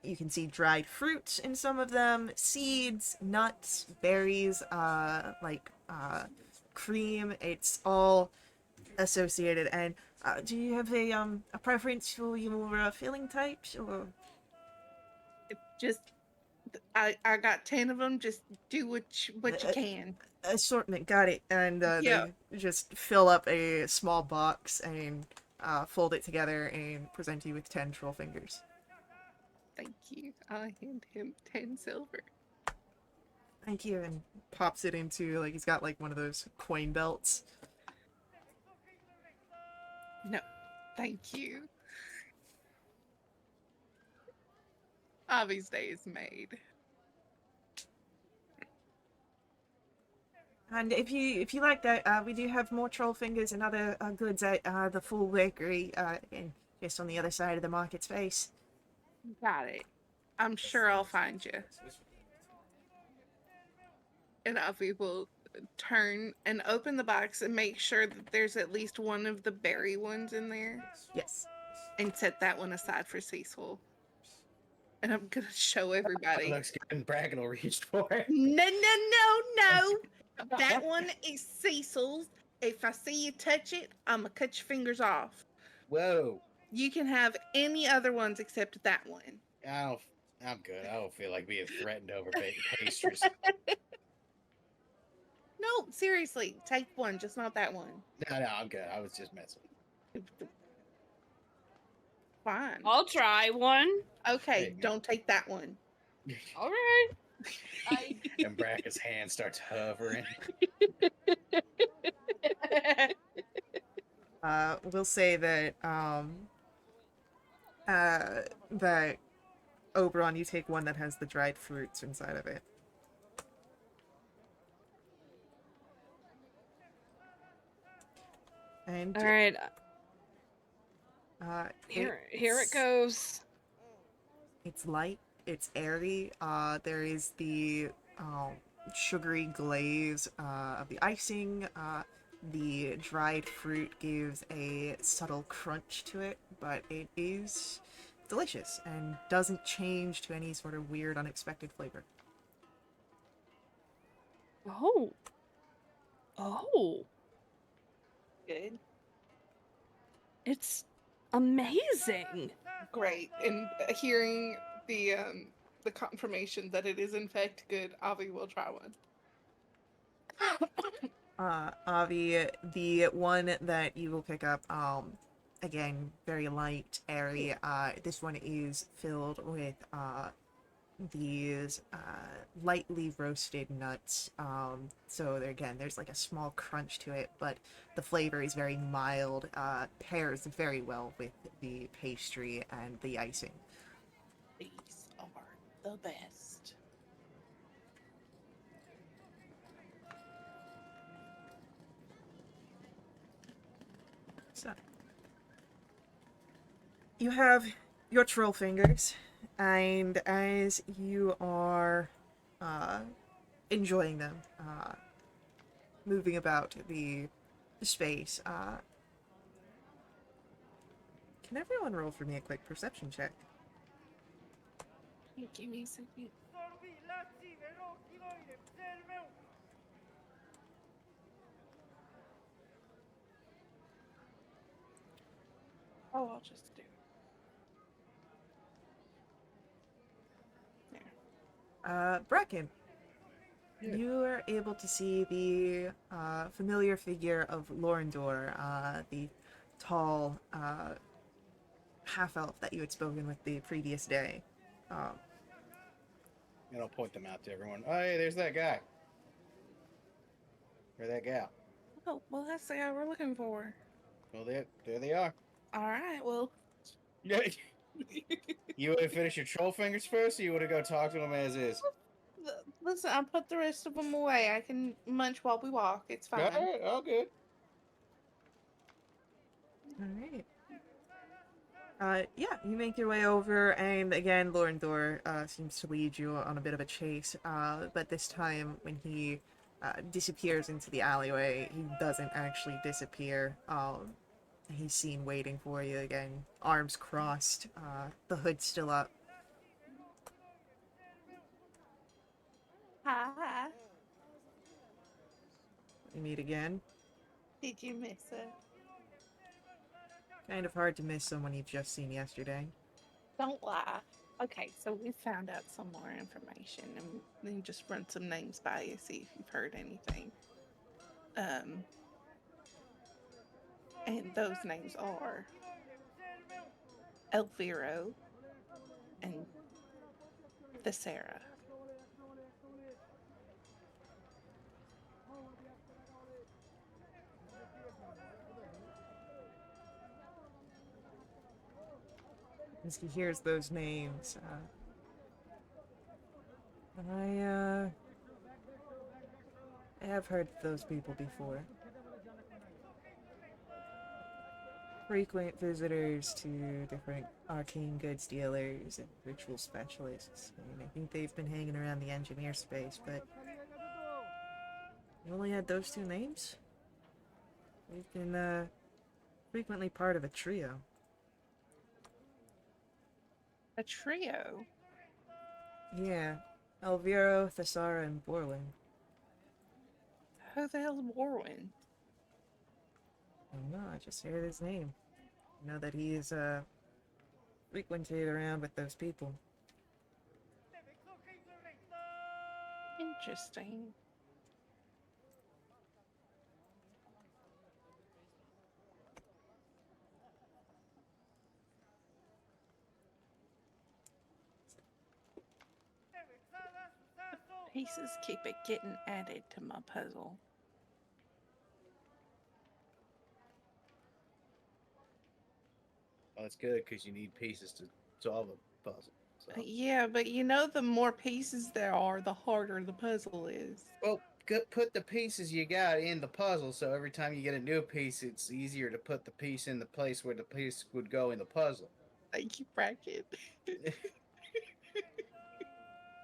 You can see dried fruits in some of them, seeds, nuts, berries, cream. It's all associated. And do you have a preference for your filling types, or? Just, I got 10 of them. Just do what you can. Assortment, got it. And Yeah. they just fill up a small box and fold it together and present you with 10 troll fingers. Thank you. I hand him 10 silver. Thank you, and pops it into, like, he's got like one of those coin belts. No, thank you. Avi's day is made. And if you like that, we do have more troll fingers and other goods at the full bakery, and just on the other side of the market space. Got it. I'm sure I'll find you. And Avi will turn and open the box and make sure that there's at least one of the berry ones in there, Yes. and set that one aside for Cecil. And I'm gonna show everybody. Looks good, and Bracken will reach for it. No. That one is Cecil's. If I see you touch it, I'm gonna cut your fingers off. Whoa. You can have any other ones except that one. I'm good. I don't feel like being threatened over pastries. No, seriously, take one, just not that one. No, I'm good. I was just messing. Fine. I'll try one. There Okay, you go. don't take that one. All right. And Bracken's hand starts hovering. We'll say that that Oberon, you take one that has the dried fruits inside of it. And All right. here It goes. It's light, it's airy. There is the sugary glaze of the icing. The dried fruit gives a subtle crunch to it, but it is delicious and doesn't change to any sort of weird, unexpected flavor. Oh. Oh. Good. It's amazing. Great. And hearing the confirmation that it is in fact good, Avi will try one. Avi, the one that you will pick up, again, very light, airy. This one is filled with these lightly roasted nuts. So there, again, there's like a small crunch to it, but the flavor is very mild. Pairs very well with the pastry and the icing. These are the best. So you have your troll fingers, and as you are enjoying them, moving about the space, can everyone roll for me a quick perception check? Give me a second. Oh, I'll just do it. Bracken, Yeah. you are able to see the familiar figure of Lorindor, the tall half-elf that you had spoken with the previous day. And I'll point them out to everyone. Oh, hey, there's that guy. Or that gal. Oh, well, that's the guy we're looking for. Well, there they are. All right, well, Yeah. You would have finished your troll fingers first, or you would have go talk to him as is? listen, I'll put the rest of them away. I can munch while we walk. It's fine. All right, all good. Alright. Yeah, you make your way over, and again, Lorindor seems to lead you on a bit of a chase, but this time, when he disappears into the alleyway, he doesn't actually disappear. He's seen waiting for you again, arms crossed, the hood still up. Hi. We meet again. Did you miss it? Kind of hard to miss someone you've just seen yesterday. Don't lie. Okay, so we found out some more information, and then just run some names by you, see if you've heard anything. And those names are Elviro and Thessera. As he hears those names, I have heard of those people before. Frequent visitors to different arcane goods dealers and ritual specialists. I mean, I think they've been hanging around the engineer space, but you only had those two names? They've been frequently part of a trio. A trio? Yeah, Elviro, Thessara, and Borwin. Who the hell's Warwin? I don't know, I just heard his name. I know that he is frequented around with those people. Interesting. Pieces keep it getting added to my puzzle. Well, that's good because you need pieces to solve a puzzle. So. Yeah, but you know, the more pieces there are, the harder the puzzle is. Well, put the pieces you got in the puzzle, so every time you get a new piece, it's easier to put the piece in the place where the piece would go in the puzzle. Thank you, Bracket.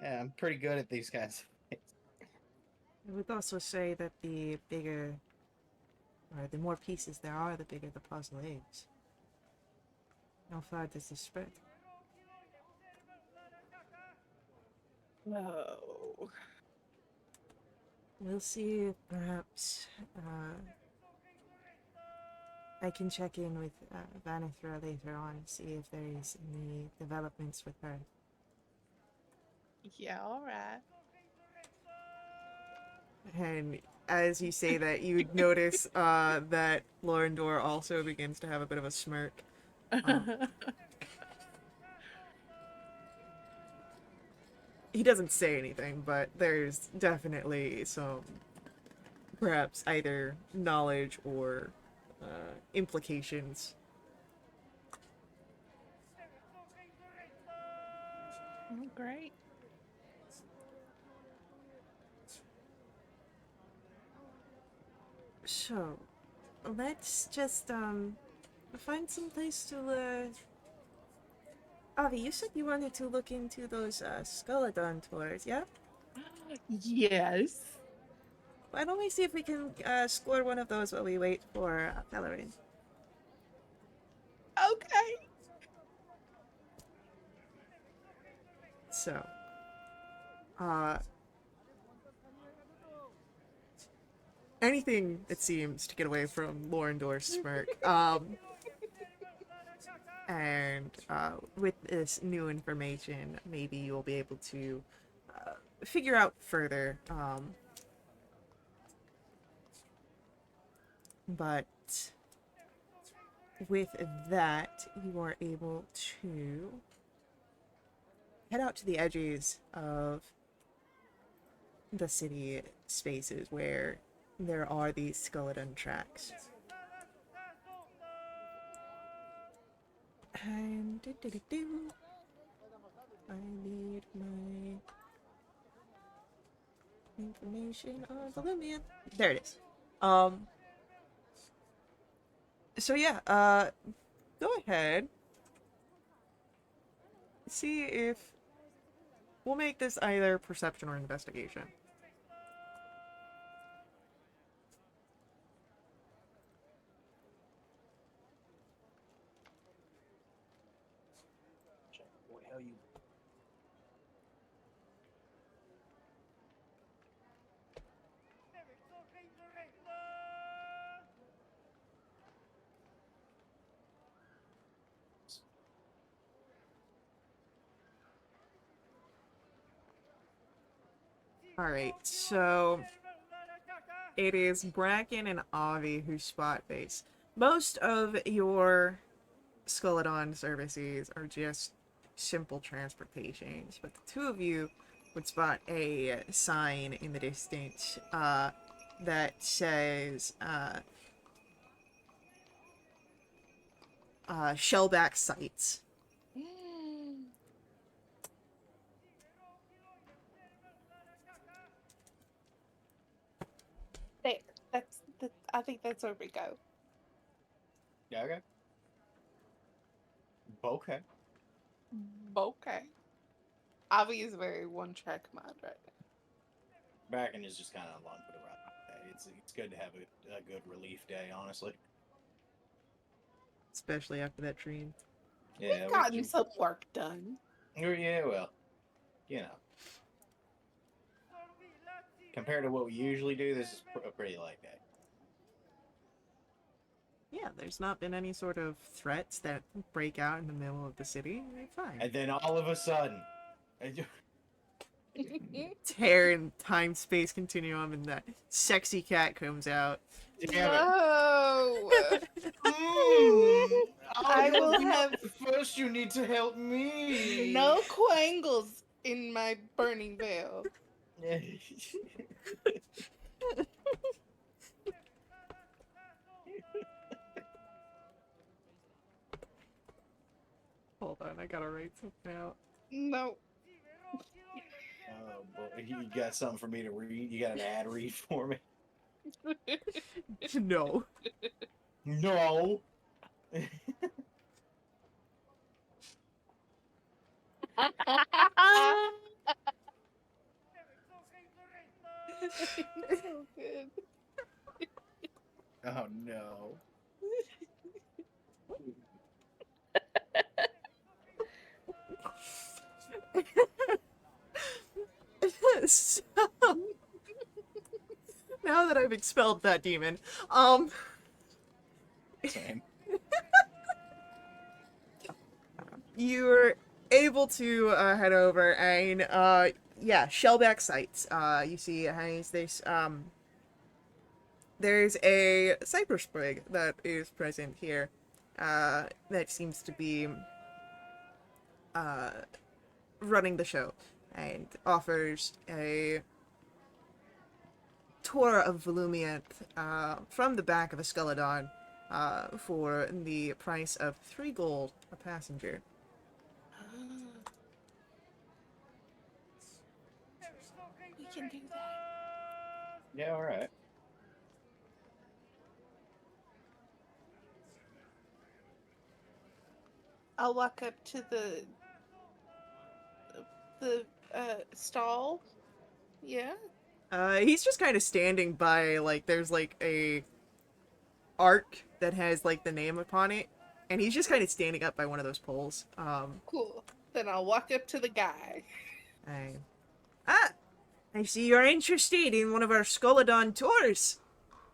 Yeah, I'm pretty good at these kinds of things. I would also say that the bigger, or the more pieces there are, the bigger the puzzle is. How far does this spread? No. We'll see if perhaps I can check in with Vanithra later on and see if there is any developments with her. Yeah, alright. And as you say that, you notice that Lorindor also begins to have a bit of a smirk. he doesn't say anything, but there's definitely some, perhaps either knowledge or implications. Oh, great. So, let's just find some place to Avi, you said you wanted to look into those Skullodon tours, yeah? Yes. Why don't we see if we can score one of those while we wait for Valerie? Okay. So, anything, it seems, to get away from Lorendor's smirk. And with this new information, maybe you'll be able to figure out further. But with that, you are able to head out to the edges of the city spaces where there are these skeleton tracks. And I need my information on Volumian. There it is. So yeah, go ahead. See if we'll make this either perception or investigation. What the hell you? Alright, so it is Bracken and Avi who spot base. Most of your Skullodon services are just simple transportations, but the two of you would spot a sign in the distance that says Shellback Sites. There. I think that's where we go. Yeah, okay. Okay. Okay. Avi is very one-track mind right now. Bracken is just kind of along for the ride. It's good to have a good relief day, honestly. Especially after that dream. Yeah, We've gotten some work done. Yeah, well, you know. Compared to what we usually do, this is a pretty light day. Yeah, there's not been any sort of threats that break out in the middle of the city. We're fine. And then all of a sudden, Tear in time-space continuum and that sexy cat comes out. No. I will have- First, you need to help me. No quangles in my burning veil. Hold on, I gotta write something out. No. Oh boy, you got something for me to read? You got an ad read for me? No. No. So good. Oh no. So, now that I've expelled that demon, Same. you're able to head over and yeah, Shellback Sites. You see has this there's a cypress sprig that is present here that seems to be running the show. and offers a tour of Volumianth from the back of a Skeledon for the price of 3 gold a passenger. We can do that. Yeah, all right. I'll walk up to the stall. Yeah. He's just kind of standing by, like, there's like a arc that has like the name upon it, and he's just kind of standing up by one of those poles. Cool. Then I'll walk up to the guy. I... I see you're interested in one of our Skeledon tours.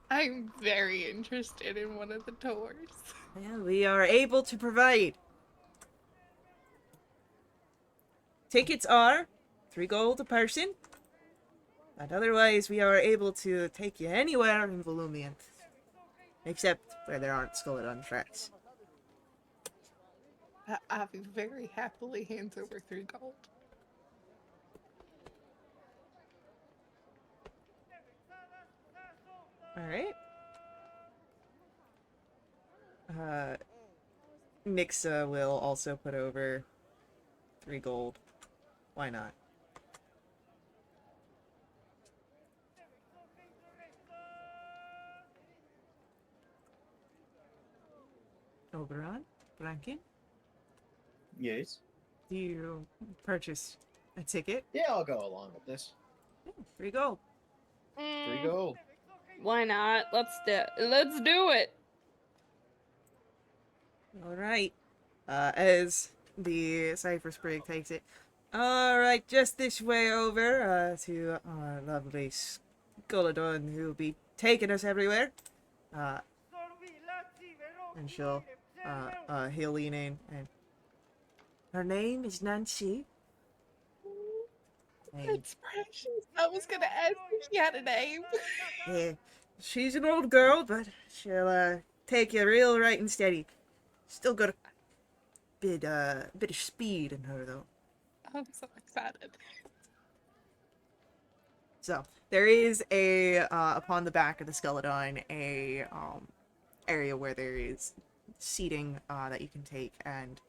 I'm very interested in one of the tours. Well, we are able to provide. Tickets are 3 gold a person, but otherwise we are able to take you anywhere in Volumianth, except where there aren't Skeledon tracks. Avi very happily hands over 3 gold. Alright. Nixa will also put over 3 gold. Why not? Oberon? Brankin? Yes. Do you purchase a ticket? Yeah, I'll go along with this. 3 gold. 3 gold. Why not? Let's do it. Alright. As the Cypher Sprig takes it. Alright, just this way over to our lovely Skeledon who will be taking us everywhere. And he'll lean in and her name is Nancy. And, That's precious. I was gonna ask if she had a name. yeah, she's an old girl, but she'll take you real right and steady. Still got a bit of speed in her though. I'm so excited. So there is a upon the back of the Skeledon a area where there is seating that you can take, and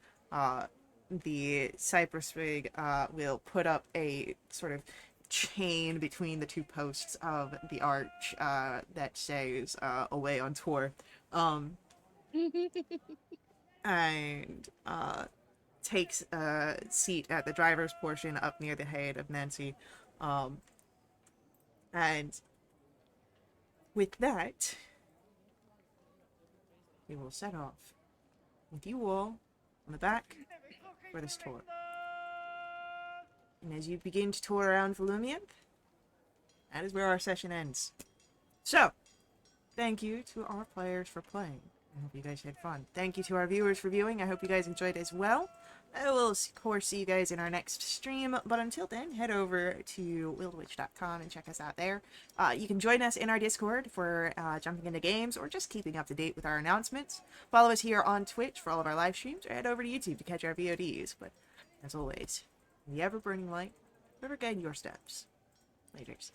the Cypress Rig will put up a sort of chain between the 2 posts of the arch that says away on tour, and takes a seat at the driver's portion up near the head of Nancy, and with that we will set off with you all on the back for this tour. And as you begin to tour around Volumianth, that is where our session ends. So, thank you to our players for playing. I hope you guys had fun. Thank you to our viewers for viewing. I hope you guys enjoyed as well. I will, of course, see you guys in our next stream, but until then, head over to wildewitch.com and check us out there. You can join us in our Discord for jumping into games or just keeping up to date with our announcements. Follow us here on Twitch for all of our live streams, or head over to YouTube to catch our VODs. But, as always, the ever-burning light, ever guide your steps. Laters.